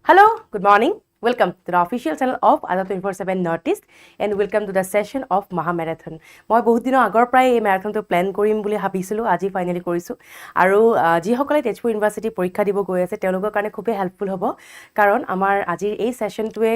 Hello, good morning. Welcome to the official channel of Ada 24/7 Northeast and welcome to the session of Maha Marathon. মই বহুত দিনৰ আগৰ পৰাই এই ম্যাৰাথনটো plan কৰিম বুলি ভাবিছিলো আজি ফাইনালি কৰিছো আৰু যিসকলে তেজপুৰ ইউনিভাৰ্চিটি পৰীক্ষা দিব গৈ আছে তেওঁলোকৰ কাৰণে খুবেই হেল্পফুল হ'ব কাৰণ আমাৰ আজিৰ এই সেশনটোৱে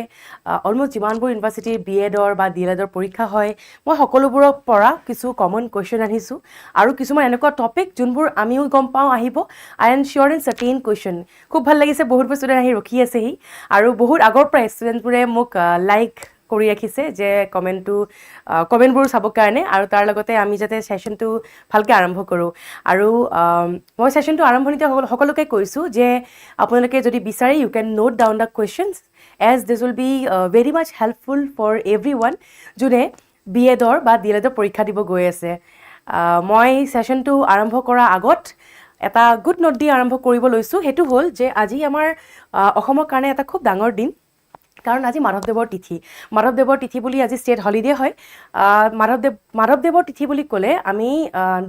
অলমোস্ট যিমানবোৰ ইউনিভাৰ্চিটিৰ B.Ed বা D.El.Ed পৰীক্ষা হয় মই সকলোবোৰৰ পৰা কিছু কমন কোৱেশ্চন আনিছো আৰু কিছুমান এনেকুৱা টপিক যোনবোৰ আমিও গম পাওঁ আহিব আই এম শিওৰ ইন সাৰ্টেইন কোৱেশ্চন খুব ভাল লাগিছে বহুত ষ্টুডেন্ট আহি ৰখি আছেহি আৰু বহুত আগৰ পৰা ষ্টুডেন্টবোৰে মোক লাইক কৰি ৰাখিছে যে কমেন্টবোৰ চাবৰ কাৰণে আৰু তাৰ লগতে আমি যাতে সেশনটো ভালকৈ আৰম্ভ কৰোঁ আৰু মই সেশনটো আৰম্ভণিতে সকলোকে কৈছোঁ যে আপোনালোকে যদি বিচাৰে you can note down the questions as this will be very much helpful for every one যোনে B.Ed বা D.El.Ed পৰীক্ষা দিব গৈ আছে মই সেশনটো আৰম্ভ কৰাৰ আগত এটা গুড নোট দি আৰম্ভ কৰিব লৈছোঁ সেইটো হ'ল যে আজি আমাৰ অসমৰ কাৰণে এটা খুব ডাঙৰ দিন কাৰণ আজি মাধৱদেৱৰ তিথি বুলি আজি ষ্টেট হলিডে হয় মাধৱদেৱৰ তিথি বুলি ক'লে আমি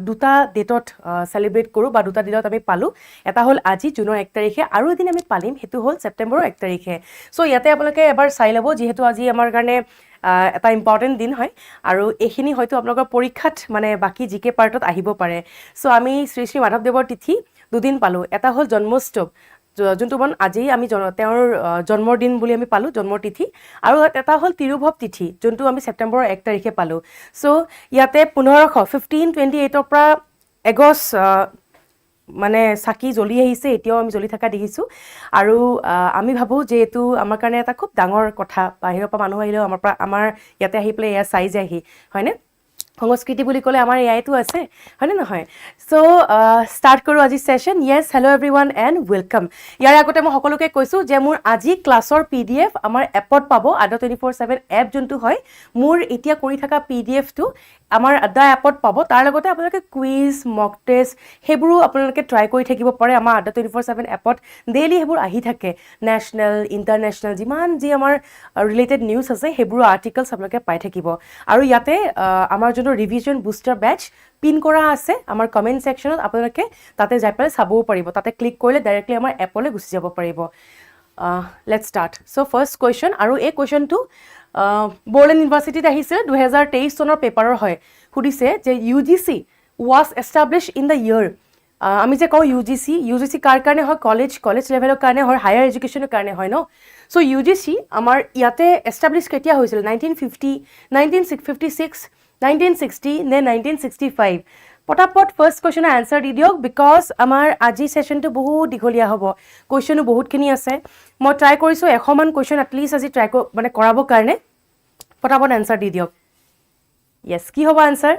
দুটা ডেটত চেলিব্ৰেট কৰোঁ বা দুটা দিনত আমি পালোঁ এটা হ'ল আজি জুনৰ 1 তাৰিখে আৰু এদিন আমি পালিম সেইটো হ'ল ছেপ্টেম্বৰৰ 1 তাৰিখে চ' ইয়াতে আপোনালোকে এবাৰ চাই ল'ব যিহেতু আজি আমাৰ কাৰণে এটা ইম্পৰ্টেণ্ট দিন হয় আৰু এইখিনি হয়তো আপোনালোকৰ পৰীক্ষাত মানে বাকী জিকে পাৰ্টত আহিব পাৰে চ' আমি শ্ৰী শ্ৰী মাধৱদেৱৰ তিথি দুদিন পালোঁ এটা হ'ল জন্মোৎসৱ যোনটো আজি আমি তেওঁৰ জন্মৰ দিন বুলি আমি পালোঁ জন্মৰ তিথি আৰু এটা হ'ল তিৰুভৱ তিথি যোনটো আমি ছেপ্টেম্বৰৰ 1 তাৰিখে পালোঁ চ' ইয়াতে 1528ৰ পৰা এগছ মানে চাকি জ্বলি আহিছে এতিয়াও আমি জ্বলি থকা দেখিছোঁ আৰু আমি ভাবোঁ যে এইটো আমাৰ কাৰণে এটা খুব ডাঙৰ কথা বাহিৰৰ পৰা মানুহ আহিলেও আমাৰ ইয়াতে আহি পেলাই এয়া চাই যায়হি হয়নে সংস্কৃতি বুলি ক'লে আমাৰ এয়াইতো আছে হয়নে নহয় চ' ষ্টাৰ্ট কৰোঁ আজি session yes hello' everyone and welcome ইয়াৰ আগতে মই সকলোকে কৈছোঁ যে মোৰ আজি ক্লাছৰ PDF আমাৰ এপত পাব Ada 24/7 এপ যোনটো হয় মোৰ এতিয়া কৰি থকা PDFটো আমাৰ Ada এপত পাব তাৰ লগতে আপোনালোকে কুইজ মক টেষ্ট সেইবোৰো আপোনালোকে ট্ৰাই কৰি থাকিব পাৰে আমাৰ Ada 24/7 এপত ডেইলি সেইবোৰ আহি থাকে নেশ্যনেল ইণ্টাৰনেশ্যনেল যিমান যি আমাৰ ৰিলেটেড নিউজ আছে সেইবোৰ আৰ্টিকলছ আপোনালোকে পাই থাকিব আৰু ইয়াতে আমাৰ যোনটো ৰিভিজন বুষ্টাৰ বেচ পিন কৰা আছে আমাৰ কমেণ্ট ছেকশ্যনত আপোনালোকে তাতে যাই পেলাই চাবও পাৰিব তাতে ক্লিক কৰিলে ডাইৰেক্টলি আমাৰ এপলৈ গুচি যাব পাৰিব let's start so' first question আৰু এই কুৱেশ্যনটো বড়োলেণ্ড ইউনিভাৰ্চিটিত আহিছে 2023 চনৰ পেপাৰৰ হয় সুধিছে যে UGC was established in the year আমি যে কওঁ UGC কাৰ কাৰণে হয় কলেজ লেভেলৰ কাৰণে হয় হায়াৰ এডুকেশ্যনৰ কাৰণে হয় ন চ' UGC আমাৰ ইয়াতে এষ্টাব্লিছ কেতিয়া হৈছিল 1950 1956 1960 নে 1965 পটাপট ফাৰ্ষ্ট কুৱেশ্যনৰ আনচাৰ দি দিয়ক বিকজ আমাৰ আজি ছেশ্যনটো বহুত দীঘলীয়া হ'ব কুৱেশ্যনো বহুতখিনি আছে মই ট্ৰাই কৰিছোঁ 100 মান কুৱেশ্যন এটলিষ্ট আজি মানে কৰাবৰ কাৰণে পটাপট আনচাৰ দি দিয়ক য়েছ কি হ'ব আনচাৰ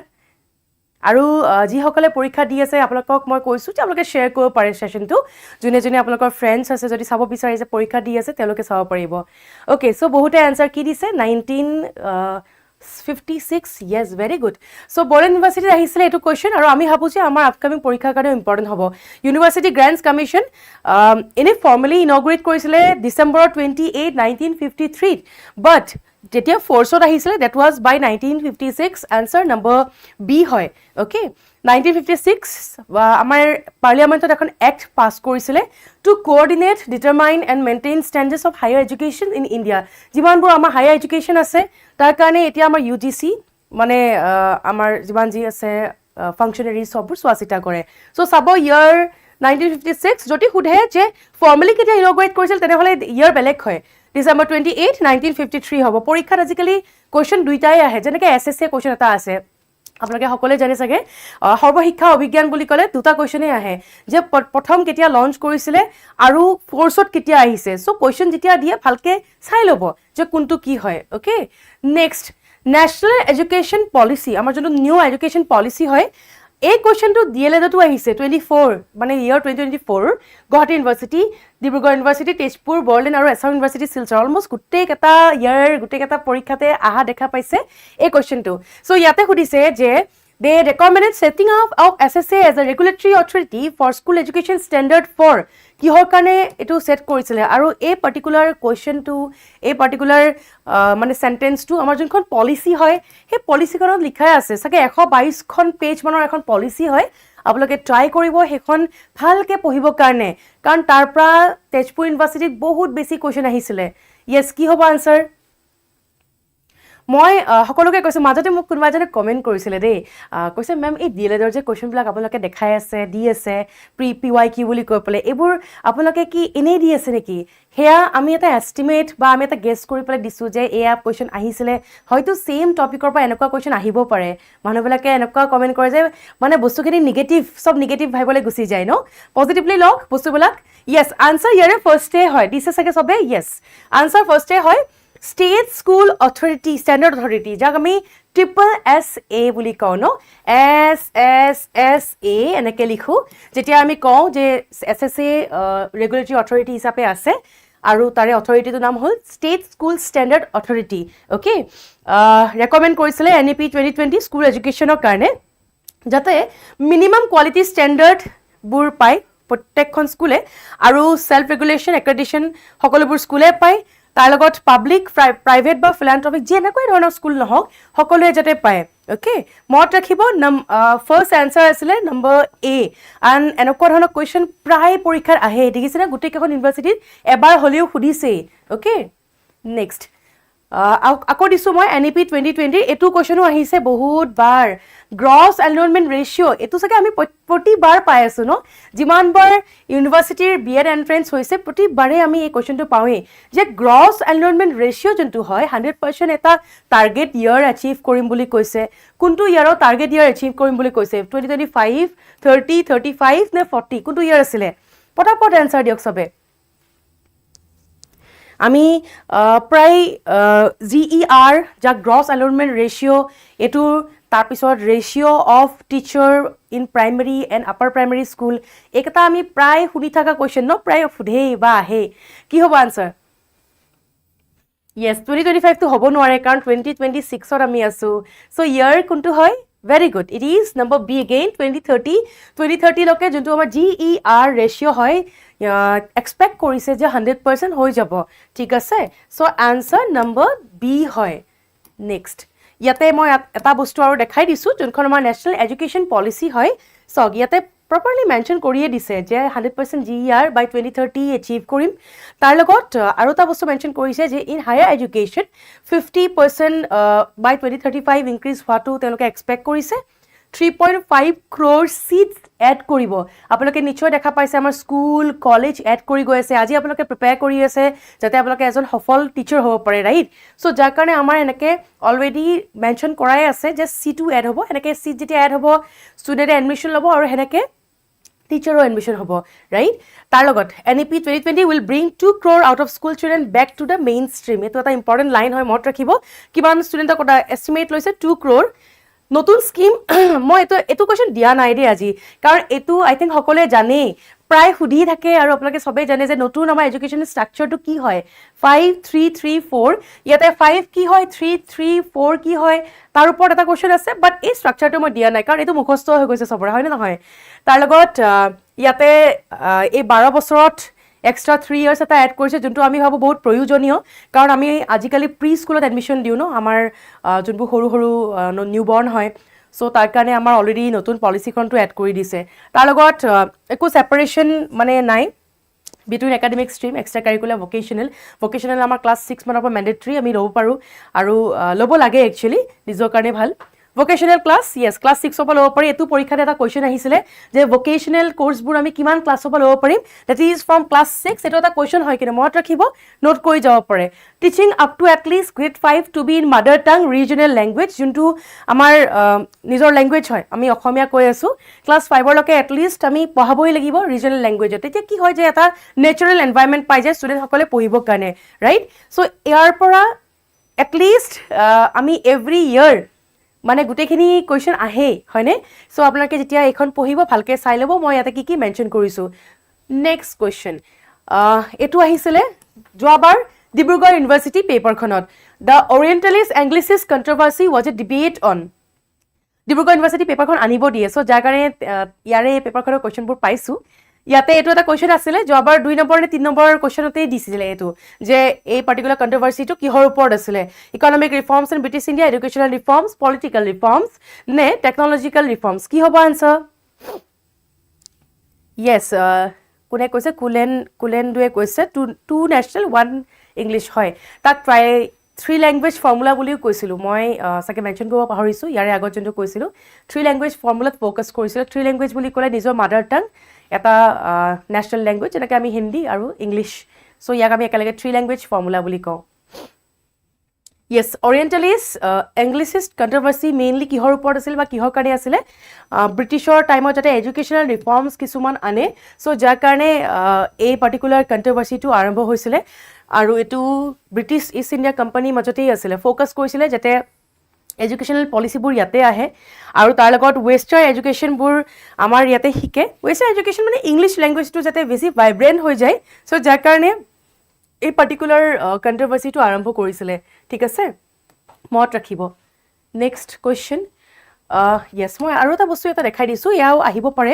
আৰু যিসকলে পৰীক্ষা দি আছে আপোনালোকক মই কৈছোঁ যে আপোনালোকে শ্বেয়াৰ কৰিব পাৰে ছেশ্যনটো যোনে যোনে আপোনালোকৰ ফ্ৰেণ্ডছ আছে যদি চাব বিচাৰিছে পৰীক্ষা দি আছে তেওঁলোকে চাব পাৰিব অ'কে চ' বহুতে আনচাৰ কি দিছে 1956 য়েছ ভেৰি গুড চ' বড়োলেণ্ড ইউনিভাৰ্চিটিত আহিছিলে এইটো কুৱেশ্যন আৰু আমি ভাবোঁ যে আমাৰ আপকামিং পৰীক্ষাৰ কাৰণেও ইম্পৰ্টেণ্ট হ'ব ইউনিভাৰ্চিটি গ্ৰেণ্টছ কমিশ্যন এনেই ফৰ্মেলি ইনগ্ৰেট কৰিছিলে ডিচেম্বৰৰ 28 1953 বাট যেতিয়া ফ'ৰ্চত আহিছিলে that was by 1956 answer number B হয় অ'কে 1956 আমাৰ পাৰ্লিয়ামেণ্টত এখন এক্ট পাছ কৰিছিলে to coordinate determine and maintain standards of higher education in India যিমানবোৰ আমাৰ হায়াৰ এডুকেশ্যন আছে তাৰ কাৰণে এতিয়া আমাৰ UGC মানে আমাৰ যিমান যি আছে ফাংচনেৰী চববোৰ চোৱা চিতা কৰে চ' চাব ইয়াৰ 1956 যদি সোধে যে ফৰ্মেলি কেতিয়া ইনগ্ৰেট কৰিছিল তেনেহ'লে ইয়াৰ বেলেগ হয় ডিচেম্বৰ 28 1953 হ'ব পৰীক্ষাত আজিকালি কুৱেশ্যন দুইটাই আহে যেনেকৈ SSC কুৱেশ্যন এটা আছে আপোনালোকে সকলোৱে জানে চাগে সৰ্বশিক্ষা অভিজ্ঞান বুলি ক'লে দুটা কুৱেশ্যনেই আহে যে প্ৰথম কেতিয়া লঞ্চ কৰিছিলে আৰু ফ'ৰ্চত কেতিয়া আহিছে চ' কুৱেশ্যন যেতিয়া দিয়ে ভালকৈ চাই ল'ব যে কোনটো কি হয় okay next national education policy আমাৰ যোনটো নিউ এডুকেশ্যন পলিচি হয় এই কুৱেশ্যনটো D.El.Edতো আহিছে 24 মানে ইয়াৰ 2024 গুৱাহাটী ইউনিভাৰ্চিটি ডিব্ৰুগড় ইউনিভাৰ্চিটি তেজপুৰ বড়োলেণ্ড আৰু আছাম ইউনিভাৰ্চিটি শিলচৰ অলমষ্ট গোটেইকেইটা পৰীক্ষাতে অহা দেখা পাইছে এই কুৱেশ্যনটো চ' ইয়াতে সুধিছে যে they recommended setting up of SSA as a regulatory authority for school education standard for কিহৰ কাৰণে এইটো ছেট কৰিছিলে আৰু এই পাৰ্টিকুলাৰ কুৱেশ্যনটো এই পাৰ্টিকুলাৰ মানে চেণ্টেন্সটো আমাৰ যোনখন পলিচি হয় সেই পলিচিখনত লিখাই আছে চাগে 122খন পেজ মানৰ এখন পলিচি হয় আপোনালোকে ট্ৰাই কৰিব সেইখন ভালকৈ পঢ়িবৰ কাৰণে কাৰণ তাৰ পৰা তেজপুৰ ইউনিভাৰ্চিটিত বহুত বেছি কুৱেশ্যন আহিছিলে য়েছ কি হ'ব আনচাৰ মই সকলোকে কৈছোঁ মাজতে মোক কোনোবা এজনে কমেণ্ট কৰিছিলে দেই কৈছে মেম এই ডিএলএডৰ যে কুৱেশ্যনবিলাক আপোনালোকে দেখাই আছে দি আছে PYQ বুলি কৈ পেলাই এইবোৰ আপোনালোকে কি এনেই দি আছে নেকি সেয়া আমি এটা এষ্টিমেট বা আমি এটা গেছ কৰি পেলাই দিছোঁ যে এয়া কুৱেশ্যন আহিছিলে হয়তো ছেইম টপিকৰ পৰা এনেকুৱা কুৱেশ্যন আহিব পাৰে মানুহবিলাকে এনেকুৱা কমেণ্ট কৰে যে মানে বস্তুখিনি নিগেটিভ চব নিগেটিভ ভাবিবলৈ গুচি যায় ন পজিটিভলি লওক বস্তুবিলাক য়েছ আনচাৰ ইয়াৰে ফাৰ্ষ্টে হয় দিছে চাগে চবে য়েছ আনচাৰ ফাৰ্ষ্টে হয় State School Authority, Standard Authority, যাক আমি SSA বুলি কওঁ ন SSSA এনেকৈ লিখোঁ যেতিয়া আমি কওঁ যে SSA ৰেগুলেটৰী অথৰিটি হিচাপে আছে আৰু তাৰে অথৰিটিটোৰ নাম হ'ল state school standard authority okay recommend কৰিছিলে NEP 2020 স্কুল এডুকেশ্যনৰ কাৰণে যাতে মিনিমাম কোৱালিটি ষ্টেণ্ডাৰ্ডবোৰ পায় প্ৰত্যেকখন স্কুলে আৰু ছেল্ফ ৰেগুলেশ্যন এক্ৰেডিশ্যন সকলোবোৰ স্কুলে পায় তাৰ লগত পাব্লিক প্ৰাইভেট বা ফিলান্থ্ৰপিক যেনেকুৱা ধৰণৰ স্কুল নহওক সকলোৱে যাতে পায় অ'কে মনত ৰাখিব ফাৰ্ষ্ট এনচাৰ আছিলে নম্বৰ A আন এনেকুৱা ধৰণৰ কুৱেশ্যন প্ৰায় পৰীক্ষাত আহে দেখিছেনে গোটেইকেইখন ইউনিভাৰ্চিটিত এবাৰ হ'লেও সুধিছেই অ'কে নেক্সট আকৌ দিছোঁ মই NEP 2020 এইটো কুৱেশ্যনো আহিছে বহুতবাৰ গ্ৰছ এনৰলমেণ্ট ৰেচিঅ' এইটো চাগে আমি প্ৰতিবাৰ পাই আছোঁ ন যিমানবাৰ ইউনিভাৰ্চিটিৰ B.Ed এণ্ট্ৰেঞ্চ হৈছে প্ৰতিবাৰে আমি এই কুৱেশ্যনটো পাওঁৱেই যে গ্ৰছ এনৰলমেণ্ট ৰেচিঅ' যোনটো হয় 100% এটা টাৰ্গেট ইয়াৰ এচিভ কৰিম বুলি কৈছে কোনটো ইয়াৰৰ টাৰ্গেট ইয়াৰ এচিভ কৰিম বুলি কৈছে 2025 30 35 নে 40 কোনটো ইয়াৰ আছিলে পটাপট এনচাৰ দিয়ক চবে আমি প্ৰায় GER যাক গ্ৰছ এনৰলমেণ্ট ৰেচিঅ' এইটোৰ তাৰপিছত ratio' of teacher in primary and upper primary school এইকেইটা আমি প্ৰায় শুনি থকা কুৱেশ্যন ন প্ৰায় সোধেই বা আহে কি হ'ব আনচাৰ য়েছ 2025টো হ'ব নোৱাৰে কাৰণ 2026ত আমি আছোঁ চ' ইয়াৰ কোনটো হয় very good it is number B again 2030লৈকে যোনটো আমাৰ GER ৰেচিঅ' হয় এক্সপেক্ট কৰিছে যে 100% হৈ যাব ঠিক আছে চ' আনচাৰ নম্বৰ B হয় নেক্সট ইয়াতে মই এটা বস্তু আৰু দেখাই দিছোঁ যোনখন আমাৰ নেশ্যনেল এডুকেশ্যন পলিচি হয় চাওক ইয়াতে প্ৰপাৰলি মেনশ্যন কৰিয়ে দিছে যে 100% GER বাই 2030 এচিভ কৰিম তাৰ লগত আৰু এটা বস্তু মেনশ্যন কৰিছে যে in higher education 50% by 2035 increase হোৱাটো তেওঁলোকে এক্সপেক্ট কৰিছে 3.5 crore seats এড কৰিব আপোনালোকে নিশ্চয় দেখা পাইছে আমাৰ স্কুল কলেজ এড কৰি গৈ আছে আজি আপোনালোকে প্ৰিপেয়াৰ কৰি আছে যাতে আপোনালোকে এজন সফল টিচাৰ হ'ব পাৰে ৰাইট চ' যাৰ কাৰণে আমাৰ এনেকৈ অলৰেডি মেনশ্যন কৰাই আছে যে চিটো এড হ'ব এনেকৈ চিট যেতিয়া এড হ'ব ষ্টুডেণ্টে এডমিশ্যন ল'ব আৰু সেনেকৈ টিচাৰো এডমিশ্যন হ'ব ৰাইট তাৰ লগত NEP 2020 will bring 2 crore out of school student back to the main stream এইটো এটা ইম্পৰ্টেণ্ট লাইন হয় মনত ৰাখিব কিমান ষ্টুডেণ্টক এটা এষ্টিমেট লৈছে 2 crore নতুন স্কিম মই এইটো কুৱেশ্যন দিয়া নাই দেই আজি কাৰণ এইটো আই থিংক সকলোৱে জানেই প্ৰায় সুধি থাকে আৰু আপোনালোকে চবেই জানে যে নতুন আমাৰ এডুকেশ্যন ষ্ট্ৰাকচাৰটো কি হয় 5334 ইয়াতে 5 কি হয় 334 কি হয় তাৰ ওপৰত এটা কুৱেশ্যন আছে বাট এই ষ্ট্ৰাকচাৰটো মই দিয়া নাই কাৰণ এইটো মুখস্থ হৈ গৈছে চবৰে হয়নে নহয় তাৰ লগত ইয়াতে এই 12 বছৰত এক্সট্ৰা 3 years এটা এড কৰিছে যোনটো আমি ভাবোঁ বহুত প্ৰয়োজনীয় কাৰণ আমি আজিকালি প্ৰি স্কুলত এডমিশ্যন দিওঁ ন আমাৰ যোনবোৰ সৰু সৰু নিউ বৰ্ণ হয় চ' তাৰ কাৰণে আমাৰ অলৰেডি নতুন পলিচিখনটো এড কৰি দিছে তাৰ লগত একো ছেপাৰেশ্যন মানে নাই between academic stream extra curricular vocational আমাৰ ক্লাছ 6 মানৰ পৰা মেণ্ডেটৰী আমি ল'ব পাৰোঁ আৰু ল'ব লাগে একচুৱেলি নিজৰ কাৰণে ভাল ভকেশ্যনেল ক্লাছ য়েছ ক্লাছ 6ৰ পৰা ল'ব পাৰি এইটো পৰীক্ষাত এটা কুৱেশ্যন আহিছিলে যে ভকেশ্যনেল কৰ্চবোৰ আমি কিমান ক্লাছৰ পৰা ল'ব পাৰিম ডেট ইজ ফ্ৰম ক্লাছ 6 এইটো এটা কুৱেশ্যন হয় কিন্তু মনত ৰাখিব নোট কৰি যাব পাৰে teaching up to at least grade 5 to be in mother tongue regional language যোনটো আমাৰ নিজৰ লেংগুৱেজ হয় আমি অসমীয়া কৈ আছোঁ ক্লাছ 5লৈকে এটলিষ্ট আমি পঢ়াবই লাগিব ৰিজনেল লেংগুৱেজত তেতিয়া কি হয় যে এটা নেচাৰেল এনভাইৰনমেণ্ট পাই যায় ষ্টুডেণ্টসকলে পঢ়িবৰ কাৰণে ৰাইট চ' ইয়াৰ পৰা এটলিষ্ট আমি এভৰি ইয়াৰ মানে গোটেইখিনি কুৱেশ্যন আহেই হয়নে চ' আপোনালোকে যেতিয়া এইখন পঢ়িব ভালকৈ চাই ল'ব মই ইয়াতে কি মেনশ্যন কৰিছোঁ নেক্সট কুৱেশ্যন এইটো আহিছিলে যোৱাবাৰ ডিব্ৰুগড় ইউনিভাৰ্চিটি পেপাৰখনত the orientalist anglicist controversy was a debate on Dibrugarh university পেপাৰখন আনিব দিয়ে চ' যাৰ কাৰণে ইয়াৰে পেপাৰখনৰ কুৱেশ্যনবোৰ পাইছোঁ ইয়াতে এইটো এটা কুৱেশ্যন আছিলে যোৱাবাৰ 2 নম্বৰ নে 3 নম্বৰ কুৱেশ্যনতেই দিছিলে এইটো যে এই পাৰ্টিকুলাৰ কণ্ট্ৰভাৰ্চিটো কিহৰ ওপৰত আছিলে economic reforms in British India educational reforms political reforms নে টেকনলজিকেল ৰিফৰ্মছ কি হ'ব আনচাৰ য়েছ কোনে কৈছে কুলেণ্ডুৱে কৈছে টু নেশ্যনেল ওৱান ইংলিছ হয় তাক ট্ৰাই 3 লেংগুৱেজ ফৰ্মুলা বুলিও কৈছিলোঁ মই চাগে মেনশ্যন কৰিব পাহৰিছোঁ ইয়াৰে আগত যোনটো কৈছিলোঁ 3 লেংগুৱেজ ফৰ্মুলাত ফ'কাছ কৰিছিলোঁ 3 লেংগুৱেজ বুলি ক'লে নিজৰ মাদাৰ টাং এটা নেশ্যনেল লেংগুৱেজ যেনেকৈ আমি হিন্দী আৰু ইংলিছ চ' ইয়াক আমি একেলগে 3 লেংগুৱেজ ফৰ্মুলা বুলি কওঁ য়েছ অৰিয়েণ্টেলিষ্ট এংলিছিষ্ট কণ্ট্ৰভাৰ্চি মেইনলি কিহৰ ওপৰত আছিল বা কিহৰ কাৰণে আছিলে ব্ৰিটিছৰ টাইমত যাতে এডুকেশ্যনেল ৰিফৰ্মছ কিছুমান আনে চ' যাৰ কাৰণে এই পাৰ্টিকুলাৰ কণ্ট্ৰভাৰ্চিটো আৰম্ভ হৈছিলে আৰু এইটো ব্ৰিটিছ ইষ্ট ইণ্ডিয়া কোম্পানীৰ মাজতেই আছিলে ফ'কাছ কৰিছিলে যাতে এডুকেশ্যনেল পলিচিবোৰ ইয়াতে আহে আৰু তাৰ লগত ৱেষ্টাৰ্ণ এডুকেশ্যনবোৰ আমাৰ ইয়াতে শিকে ৱেষ্টাৰ্ণ এডুকেশ্যন মানে ইংলিছ লেংগুৱেজটো যাতে বেছি ভাইব্ৰেণ্ট হৈ যায় চ' যাৰ কাৰণে এই পাৰ্টিকুলাৰ কণ্ট্ৰভাৰ্চিটো আৰম্ভ কৰিছিলে ঠিক আছে মনত ৰাখিব নেক্সট কুৱেশ্যন য়েছ মই আৰু এটা বস্তু এটা দেখাই দিছোঁ এয়াও আহিব পাৰে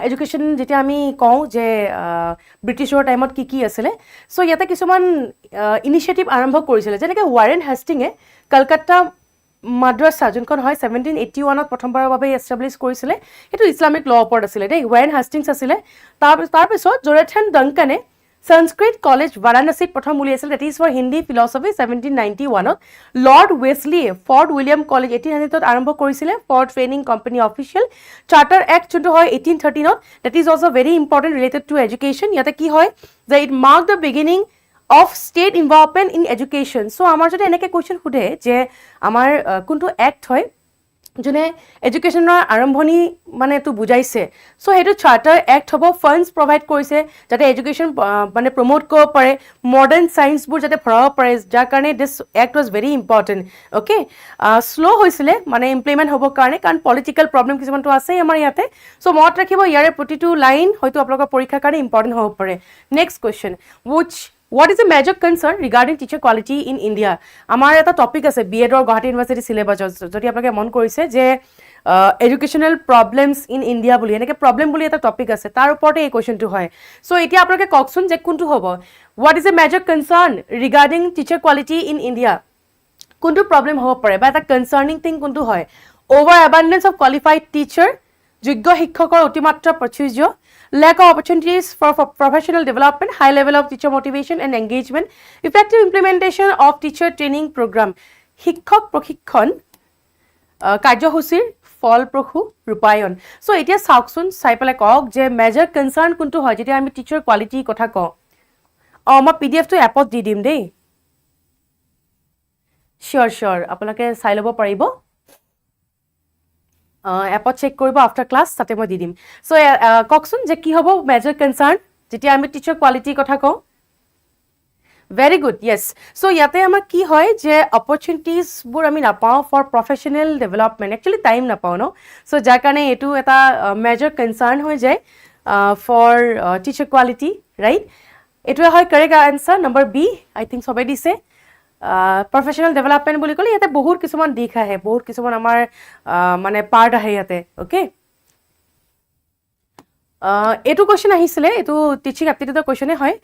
এডুকেশ্যন যেতিয়া আমি কওঁ যে ব্ৰিটিছৰ টাইমত কি আছিলে চ' ইয়াতে কিছুমান ইনিচিয়েটিভ আৰম্ভ কৰিছিলে যেনেকৈ ৱাৰেন হেষ্টিঙে কলকাতা মাদ্ৰাছা যোনখন হয় 1781ত প্ৰথমবাৰৰ বাবে এষ্টাব্লিছ কৰিছিলে সেইটো ইছলামিক ল ওপৰত আছিলে দেই ৱাৰেন হেষ্টিংছ আছিলে তাৰপিছত জোনাথন ডাংকানে সংস্কৃত কলেজ বাৰাণসীত প্ৰথম উলিয়াইছিল date is for Hindi philosophy 1791ত লৰ্ড ৱেছলিয়ে ফৰ্ট উইলিয়াম কলেজ 1800ত আৰম্ভ কৰিছিলে for training company official charter act যোনটো হয় 1813ত date is also' very important related to education ইয়াতে কি হয় যে it mark the beginning of state involvement in education so' আমাৰ যদি এনেকৈ কুৱেশ্যন সোধে যে আমাৰ কোনটো এক্ট হয় যোনে এডুকেশ্যনৰ আৰম্ভণি মানে এইটো বুজাইছে চ' সেইটো চাৰ্টাৰ এক্ট হ'ব ফাণ্ডছ প্ৰভাইড কৰিছে যাতে এডুকেশ্যন মানে প্ৰমোট কৰিব পাৰে মডাৰ্ণ ছায়েন্সবোৰ যাতে ভৰাব পাৰে যাৰ কাৰণে this act was very important okay slow' হৈছিলে মানে ইমপ্লিমেণ্ট হ'বৰ কাৰণে কাৰণ পলিটিকেল প্ৰব্লেম কিছুমানটো আছেই আমাৰ ইয়াতে চ' মনত ৰাখিব ইয়াৰে প্ৰতিটো লাইন হয়তো আপোনালোকৰ পৰীক্ষাৰ কাৰণে ইম্পৰ্টেণ্ট হ'ব পাৰে next question What is the major concern regarding teacher quality in India? আমাৰ এটা টপিক আছে B.Ed or Govt ইউনিভাৰ্চিটি চিলেবাছত যদি আপোনালোকে মন কৰিছে যে এডুকেশ্যনেল প্ৰব্লেমছ ইন ইণ্ডিয়া বুলি এনেকৈ প্ৰব্লেম বুলি এটা টপিক আছে তাৰ ওপৰতে এই কুৱেশ্যনটো হয় চ' এতিয়া আপোনালোকে কওকচোন যে কোনটো হ'ব what is a major concerned regarding teacher quality in India কোনটো প্ৰব্লেম হ'ব পাৰে বা এটা কনচাৰ্নিং থিং কোনটো হয় অভাৰ এবাণ্ডেঞ্চ অফ কোৱালিফাইড টিচাৰ যোগ্য শিক্ষকৰ অতিমাত্ৰা Prachurya lack of opportunities for professional development, high level of teacher motivation and engagement, effective implementation of teacher training program. শিক্ষক প্ৰশিক্ষণ কাৰ্যসূচীৰ ফলপ্ৰসূ ৰূপায়ণ চ' এতিয়া চাওকচোন চাই পেলাই কওক যে মেজৰ কনচাৰ্ণ কোনটো হয় যেতিয়া আমি টিচাৰ কোৱালিটিৰ কথা কওঁ মই PDF টো এপত দি দিম দেই চিয়'ৰ আপোনালোকে চাই ল'ব পাৰিব এপত চেক কৰিব আফটাৰ ক্লাছ তাতে মই দি দিম চ' কওকচোন যে কি হ'ব মেজৰ কনচাৰ্ণ যেতিয়া আমি টিচাৰ কোৱালিটিৰ কথা কওঁ ভেৰি গুড য়েছ চ' ইয়াতে আমাৰ কি হয় যে অপৰচুনিটিজবোৰ আমি নাপাওঁ for professional development actually time নাপাওঁ ন চ' যাৰ কাৰণে এইটো এটা মেজৰ কনচাৰ্ণ হৈ যায় ফৰ টিচাৰ কোৱালিটি ৰাইট এইটোৱে হয় কাৰেক্ট এনচাৰ নম্বৰ বি আই থিংক চবেই দিছে প্ৰফেশ্যনেল ডেভেলপমেণ্ট বুলি ক'লে ইয়াতে বহুত কিছুমান দিশ আহে বহুত কিছুমান আমাৰ মানে পাৰ্ট আহে ইয়াতে অ'কে এইটো কুৱেশ্যন আহিছিলে এইটো টিচিং এপ্টিটিউডৰ কুৱেশ্যনে হয়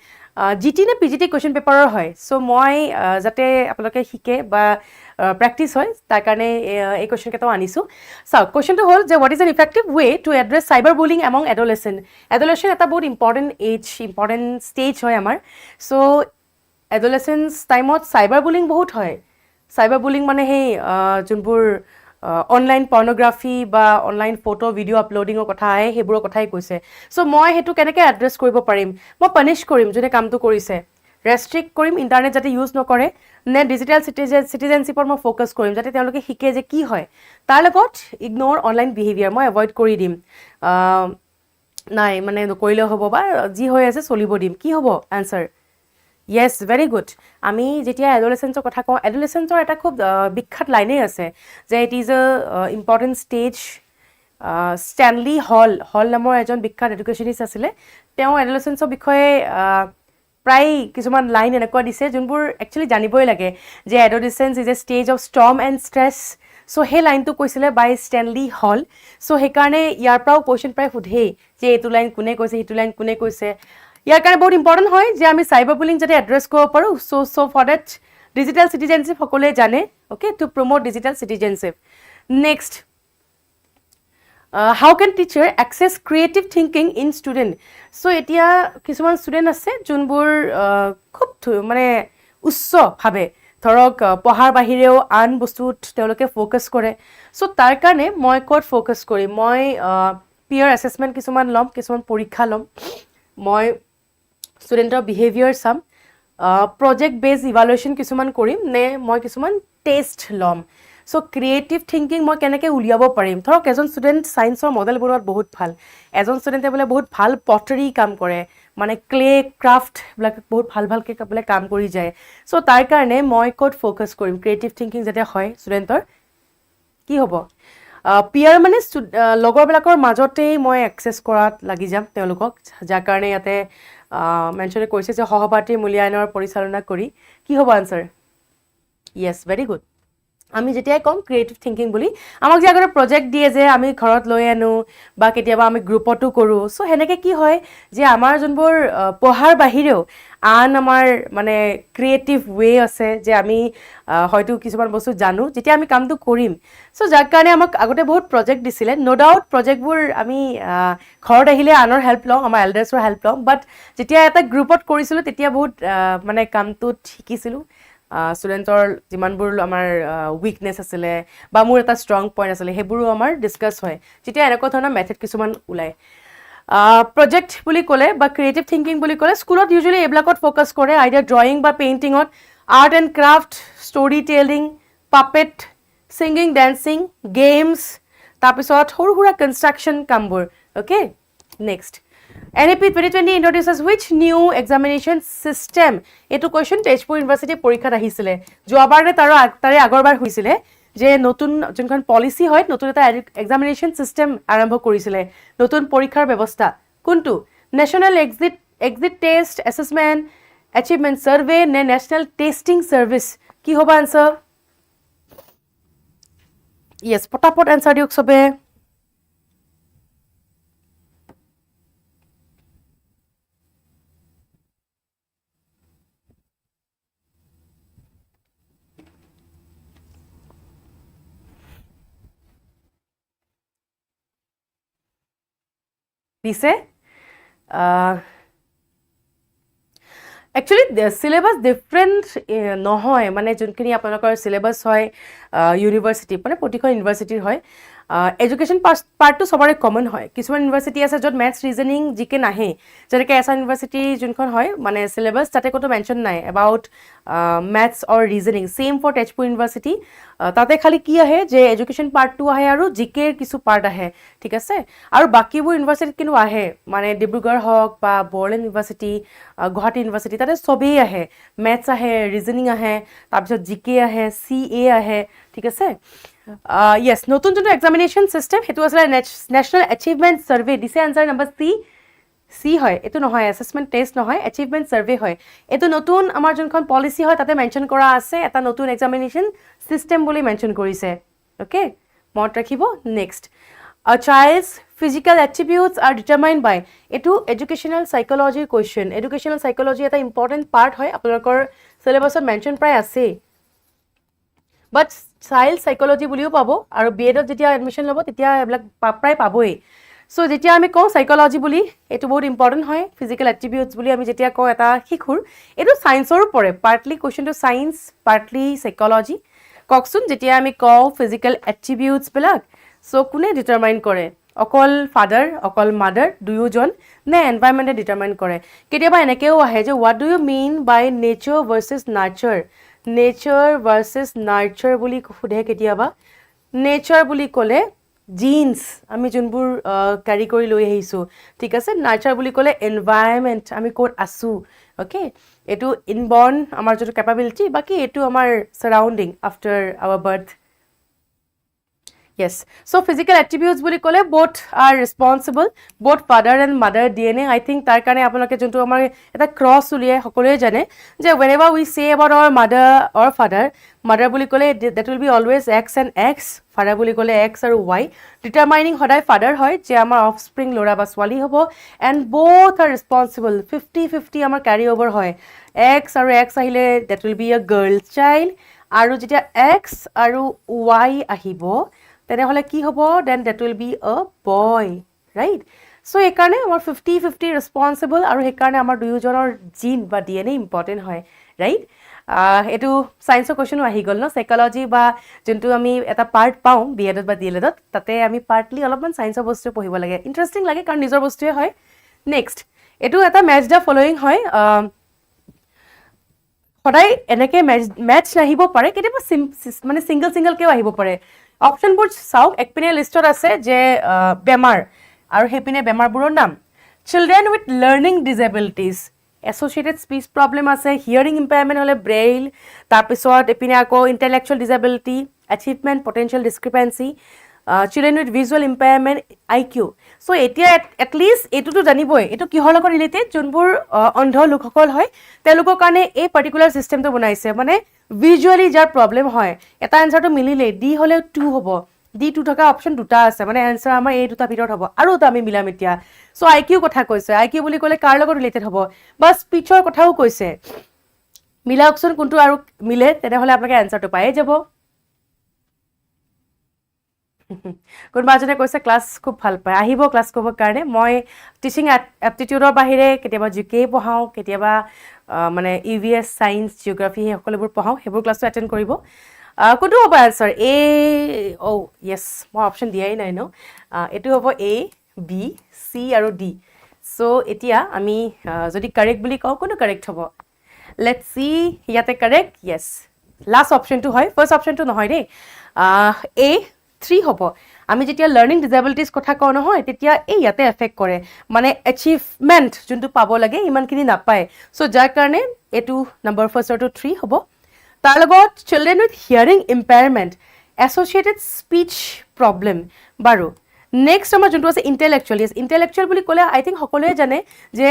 GT নে PGT কুৱেশ্যন পেপাৰৰ হয় চ' মই যাতে আপোনালোকে শিকে বা প্ৰেক্টিছ হয় তাৰ কাৰণে এই কুৱেশ্যন কেইটাও আনিছোঁ চাওক কুৱেশ্যনটো হ'ল যে what is an effective way to address cyber bullying among adolescent এটা বহুত ইম্পৰ্টেণ্ট ইম্পৰ্টেণ্ট ষ্টেজ হয় আমাৰ চ' এডলেচেঞ্চ টাইমত চাইবাৰ বুলিং বহুত হয় চাইবাৰ বুলিং মানে সেই যোনবোৰ অনলাইন পৰ্নোগ্ৰাফি বা অনলাইন ফটো ভিডিঅ' আপলোডিঙৰ কথা আহে সেইবোৰৰ কথাই কৈছে চ' মই সেইটো কেনেকৈ এড্ৰেছ কৰিব পাৰিম মই পানিছ কৰিম যোনে কামটো কৰিছে ৰেষ্ট্ৰিক্ট কৰিম ইণ্টাৰনেট যাতে ইউজ নকৰে নে ডিজিটেল চিটিজেনশ্বিপত মই ফ'কাছ কৰিম যাতে তেওঁলোকে শিকে যে কি হয় তাৰ লগত ইগন'ৰ অনলাইন বিহেভিয়াৰ মই এভইড কৰি দিম নাই মানে নকৰিলেও হ'ব বা যি হৈ আছে চলিব দিম কি হ'ব এনচাৰ য়েছ ভেৰি গুড আমি যেতিয়া এডলেচেঞ্চৰ কথা কওঁ এডলেচেঞ্চৰ এটা খুব বিখ্যাত লাইনেই আছে যে it is a important stage Stanley Hall নামৰ এজন বিখ্যাত এডুকেশ্যনিষ্ট আছিলে তেওঁ এডলেচেঞ্চৰ বিষয়ে প্ৰায় কিছুমান লাইন এনেকুৱা দিছে যোনবোৰ একচুৱেলি জানিবই লাগে যে adolescence is a stage of storm and stress so' সেই লাইনটো কৈছিলে বাই ষ্টেনলি হল চ' সেইকাৰণে ইয়াৰ পৰাও কুৱেশ্যন প্ৰায় সোধেই যে এইটো লাইন কোনে কৈছে সেইটো লাইন কোনে কৈছে ইয়াৰ কাৰণে বহুত ইম্পৰ্টেণ্ট হয় যে আমি চাইবাৰ বুলিং যাতে এড্ৰেছ কৰিব পাৰোঁ so' for that digital citizenship সকলোৱে জানে okay to promote digital citizenship next How can teacher access creative thinking in student? So এতিয়া কিছুমান ষ্টুডেণ্ট আছে যোনবোৰ খুব মানে উচ্চভাৱে ধৰক পঢ়াৰ বাহিৰেও আন বস্তুত তেওঁলোকে ফ'কাছ কৰে চ' তাৰ কাৰণে মই ক'ত ফ'কাছ কৰিম মই পিয়াৰ এছেছমেণ্ট কিছুমান ল'ম কিছুমান পৰীক্ষা ল'ম মই ষ্টুডেণ্টৰ বিহেভিয়াৰ চাম প্ৰজেক্ট বেছ ইভালুৱেশ্যন কিছুমান কৰিম নে মই কিছুমান টেষ্ট ল'ম চ' ক্ৰিয়েটিভ থিংকিং মই কেনেকৈ উলিয়াব পাৰিম ধৰক এজন ষ্টুডেণ্ট ছায়েন্সৰ মডেল বনোৱাত বহুত ভাল এজন ষ্টুডেণ্টে বোলে বহুত ভাল পটাৰী কাম কৰে মানে ক্লে ক্ৰাফ্টবিলাক বহুত ভালকৈ বোলে কাম কৰি যায় চ' তাৰ কাৰণে মই ক'ত ফ'কাছ কৰিম ক্ৰিয়েটিভ থিংকিং যাতে হয় ষ্টুডেণ্টৰ কি হ'ব পিয়াৰ মানে লগৰবিলাকৰ মাজতেই মই একচেছ কৰাত লাগি যাম তেওঁলোকক যাৰ কাৰণে ইয়াতে মেনশ্যনে কৰিছে যে সহপাঠী মূল্যায়নৰ পৰিচালনা কৰি কি হ'ব আনচাৰ য়েছ ভেৰি গুড আমি যেতিয়াই ক'ম ক্ৰিয়েটিভ থিংকিং বুলি আমাক যে আগতে প্ৰজেক্ট দিয়ে যে আমি ঘৰত লৈ আনো বা কেতিয়াবা আমি গ্ৰুপতো কৰোঁ চ' সেনেকৈ কি হয় যে আমাৰ যোনবোৰ পঢ়াৰ বাহিৰেও আন আমাৰ মানে ক্ৰিয়েটিভ ৱে আছে যে আমি হয়তো কিছুমান বস্তু জানো যেতিয়া আমি কামটো কৰিম চ' যাৰ কাৰণে আমাক আগতে বহুত প্ৰজেক্ট দিছিলে ন' ডাউট প্ৰজেক্টবোৰ আমি ঘৰত আহিলে আনৰ হেল্প লওঁ আমাৰ এল্ডাৰ্ছৰ হেল্প লওঁ বাট যেতিয়া এটা গ্ৰুপত কৰিছিলোঁ তেতিয়া বহুত মানে কামটোত শিকিছিলোঁ ষ্টুডেণ্টৰ যিমানবোৰ আমাৰ উইকনেছ আছিলে বা মোৰ এটা ষ্ট্ৰং পইণ্ট আছিলে সেইবোৰো আমাৰ ডিছকাছ হয় যেতিয়া এনেকুৱা ধৰণৰ মেথড কিছুমান ওলায় প্ৰজেক্ট বুলি ক'লে বা ক্ৰিয়েটিভ থিংকিং বুলি ক'লে স্কুলত ইউজুৱেলি এইবিলাকত ফ'কাছ কৰে আইডিয়া ড্ৰয়িং বা পেইণ্টিঙত art and craft story telling puppet singing dancing games তাৰপিছত সৰু সুৰা কনষ্ট্ৰাকশ্যন কামবোৰ okay next NAP 2020 introduces which new examination system? এইটো কুৱেশ্যন তেজপুৰ ইউনিভাৰ্চিটি পৰীক্ষাত আহিছিলে যোৱাবাৰ নে তাৰে আগৰবাৰ হৈছিলে যে নতুন যোনখন পলিচি হয় নতুন এটা এক্সামিনেশ্যন ছিষ্টেম আৰম্ভ কৰিছিলে নতুন পৰীক্ষাৰ ব্যৱস্থা কোনটো national exit test assessment achievement survey নে নেশ্যনেল টেষ্টিং ছাৰ্ভিচ কি হ'ব আনচাৰ য়েছ পটাপট এনচাৰ দিয়ক চবে দিছে একচুৱেলি চিলেবাছ ডিফাৰেণ্ট নহয় মানে যোনখিনি আপোনালোকৰ চিলেবাছ হয় ইউনিভাৰ্চিটি মানে প্ৰতিখন ইউনিভাৰ্চিটিৰ হয় এডুকেশ্যন পাৰ্টটো চবৰে কমন হয় কিছুমান ইউনিভাৰ্চিটি আছে য'ত মেথছ ৰিজনিং জিকে নাহে যেনেকৈ এছাম ইউনিভাৰ্চিটি যোনখন হয় মানে চিলেবাছ তাতে ক'তো মেনশ্যন নাই about maths or reasoning same for Tezpur University তাতে খালি কি আহে যে এডুকেশ্যন পাৰ্টটো আহে আৰু জিকেৰ কিছু পাৰ্ট আহে ঠিক আছে আৰু বাকীবোৰ ইউনিভাৰ্চিটিত কিন্তু আহে মানে ডিব্ৰুগড় হওক বা বড়োলেণ্ড ইউনিভাৰ্চিটি গুৱাহাটী ইউনিভাৰ্চিটি তাতে চবেই আহে মেথছ আহে ৰিজনিং আহে তাৰপিছত জিকে আহে CA আহে ঠিক আছে য়েছ নতুন যোনটো এক্সামিনেশ্যন ছিষ্টেম সেইটো আছিলে নেশ্যনেল এচিভমেণ্ট ছাৰ্ভে দিছে আনচাৰ নম্বৰ চি হয় এইটো নহয় এছেছমেণ্ট টেষ্ট নহয় এচিভমেণ্ট ছাৰ্ভে হয় এইটো নতুন আমাৰ যোনখন পলিচি হয় তাতে মেনশ্যন কৰা আছে এটা নতুন এক্সামিনেশ্যন ছিষ্টেম বুলি মেনশ্যন কৰিছে অ'কে মনত ৰাখিব next A child's physical attributes are determined by এইটো এডুকেশ্যনেল চাইক'লজিৰ কুৱেশ্যন এডুকেশ্যনেল চাইক'লজি এটা ইম্পৰ্টেণ্ট পাৰ্ট হয় আপোনালোকৰ চিলেবাছত মেনশ্যন প্ৰায় আছেই বাট চাইল্ড চাইক'লজি বুলিও পাব আৰু B.Ed.ত যেতিয়া এডমিশ্যন ল'ব তেতিয়া এইবিলাক প্ৰায় পাবই চ' যেতিয়া আমি কওঁ চাইক'লজি বুলি এইটো বহুত ইম্পৰ্টেণ্ট হয় ফিজিকেল এট্ৰিবিউটছ বুলি আমি যেতিয়া কওঁ এটা শিশুৰ এইটো ছায়েন্সৰো পৰে পাৰ্টলি কুৱেশ্যনটো ছায়েন্স পাৰ্টলি চাইক'লজি কওকচোন যেতিয়া আমি কওঁ ফিজিকেল এট্ৰিবিউটছবিলাক চ' কোনে ডিটাৰমাইন কৰে অকল ফাদাৰ অকল মাদাৰ দুয়োজন নে এনভাইৰমেণ্টে ডিটাৰমাইন কৰে কেতিয়াবা এনেকৈও আহে যে what do you mean by nature versus nurture nature versus nurture বুলি সোধে কেতিয়াবা নেচাৰ বুলি ক'লে জিন্স আমি যোনবোৰ কেৰি কৰি লৈ আহিছোঁ ঠিক আছে নাৰ্চাৰ বুলি ক'লে এনভাইৰমেণ্ট আমি ক'ত আছোঁ অ'কে এইটো ইনবৰ্ণ আমাৰ যোনটো কেপাবিলিটি বাকী এইটো আমাৰ surrounding after our birth Yes. So physical attributes বুলি ক'লে both are responsible, both father and mother DNA. I think তাৰ কাৰণে আপোনালোকে যোনটো আমাৰ এটা ক্ৰছ উলিয়াই সকলোৱে জানে যে whenever we say about our mother or father, mother বুলি ক'লে that will be always X and X, father বুলি ক'লে X আৰু Y. Determining সদায় father হয় যে আমাৰ offspring ল'ৰা বা ছোৱালী হ'ব and both are responsible. 50-50 আমাৰ carry over হয়. X আৰু X আহিলে that will be a girl child. আৰু যেতিয়া X আৰু Y আহিব তেনেহ'লে কি হ'ব then date will be a boy right so' সেইকাৰণে আমাৰ 50-50 ৰেছপনচিবল আৰু সেইকাৰণে আমাৰ দুয়োজনৰ জিন বা DNA ইম্পৰ্টেণ্ট হয় ৰাইট এইটো ছায়েন্সৰ কুৱেশ্যনো আহি গ'ল ন সাইকলজি বা যোনটো আমি এটা পাৰ্ট পাওঁ B.Ed বা D.El.Edত তাতে আমি পাৰ্টলি অলপমান ছায়েন্সৰ বস্তু পঢ়িব লাগে ইণ্টাৰেষ্টিং লাগে কাৰণ নিজৰ বস্তুৱে হয় নেক্সট এইটো এটা মেচ দ্য ফলোয়িং হয় সদায় এনেকৈ মেচ নাহিব পাৰে কেতিয়াবা মানে ছিংগলকেও আহিব পাৰে অপশ্যনবোৰ চাওক একপিনে লিষ্টত আছে যে বেমাৰ আৰু সেইপিনে বেমাৰবোৰৰ নাম children with learning disabilities associated speech problem আছে হিয়াৰিং ইম্পেয়াৰমেণ্ট হ'লে ব্ৰেইল তাৰপিছত এইপিনে আকৌ intellectual disability achievement potential discrepancy children with visual impairment IQ so' এতিয়া এটলিষ্ট এইটোতো জানিবই এইটো কিহৰ লগত ৰিলেটেড যোনবোৰ অন্ধ লোকসকল হয় তেওঁলোকৰ কাৰণে এই পাৰ্টিকুলাৰ ছিষ্টেমটো বনাইছে মানে ভিজুৱেলি যাৰ প্ৰব্লেম হয় এটা এনচাৰটো মিলিলে D হ'লে 2 হ'ব D2 থকা অপশ্যন দুটা আছে মানে এনচাৰ আমাৰ এই দুটা ভিতৰত হ'ব আৰু এটা আমি মিলাম এতিয়া চ' IQ কথা কৈছে IQ বুলি ক'লে কাৰ লগত ৰিলেটেড হ'ব বা স্পীচৰ কথাও কৈছে মিলাওকচোন কোনটো আৰু মিলে তেনেহ'লে আপোনালোকে এনচাৰটো পায়ে যাব কোনোবা এজনে কৈছে ক্লাছ খুব ভাল পায় আহিব ক্লাছ কৰিবৰ কাৰণে মই টিচিং এপ্টিটিউডৰ বাহিৰে কেতিয়াবা GK পঢ়াওঁ কেতিয়াবা মানে EVS ছায়েন্স জিঅ'গ্ৰাফী সকলোবোৰ পঢ়াওঁ সেইবোৰ ক্লাছটো এটেণ্ড কৰিব কোনটো হ'ব এনচাৰ য়েছ মই অপশ্যন দিয়াই নাই ন এইটো হ'ব A B C আৰু D চ' এতিয়া আমি যদি কাৰেক্ট বুলি কওঁ কোনটো কাৰেক্ট হ'ব লেটছ চি ইয়াতে কাৰেক্ট য়েছ লাষ্ট অপশ্যনটো হয় ফাৰ্ষ্ট অপশ্যনটো নহয় দেই A3 হ'ব আমি যেতিয়া লাৰ্ণিং ডিজেবিলিটিজ কথা কওঁ নহয় তেতিয়া এই ইয়াতে এফেক্ট কৰে মানে এচিভমেণ্ট যোনটো পাব লাগে ইমানখিনি নাপায় চ' যাৰ কাৰণে এইটো নম্বৰ ফাৰ্ষ্টৰটো 3 হ'ব তাৰ লগত children with hearing impairment associated speech problem বাৰু নেক্সট আমাৰ যোনটো আছে ইণ্টেলেকচুৱেল বুলি ক'লে আই থিংক সকলোৱে জানে যে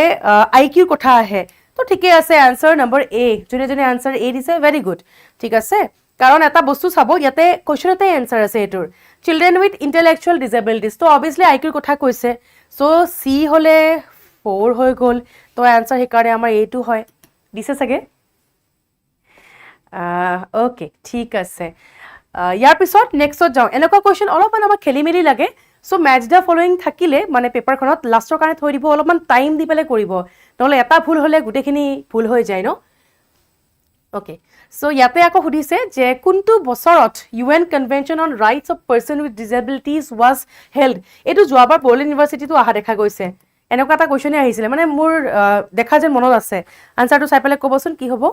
IQৰ কথা আহে তো ঠিকে আছে আনচাৰ নম্বৰ A যোনে আনচাৰ A দিছে ভেৰি গুড ঠিক আছে কাৰণ এটা বস্তু চাব ইয়াতে কুৱেশ্যনতে এনচাৰ আছে এইটোৰ চিলড্ৰেন উইথ ইণ্টেলেকচুৱেল ডিজেবিলিটিজ তো অবভিয়াছলি IQৰ কথা কৈছে চ' C হ'লে 4 হৈ গ'ল তো এনচাৰ সেইকাৰণে আমাৰ A2 হয় দিছে চাগে অ'কে ঠিক আছে ইয়াৰ পিছত নেক্সটত যাওঁ এনেকুৱা কুৱেশ্যন অলপমান আমাক খেলি মেলি লাগে চ' মেচ দ্য ফলোয়িং থাকিলে মানে পেপাৰখনত লাষ্টৰ কাৰণে থৈ দিব অলপমান টাইম দি পেলাই কৰিব নহ'লে এটা ভুল হ'লে গোটেইখিনি ভুল হৈ যায় ন অ'কে চ' ইয়াতে আকৌ সুধিছে যে কোনটো বছৰত UN convention on rights of person with disabilities was held এইটো যোৱাবাৰ বৰ্লিন ইউনিভাৰ্চিটিটো অহা দেখা গৈছে এনেকুৱা এটা কুৱেশ্যনে আহিছিলে মানে মোৰ দেখা যেন মনত আছে আনচাৰটো চাই পেলাই ক'বচোন কি হ'ব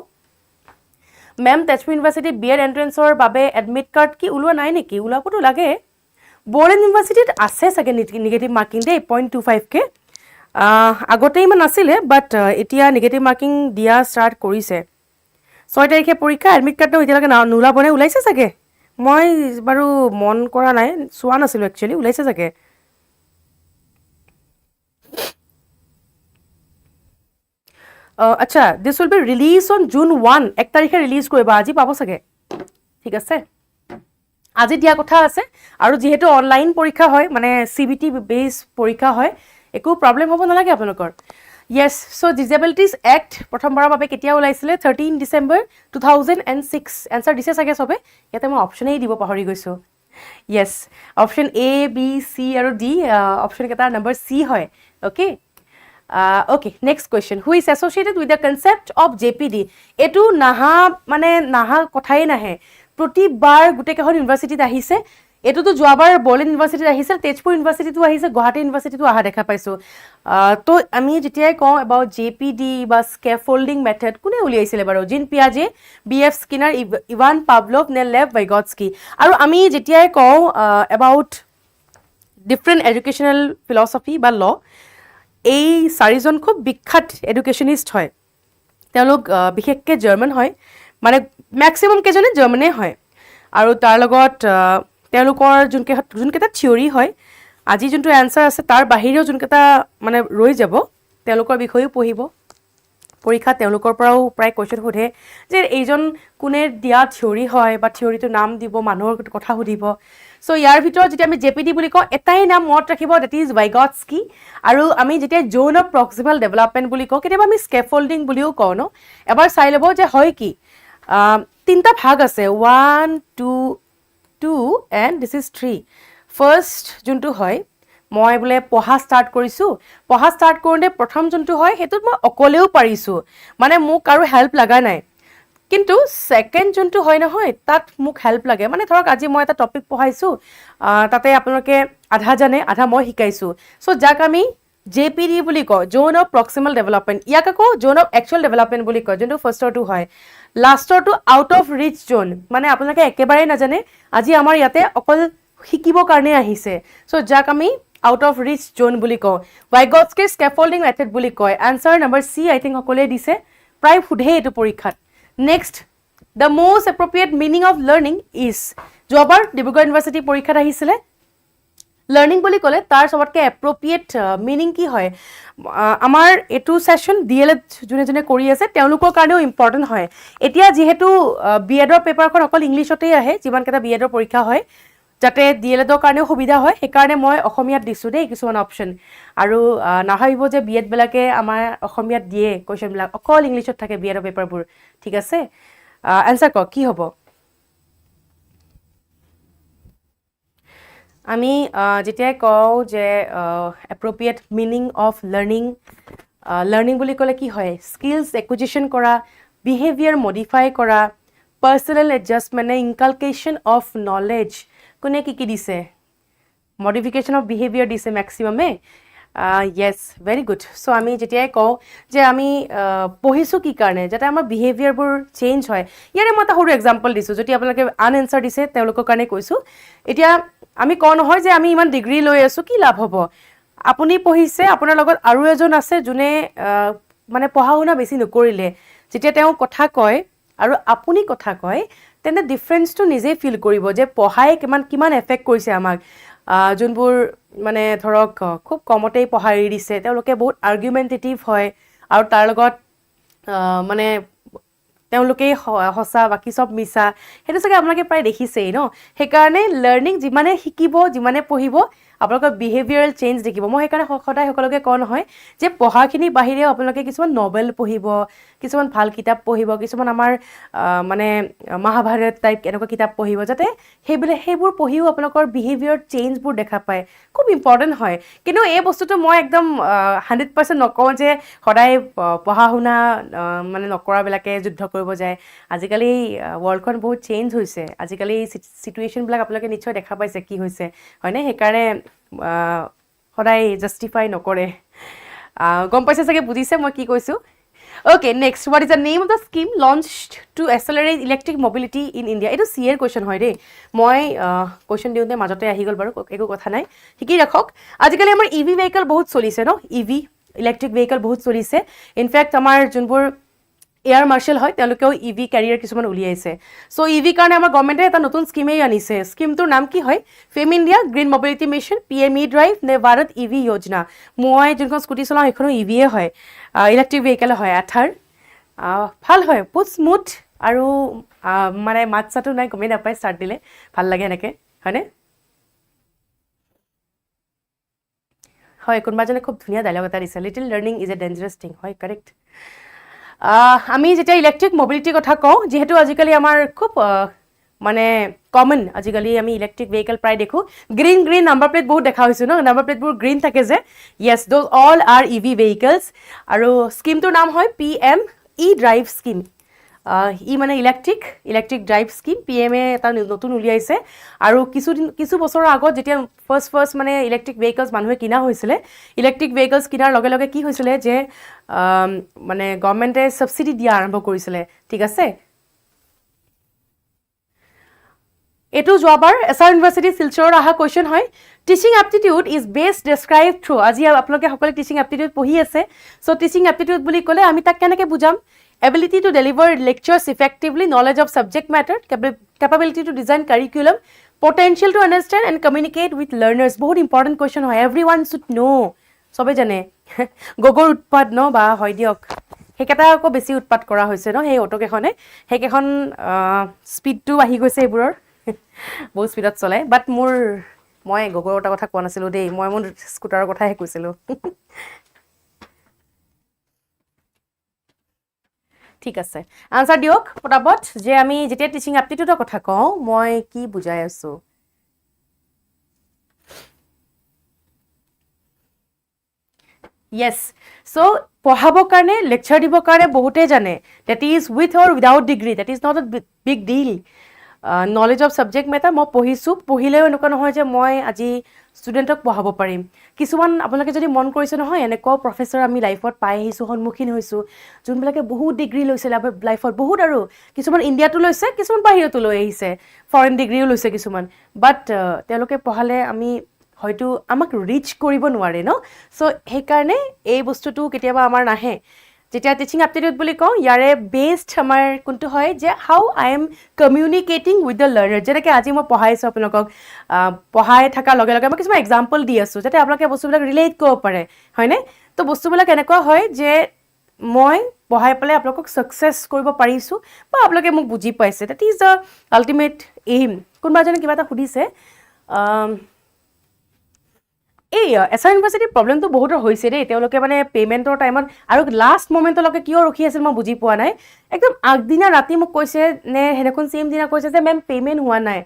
মেম তেজপুৰ ইউনিভাৰ্চিটি B.Ed এণ্ট্ৰেঞ্চৰ বাবে এডমিট কাৰ্ড কি ওলোৱা নাই নেকি ওলাবতো লাগে বৰ্লিন ইউনিভাৰ্চিটিত আছে চাগে নিগেটিভ মাৰ্কিং দেই 0.25কে আগতে ইমান নাছিলে বাট এতিয়া নিগেটিভ মাৰ্কিং দিয়া ষ্টাৰ্ট কৰিছে 6 তাৰিখে পৰীক্ষা এডমিট কাৰ্ডটো এতিয়ালৈকে নোলাবনে ওলাইছে চাগে মই বাৰু মন কৰা নাই চোৱা নাছিলোঁ একচুৱেলি ওলাইছে চাগে আচ্ছা দিছ will B release on June 1 1 তাৰিখে ৰিলিজ কৰিব আজি পাব চাগে ঠিক আছে আজি দিয়া কথা আছে আৰু যিহেতু অনলাইন পৰীক্ষা হয় মানে CBT বেছ পৰীক্ষা হয় একো প্ৰব্লেম হ'ব নালাগে আপোনালোকৰ য়েছ চ' ডিজেবিলিটিজ এক্ট প্ৰথমবাৰৰ বাবে কেতিয়া ওলাইছিলে 13 ডিচেম্বৰ 2006 এনচাৰ দিছে চাগে চবে ইয়াতে মই অপশ্যনেই দিব পাহৰি গৈছোঁ য়েছ অপশ্যন A B C আৰু D অপশ্যন কেইটাৰ নম্বৰ C হয় okay okay next question who is associated with the concept of JPD এইটো নাহা কথাই নাহে প্ৰতিবাৰ গোটেইকেইখন ইউনিভাৰ্চিটিত আহিছে এইটোতো যোৱাবাৰ বৰ্লিন ইউনিভাৰ্চিটিত আহিছিল তেজপুৰ ইউনিভাৰ্চিটিতো আহিছে গুৱাহাটী ইউনিভাৰ্চিটিতো অহা দেখা পাইছোঁ তো আমি যেতিয়াই কওঁ এবাউট JPD বা স্কেফল্ডিং মেথড কোনে উলিয়াইছিলে বাৰু জিন পিয়াজে BF স্কিনাৰ ইভান পাভলভ নে লেভ ভাইগটস্কি আৰু আমি যেতিয়াই কওঁ এবাউট ডিফাৰেণ্ট এডুকেশ্যনেল ফিলচফি বা ল এই চাৰিজন খুব বিখ্যাত এডুকেশ্যনিষ্ট হয় তেওঁলোক বিশেষকৈ জাৰ্মান হয় মানে মেক্সিমাম কেইজনে জাৰ্মানে হয় আৰু তাৰ লগত তেওঁলোকৰ যোনকেইটা থিয়ৰী হয় আজি যোনটো এনচাৰ আছে তাৰ বাহিৰেও যোনকেইটা মানে ৰৈ যাব তেওঁলোকৰ বিষয়েও পঢ়িব পৰীক্ষা তেওঁলোকৰ পৰাও প্ৰায় কুৱেশ্যন সোধে যে এইজন কোনে দিয়া থিয়ৰী হয় বা থিয়ৰীটোৰ নাম দিব মানুহৰ কথা সুধিব চ' ইয়াৰ ভিতৰত যেতিয়া আমি JPD বুলি কওঁ এটাই নাম মনত ৰাখিব ডেট ইজ ভাইগটস্কি আৰু আমি যেতিয়া জ'ন অফ প্ৰক্সিমেল ডেভেলপমেণ্ট বুলি কওঁ কেতিয়াবা আমি স্কেফল্ডিং বুলিও কওঁ ন এবাৰ চাই ল'ব যে হয় কি তিনিটা ভাগ আছে 1 2 2 and this is 3 first যোনটো হয় মই বলে পঢ়া ষ্টাৰ্ট কৰিছো পঢ়া ষ্টাৰ্ট কৰোঁতে প্ৰথম যোনটো হয় হেতুত মই অকলেও পাৰিছো মানে মোক আৰু হেল্প লাগা নাই কিন্তু সেকেন্ড যোনটো হয় নহয় তাত মোক হেল্প লাগে মানে ধৰক আজি মই এটা টপিক পঢ়াইছো তাতে আপোনালোকে আধা জানে আধা মই শিকাইছো সো যাক আমি JPD বুলি কয় জোন অফ প্ৰক্সিমাল ডেভেলপমেন্ট ইয়াক আকৌ জোন অফ একচুয়াল ডেভেলপমেন্ট বুলি কয় যোনটো ফাৰ্ষ্টৰটো হয় লাষ্টৰটো আউট অফ ৰিচ জোন মানে আপোনালোকে একেবাৰে নাজানে আজি আমাৰ ইয়াতে অকল শিকিব কাৰণে আহিছে সো যাক আমি আউট অফ ৰিচ জোন বুলি কওঁ ভাইগটস্কিৰ স্কেফোল্ডিং মেথড বুলি কয় আনসাৰ নম্বৰ সি আই থিংক সকলোৱে দিছে প্ৰায় সুধে এইটো পৰীক্ষাত next the most appropriate meaning of learning is যোৱাবাৰ ডিব্ৰুগড় ইউনিভাৰ্চিটি পৰীক্ষাত আহিছিলে লাৰ্নিং বুলি ক'লে তাৰ সবতকৈ এপ্ৰপ্ৰিয়েট মিনিং কি হয় আমাৰ এটু সেশন DLED যোনে যোনে কৰি আছে তেওঁলোকৰ কাৰণেও ইম্পৰ্টেন্ট হয় এতিয়া যেহেতু বিএডৰ পেপাৰখন অকল ইংলিছতেই আহে যিমান কেইটা বিএডৰ পৰীক্ষা হয় যাতে DLEDৰ কাৰণেও সুবিধা হয় সেইকাৰণে মই অসমীয়াত দিছো দেই কিছুমান অপচন আৰু নাভাবিব যে বিএড বিলাকে আমাৰ অসমীয়াত দিয়ে কোৱেশ্চন বিলাক অকল ইংলিছত থাকে বিএডৰ পেপাৰবোৰ ঠিক আছে আনসাৰ ক কি হ'ব আমি যেতিয়াই কওঁ যে এপ্ৰপ্ৰিয়েট মিনিং অফ লাৰ্নিং বুলি ক'লে কি হয় স্কিলছ একুইজিশ্যন কৰা বিহেভিয়াৰ মডিফাই কৰা পাৰ্চনেল এডজাষ্টমেণ্ট ইনকালকেশ্যন অফ নলেজ কোনে কি দিছে মডিফিকেশ্যন অফ বিহেভিয়াৰ দিছে মেক্সিমামে yes very good so আমি যেতিয়াই কওঁ যে আমি পঢ়িছো কি কাৰণে যাতে আমাৰ বিহেভিয়াৰবোৰ চেঞ্জ হয় ইয়াৰে মই এটা সৰু এক্সাম্পল দিছো যদি আপোনালোকে আনএনসাৰ দিছে তেওঁলোকৰ কাৰণে কৈছো এতিয়া আমি কওঁ নহয় যে আমি ইমান ডিগ্ৰী লৈ আছো কি লাভ হ'ব আপুনি পঢ়িছে আপোনাৰ লগত আৰু এজন আছে যোনে মানে পঢ়া শুনা বেছি নকৰিলে যেতিয়া তেওঁ কথা কয় আৰু আপুনি কথা কয় তেনে ডিফাৰেন্সটো নিজে ফিল কৰিব যে পঢ়াই কিমান এফেক্ট কৰিছে আমাক যোনবোৰ মানে ধৰক খুব কমতেই পঢ়াই দিছে তেওঁলোকে বহুত আৰ্গুমেন্টেটিভ হয় আৰু তাৰ লগত মানে তেওঁলোকেই হসা বাকি সব মিছা হেতু সকে আপোনালোকে প্ৰায় দেখিছেই ন সেইকাৰণে লাৰ্নিং যিমানে শিকিব যিমানে পঢ়িব আপোনালোকৰ বিহেভিয়াৰেল চেঞ্জ দেখিব মই সেইকাৰণে সদায় সকলোকে কওঁ নহয় যে পঢ়াখিনি বাহিৰেও আপোনালোকে কিছুমান নভেল পঢ়িব কিছুমান ভাল কিতাপ পঢ়িব কিছুমান আমাৰ মানে মহাভাৰত টাইপ এনেকুৱা কিতাপ পঢ়িব যাতে সেইবোৰ পঢ়িও আপোনালোকৰ বিহেভিয়াৰ চেঞ্জবোৰ দেখা পায় খুব ইম্পৰ্টেণ্ট হয় কিন্তু এই বস্তুটো মই একদম 100% নকওঁ যে সদায় পঢ়া শুনা মানে নকৰাবিলাকে যুদ্ধ কৰিব যায় আজিকালি ৱৰ্ল্ডখন বহুত চেঞ্জ হৈছে আজিকালি সিচুৱেশ্যনবিলাক আপোনালোকে নিশ্চয় দেখা পাইছে কি হৈছে হয়নে সেইকাৰণে সদায় জাষ্টিফাই নকৰে গম পাইছে চাগে বুজিছে মই কি কৈছো Okay, next, what is the name of the scheme launched to accelerate electric mobility in India? It is CR question hoy de. Moi question diunte majote ahi gol baru eko kotha nai. Hiki rakhok. Ajikali amar EV vehicle bahut solise no? EV electric vehicle bahut solise. In fact, amar junbur air marshal হয় তেওঁলোকেও EV career কিছুমান উলিয়াইছে so EV কাৰণে আমাৰ গভৰ্ণমেণ্টে এটা নতুন স্কিমেই আনিছে স্কিমটোৰ নাম কি হয় fame India green mobility mission PME drive নে ভাৰত ইভি যোজনা মই যোনখন স্কুটি চলাওঁ সেইখনো ইভিয়ে হয় ইলেক্ট্ৰিক ভেহিকেল হয় আঠাৰ ভাল হয় বহুত স্মুথ আৰু মানে মাত চাটো নাই গমেই নাপায় ষ্টাৰ্ট দিলে ভাল লাগে এনেকৈ হয়নে হয় কোনোবাজনে খুব ধুনীয়া ডায়লগ এটা দিছে little learning is a dangerous thing হয় কাৰেক্ট আমি যেতিয়া ইলেক্ট্ৰিক মবিলিটিৰ কথা কওঁ যিহেতু আজিকালি আমাৰ খুব মানে কমন আজিকালি আমি ইলেক্ট্ৰিক ভেহিকেল প্ৰায় দেখোঁ গ্ৰীণ নাম্বাৰ প্লেট বহুত দেখা হৈছোঁ ন নাম্বাৰ প্লেটবোৰ গ্ৰীণ থাকে যে yes those all are EV vehicles আৰু স্কিমটোৰ নাম হয় PME ড্ৰাইভ স্কিম ই মানে ইলেক্ট্ৰিক ড্ৰাইভ স্কিম PMA এটা নতুন উলিয়াইছে আৰু কিছু বছৰৰ আগত যেতিয়া ফাৰ্ষ্ট মানে ইলেক্ট্ৰিক ভেহিকেলছ মানুহে কিনা হৈছিলে ইলেক্ট্ৰিক ভেহিকেলছ কিনাৰ লগে লগে কি হৈছিলে যে মানে গভৰ্ণমেণ্টে ছাবচিডি দিয়া আৰম্ভ কৰিছিলে ঠিক আছে এটো যোৱাবাৰ এছআৰ ইউনিভাৰ্চিটি শিলচৰৰ অহা কুৱেশ্যন হয় teaching aptitude is best describe through আজি আপোনালোকে সকলোৱে টিচিং এপ্টিটিউড পঢ়ি আছে চ' টিচিং এপ্টিটিউড বুলি ক'লে আমি তাক কেনেকৈ বুজাম ability to deliver lectures effectively, knowledge of subject matter, capability to design curriculum, potential to understand and communicate with learners. बहुत important question হয় everyone should know. সবে জানে গগৰ উৎপাদ ন বা হয় দিয়ক সেইকেইটা আকৌ বেছি উৎপাদ কৰা হৈছে ন সেই অটোকেইখনে সেইকেইখন স্পীডটো আহি গৈছে এইবোৰৰ বহুত স্পীডত চলে বাট মই গগৰ এটা কথা কোৱা নাছিলোঁ দেই মই মোৰ স্কুটাৰৰ কথাহে কৈছিলোঁ ঠিক আছে আনসাৰ দিয়ক পটাপট যে আমি যেতিয়া টিচিং এপ্টিটিউডৰ কথা কওঁ মই কি বুজাই আছো Yes. So, পঢ়াবৰ কাৰণে লেকচাৰ দিবৰ কাৰণে বহুতে জানে that is with or without degree that is not a big deal knowledge of subject matter মই পঢ়িছো পঢ়িলেও এনেকুৱা নহয় যে মই আজি ষ্টুডেণ্টক পঢ়াব পাৰিম কিছুমান আপোনালোকে যদি মন কৰিছে নহয় এনেকুৱা প্ৰফেচৰ আমি লাইফত পাই আহিছো সন্মুখীন হৈছো যোনবিলাকে বহুত ডিগ্ৰী লৈছে লাইফত বহুত আৰু কিছুমান ইণ্ডিয়াতো লৈছে কিছুমান বাহিৰতো লৈ আহিছে ফৰেন ডিগ্ৰীও লৈছে কিছুমান বাট তেওঁলোকে পঢ়ালে আমি হয়তো আমাক ৰিচ কৰিব নোৱাৰে ন সো সেইকাৰণে এই বস্তুটো কেতিয়াবা আমাৰ নাহে যেতিয়া টিচিং এপ্টিটিউড বুলি কওঁ ইয়াৰে বেষ্ট আমাৰ কোনটো হয় যে how I am communicating with the learner যেনেকৈ আজি মই পঢ়াইছোঁ আপোনালোকক পঢ়াই থকাৰ লগে লগে মই কিছুমান এক্সাম্পল দি আছোঁ যাতে আপোনালোকে বস্তুবিলাক ৰিলেট কৰিব পাৰে হয়নে তো বস্তুবিলাক এনেকুৱা হয় যে মই পঢ়াই পেলাই আপোনালোকক ছাকচেছ কৰিব পাৰিছোঁ বা আপোনালোকে মোক বুজি পাইছে that is the ultimate aim কোনোবা এজনে কিবা এটা সুধিছে এই এছাৰ ইউনিভাৰ্চিটিৰ প্ৰব্লেমটো বহুতৰ হৈছে দেই তেওঁলোকে মানে পে'মেণ্টৰ টাইমত আৰু লাষ্ট মমেণ্টলৈকে কিয় ৰখি আছিল মই বুজি পোৱা নাই একদম আগদিনা ৰাতি মোক কৈছে নে সেনেখন ছেইম দিনা কৈছে যে মেম পে'মেণ্ট হোৱা নাই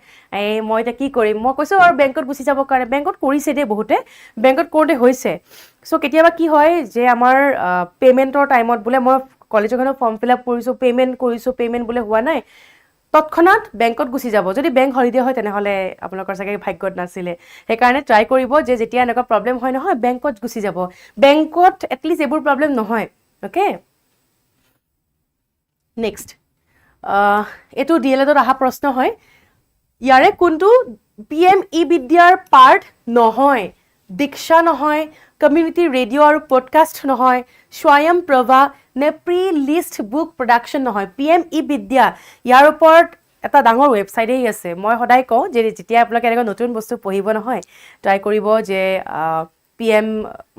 মই এতিয়া কি কৰিম মই কৈছোঁ আৰু বেংকত গুচি যাবৰ কাৰণে বেংকত কৰিছে দেই বহুতে বেংকত কৰোঁতে হৈছে চ' কেতিয়াবা কি হয় যে আমাৰ পে'মেণ্টৰ টাইমত বোলে মই কলেজৰ কাৰণে ফৰ্ম ফিল আপ কৰিছোঁ পে'মেণ্ট বোলে হোৱা নাই তৎক্ষণাত বেংকত গুচি যাব যদি বেংক হলিডে হয় তেনেহ'লে আপোনালোকৰ চাগে ভাগ্যত নাছিলে সেইকাৰণে ট্ৰাই কৰিব যে যেতিয়া এনেকুৱা প্ৰব্লেম হয় নহয় বেংকত গুচি যাব বেংকত এটলিষ্ট এইবোৰ প্ৰব্লেম নহয় অ'কে নেক্সট এইটো DL.Edত অহা প্ৰশ্ন হয় ইয়াৰে কোনটো PM বিদ্যাৰ পাৰ্ট নহয় দীক্ষা নহয় কমিউনিটি ৰেডিঅ' আৰু পডকাষ্ট নহয় স্বয়ং প্ৰভা নে প্ৰি লিষ্ট বুক প্ৰডাকশ্যন নহয় PM বিদ্যা ইয়াৰ ওপৰত এটা ডাঙৰ ৱেবছাইটেই আছে মই সদায় কওঁ যে যেতিয়া আপোনালোকে এনেকুৱা নতুন বস্তু পঢ়িব নহয় ট্ৰাই কৰিব যে PM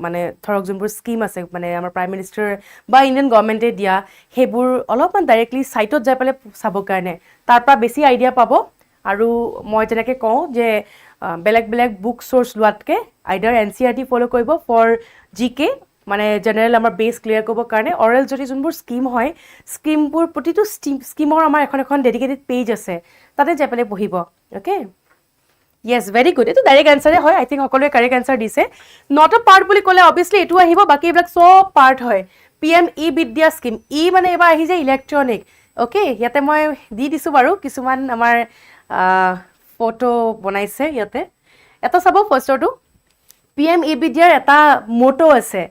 মানে ধৰক যোনবোৰ স্কিম আছে মানে আমাৰ প্ৰাইম মিনিষ্টাৰ বা ইণ্ডিয়ান গভৰ্ণমেণ্টে দিয়া সেইবোৰ অলপমান ডাইৰেক্টলি ছাইটত যাই পেলাই চাবৰ কাৰণে তাৰ পৰা বেছি আইডিয়া পাব আৰু মই যেনেকৈ কওঁ যে বেলেগ বেলেগ বুক চ'ৰ্চ লোৱাতকৈ আইডাৰ NCERT ফ'ল' কৰিব ফৰ GK মানে জেনেৰেল আমাৰ বেছ ক্লিয়াৰ কৰিবৰ কাৰণে অৰেল যদি যোনবোৰ স্কিম হয় স্কিমবোৰ প্ৰতিটো স্কিমৰ আমাৰ এখন ডেডিকেটেড পেজ আছে তাতে যাই পেলাই পঢ়িব অ'কে য়েছ ভেৰি গুড এইটো ডাইৰেক্ট এনচাৰে হয় আই থিংক সকলোৱে কাৰেক্ট এনচাৰ দিছে নট এ পাৰ্ট বুলি ক'লে অবভিয়াছলি এইটো আহিব বাকী এইবিলাক চব পাৰ্ট হয় PM বিদ্যা স্কিম মানে এইবাৰ আহি যায় ইলেক্ট্ৰনিক অ'কে ইয়াতে মই দি দিছোঁ বাৰু কিছুমান আমাৰ ফটো বনাইছে ইয়াতে এটা চাব ফাৰ্ষ্টৰটো PM বিদ্যাৰ এটা মটো আছে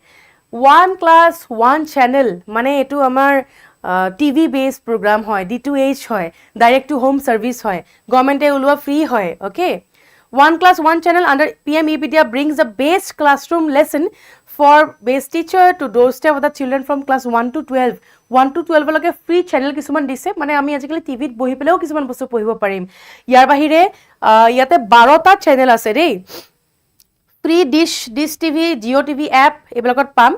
1 ক্লাছ 1 চেনেল মানে এইটো আমাৰ TV বেছ প্ৰগ্ৰাম হয় D2H হয় ডাইৰেক্ট টু হোম ছাৰ্ভিচ হয় গভৰ্ণমেণ্টে ওলোৱা ফ্ৰী হয় okay 1 class 1 channel under PM eBidya brings the best classroom lesson for best teacher to doorstep of the children from class 1 to 12 1 to 12 লকে free channel কিছুমান দিছে মানে আমি আজিকালি টিভিত বহি পেলাইও কিছুমান বস্তু পঢ়িব পাৰিম ইয়াৰ বাহিৰে ইয়াতে 12টা চেনেল আছে দেই free dish TV Jio' TV app এইবিলাকত পাম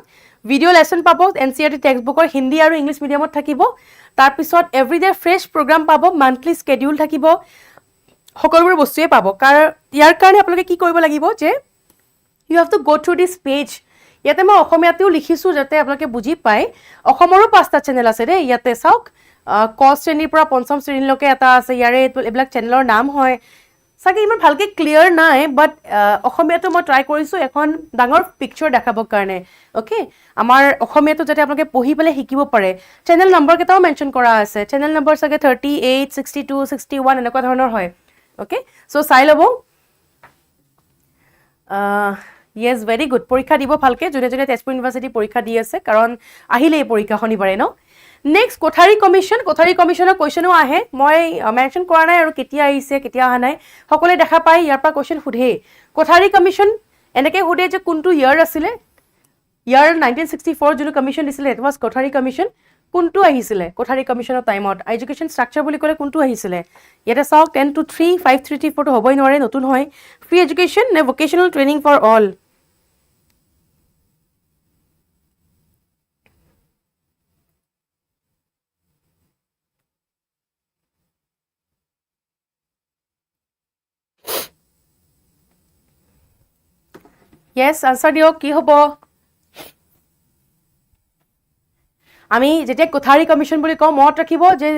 ভিডিঅ' লেচন পাব NCERT টেক্সটবুকৰ হিন্দী আৰু ইংলিছ মিডিয়ামত থাকিব তাৰপিছত এভৰিডে ফ্ৰেছ প্ৰগ্ৰাম পাব মান্থলি স্কেডিউল থাকিব সকলোবোৰ বস্তুৱে পাব কাৰণ ইয়াৰ কাৰণে আপোনালোকে কি কৰিব লাগিব যে ইউ হেভ টু গ' থ্ৰু দিছ পেজ ইয়াতে মই অসমীয়াতেও লিখিছোঁ যাতে আপোনালোকে বুজি পায় অসমৰো 5টা চেনেল আছে দেই ইয়াতে চাওক ক শ্ৰেণীৰ পৰা পঞ্চম শ্ৰেণীলৈকে এটা আছে ইয়াৰে এইবিলাক চেনেলৰ নাম হয় চাগে ইমান ভালকৈ ক্লিয়াৰ নাই বাট অসমীয়াটো মই ট্ৰাই কৰিছোঁ এখন ডাঙৰ পিকচাৰ দেখাবৰ কাৰণে অ'কে আমাৰ অসমীয়াটো যাতে আপোনালোকে পঢ়ি পেলাই শিকিব পাৰে চেনেল নম্বৰ কেইটাও মেনশ্যন কৰা আছে চেনেল নম্বৰ চাগে 38 62 61 এনেকুৱা ধৰণৰ হয় অ'কে চ' চাই ল'ব য়েছ ভেৰি গুড পৰীক্ষা দিব ভালকৈ যোনে যোনে তেজপুৰ ইউনিভাৰ্চিটি পৰীক্ষা দি আছে কাৰণ আহিলে এই পৰীক্ষা শনিবাৰে ন নেক্সট কোঠাৰী কমিশ্যনৰ কুৱেশ্যনো আহে মই মেনশ্যন কৰা নাই আৰু কেতিয়া আহিছে কেতিয়া অহা নাই সকলোৱে দেখা পায় ইয়াৰ পৰা কুৱেশ্যন সোধে কোঠাৰী কমিশ্যন এনেকৈ সোধে যে কোনটো ইয়াৰ আছিলে ইয়াৰ 1964 যোনটো কমিশ্যন দিছিলে ইট ৱাজ কোঠাৰী কমিশ্যন কোনটো আহিছিলে কোঠাৰী কমিশ্যনৰ টাইমত এডুকেশ্যন ষ্ট্ৰাকচাৰ বুলি ক'লে কোনটো আহিছিলে ইয়াতে চাওক 10 to 3 5 3 3 4 হ'বই নোৱাৰে নতুন হয় ফ্ৰী এডুকেশ্যন নে vocational training for all yes answer দিয়ক কি হ'ব আমি যেতিয়া কোঠাৰী কমিশ্যন বুলি কওঁ মনত ৰাখিব যে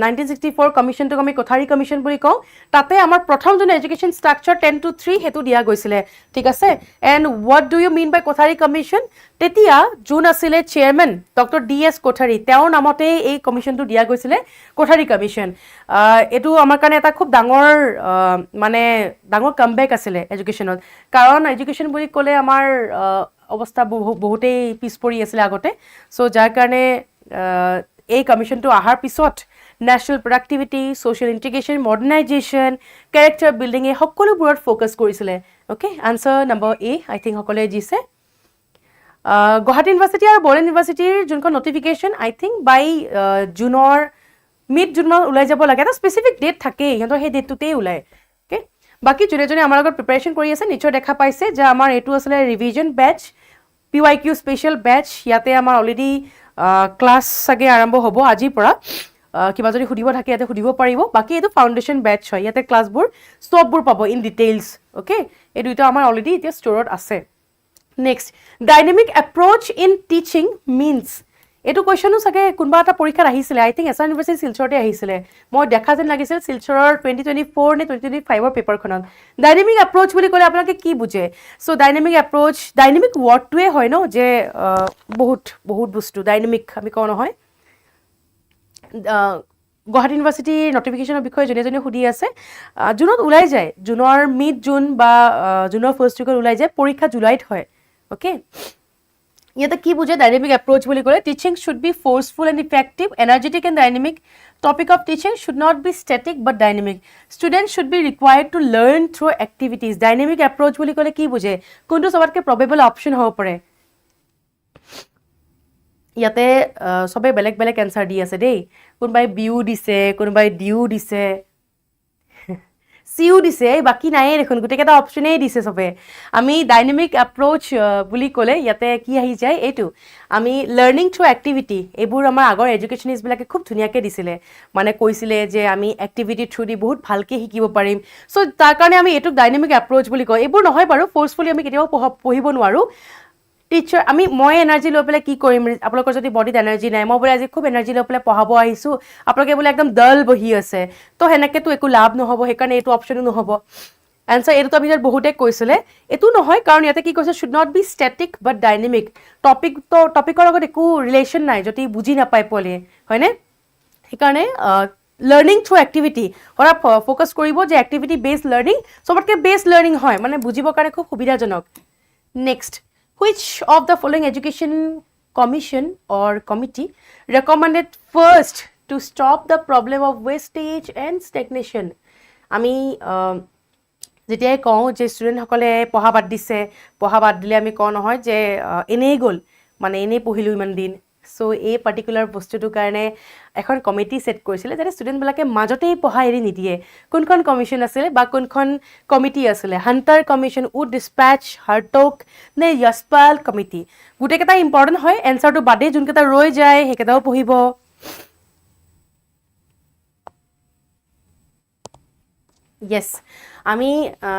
1964 কমিশ্যনটোক আমি কোঠাৰী কমিশ্যন বুলি কওঁ তাতে আমাৰ প্ৰথম যোন এডুকেশ্যন ষ্ট্ৰাকচাৰ 10 to 3 হেতু দিয়া গৈছিলে ঠিক আছে and what do you mean by Kothari commission তেতিয়া যোন আছিলে চেয়াৰমেন ডক্টৰ D.S. কোঠাৰী তেওঁৰ নামতে এই কমিশ্যনটো দিয়া গৈছিলে কোঠাৰী কমিশ্যন এইটো আমাৰ কাৰণে এটা খুব ডাঙৰ মানে ডাঙৰ কামবেক আছিলে এডুকেশ্যনত কাৰণ এডুকেশ্যন বুলি ক'লে আমাৰ অৱস্থা বহুতেই পিছ পৰি আছিলে আগতে চ' যাৰ কাৰণে এই কমিশ্যনটো অহাৰ পিছত national productivity social integration modernisation character building এই সকলোবোৰত ফ'কাছ কৰিছিলে okay answer number A I think সকলোৱে দিছে গুৱাহাটী ইউনিভাৰ্চিটি আৰু বড়োলেণ্ড ইউনিভাৰ্চিটিৰ যোনখন নটিফিকেশ্যন আই থিংক বাই জুনৰ মিড জুনত ওলাই যাব লাগে এটা স্পেচিফিক ডেট থাকেই সিহঁতৰ সেই ডেটটোতেই ওলায় অ'কে বাকী যোনে যোনে আমাৰ লগত প্ৰিপেৰেশ্যন কৰি আছে নিশ্চয় দেখা পাইছে যে আমাৰ এইটো আছিলে revision batch PYQ special batch ইয়াতে আমাৰ অলৰেডি ক্লাছ চাগে আৰম্ভ হ'ব আজিৰ পৰা কিবা যদি সুধিব থাকে ইয়াতে সুধিব পাৰিব বাকী এইটো ফাউণ্ডেশ্যন বেটচ হয় ইয়াতে ক্লাছবোৰ চববোৰ পাব ইন ডিটেইলছ অ'কে এই দুইটা আমাৰ অলৰেডি এতিয়া ষ্ট'ৰত আছে next dynamic approach in teaching means এইটো কুৱেশ্যনো চাগে কোনোবা এটা পৰীক্ষাত আহিছিলে আই থিংক এছাম ইউনিভাৰ্চিটি শিলচৰতে আহিছিলে মই দেখা যেন লাগিছিল শিলচৰৰ 2024 নে 2025 পেপাৰখনত ডাইনামিক এপ্ৰ'চ বুলি ক'লে আপোনালোকে কি বুজে চ' ডাইনামিক এপ্ৰ'চ ডাইনামিক ৱৰ্ডটোৱে হয় ন যে বহুত বস্তু ডাইনামিক আমি কওঁ নহয় গুৱাহাটী ইউনিভাৰ্চিটিৰ নটিফিকেশ্যনৰ বিষয়ে যোনে যোনে সুধি আছে জুনত ওলাই যায় জুনৰ মিড জুন বা জুনৰ ফাৰ্ষ্ট উইকত ওলাই যায় পৰীক্ষা জুলাইত হয় অ'কে ইয়াতে কি বুজে ডাইনামিক এপ্ৰ'চ বুলি ক'লে teaching should be forceful and effective energetic and dynamic topic of teaching should not be static but dynamic student should be required to learn through activities dynamic approach বুলি ক'লে কি বুজে কোনটো চবতকৈ প্ৰবেবল অপশ্যন হ'ব পাৰে ইয়াতে চবেই বেলেগ বেলেগ এনচাৰ দি আছে দেই কোনোবাই বিউ দিছে কোনোবাই ডিউ দিছে চিউ দিছে বাকী নাইয়ে দেখোন গোটেইকেইটা অপশ্যনেই দিছে চবে আমি ডাইনামিক এপ্ৰ'চ বুলি ক'লে ইয়াতে কি আহি যায় এইটো আমি লাৰ্ণিং থ্ৰু এক্টিভিটি এইবোৰ আমাৰ আগৰ এডুকেশ্যনিষ্টবিলাকে খুব ধুনীয়াকৈ দিছিলে মানে কৈছিলে যে আমি এক্টিভিটি থ্ৰু দি বহুত ভালকৈ শিকিব পাৰিম চ' তাৰ কাৰণে আমি এইটোক ডাইনামিক এপ্ৰ'চ বুলি কওঁ এইবোৰ নহয় বাৰু ফ'ৰ্চফুলি আমি কেতিয়াও পঢ়িব নোৱাৰোঁ টিচাৰ মই এনাৰ্জি লৈ পেলাই কি কৰিম আপোনালোকৰ যদি বডিত এনাৰ্জি নাই মই বোলে আজি খুব এনাৰ্জি লৈ পেলাই পঢ়াব আহিছোঁ আপোনালোকে বোলে একদম ডল বহি আছে তো সেনেকৈতো একো লাভ নহ'ব সেইকাৰণে এইটো অপশ্যনো নহ'ব এনচাৰ এইটো তাৰ ভিতৰত বহুতে কৈছিলে এইটো নহয় কাৰণ ইয়াতে কি কৈছে should not be static but dynamic টপিকৰ লগত একো ৰিলেশ্যন নাই যদি বুজি নাপায় পোৱালীয়ে হয়নে সেইকাৰণে লাৰ্ণিং থ্ৰু এক্টিভিটি সদায় ফ'কাছ কৰিব যে এক্টিভিটি বেছড লাৰ্ণিং চবতকৈ বেষ্ট লাৰ্ণিং হয় মানে বুজিবৰ কাৰণে খুব সুবিধাজনক next Which of the following education commission or committee recommended first to stop the problem of wastage and stagnation? আমি যেতিয়াই কওঁ যে ষ্টুডেণ্টসকলে পঢ়া বাদ দিছে পঢ়া বাদ দিলে আমি কওঁ নহয় যে এনেই গ'ল মানে এনেই পঢ়িলোঁ ইমান দিন চ' এই পাৰ্টিকুলাৰ বস্তুটোৰ কাৰণে এখন কমিটি ছেট কৰিছিলে যাতে ষ্টুডেণ্টবিলাকে মাজতেই পঢ়া এৰি নিদিয়ে কোনখন কমিশ্যন আছিলে বা কোনখন কমিটি আছিলে হাণ্টাৰ কমিশ্যন উড ডিছপেচ হাৰ্টক নে য়াছপাল কমিটি গোটেইকেইটা ইম্পৰ্টেণ্ট হয় এনচাৰটো বাদেই যোনকেইটা ৰৈ যায় সেইকেইটাও পঢ়িব য়েছ আমি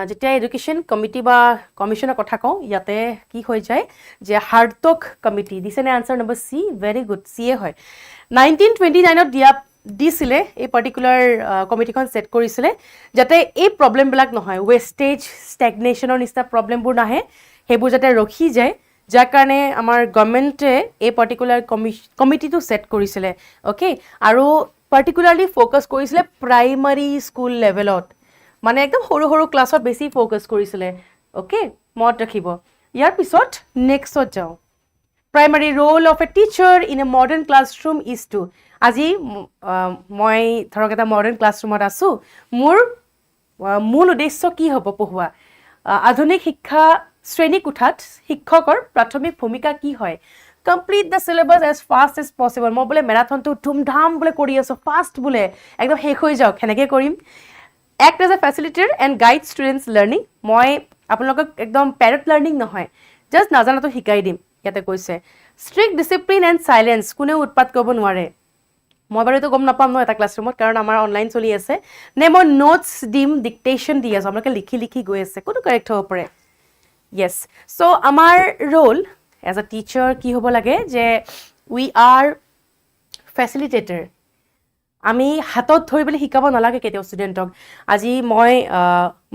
যেতিয়া এডুকেশ্যন কমিটি বা কমিশ্যনৰ কথা কওঁ ইয়াতে কি হৈ যায় যে হাৰ্টক কমিটি দিছেনে answer number C very good চিয়ে হয় 1929ত দিছিলে এই পাৰ্টিকুলাৰ কমিটিখন ছেট কৰিছিলে যাতে এই প্ৰব্লেমবিলাক নহয় ৱেষ্টেজ ষ্টেগনেশ্যনৰ নিচিনা প্ৰব্লেমবোৰ নাহে সেইবোৰ যাতে ৰখি যায় যাৰ কাৰণে আমাৰ গভৰ্ণমেণ্টে এই পাৰ্টিকুলাৰ কমিটিটো ছেট কৰিছিলে অ'কে আৰু পাৰ্টিকুলাৰলি ফ'কাছ কৰিছিলে প্ৰাইমাৰী স্কুল লেভেলত মানে একদম সৰু সৰু ক্লাছত বেছি ফ'কাছ কৰিছিলে অ'কে মনত ৰাখিব ইয়াৰ পিছত নেক্সটত যাওঁ primary role of a teacher in a modern classroom is to আজি মই ধৰক এটা মডাৰ্ণ ক্লাছৰুমত আছোঁ মোৰ মূল উদ্দেশ্য কি হ'ব পঢ়োৱা আধুনিক শিক্ষা শ্ৰেণীকোঠাত শিক্ষকৰ প্ৰাথমিক ভূমিকা কি হয় complete the syllabus as fast as possible মই বোলে মেৰাথনটো ধুমধাম বোলে কৰি আছোঁ ফাষ্ট বোলে একদম শেষ হৈ যাওক সেনেকৈ কৰিম act as a facilitator and guide students learning মই আপোনালোকক একদম পেৰেট লাৰ্ণিং নহয় জাষ্ট নাজানাটো শিকাই দিম ইয়াতে কৈছে ষ্ট্ৰিক্ট ডিচিপ্লিন এণ্ড চাইলেঞ্চ কোনেও উৎপাত কৰিব নোৱাৰে মই বাৰু এইটো গম নাপাম ন এটা ক্লাছৰুমত কাৰণ আমাৰ অনলাইন চলি আছে নে মই নোটছ দিম ডিক্টেশ্যন দি আছোঁ আপোনালোকে লিখি লিখি গৈ আছে কোনটো কাৰেক্ট হ'ব পাৰে য়েছ চ' আমাৰ ৰোল এজ এ টিচাৰ কি হ'ব লাগে যে উই আৰ ফেচিলিটেটৰ আমি হাতত ধৰিবলৈ শিকাব নালাগে কেতিয়াও ষ্টুডেণ্টক আজি মই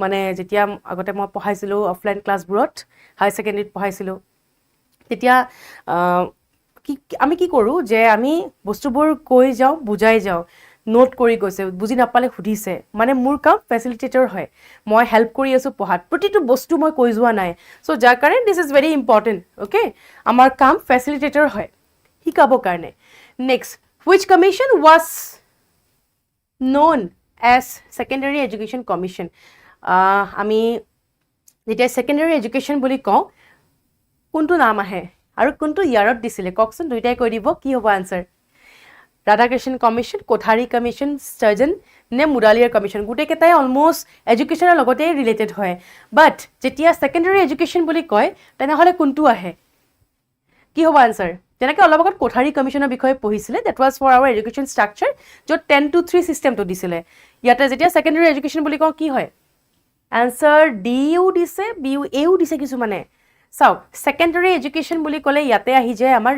মানে যেতিয়া আগতে মই পঢ়াইছিলোঁ অফলাইন ক্লাছবোৰত হায়াৰ ছেকেণ্ডেৰীত পঢ়াইছিলোঁ তেতিয়া আমি কি কৰোঁ যে আমি বস্তুবোৰ কৈ যাওঁ বুজাই যাওঁ নোট কৰি গৈছে বুজি নাপালে সুধিছে মানে মোৰ কাম ফেচিলিটেটৰ হয় মই হেল্প কৰি আছোঁ পঢ়াত প্ৰতিটো বস্তু মই কৈ যোৱা নাই চ' যাৰ কাৰণে this is very important okay আমাৰ কাম ফেচিলিটেটৰ হয় শিকাবৰ কাৰণে next which commission was known as secondary education commission আমি যেতিয়া secondary education বুলি কওঁ কোনটো নাম আহে আৰু কোনটো ইয়াৰত দিছিলে কওকচোন দুইটাই কৈ দিব কি হ'ব answer Radhakrishna commission Kothari commission Sargent নে মুডালিয়াৰ কমিশ্যন গোটেইকেইটাই অলমষ্ট এডুকেশ্যনৰ লগতে ৰিলেটেড হয় বাট যেতিয়া secondary education বুলি কয় তেনেহ'লে কোনটো আহে কি হ'ব আনসাৰ যেনেকৈ অলপ আগত কোঠাৰী কমিশ্যনৰ বিষয়ে পঢ়িছিলে that was for our education structure য'ত 10-3 ছিষ্টেমটো দিছিলে ইয়াতে যেতিয়া ছেকেণ্ডেৰী এডুকেশ্যন বুলি কওঁ কি হয় এনচাৰ ডিও দিছে বিও এও দিছে কিছুমানে চাওক ছেকেণ্ডেৰী এডুকেশ্যন বুলি ক'লে ইয়াতে আহি যায় আমাৰ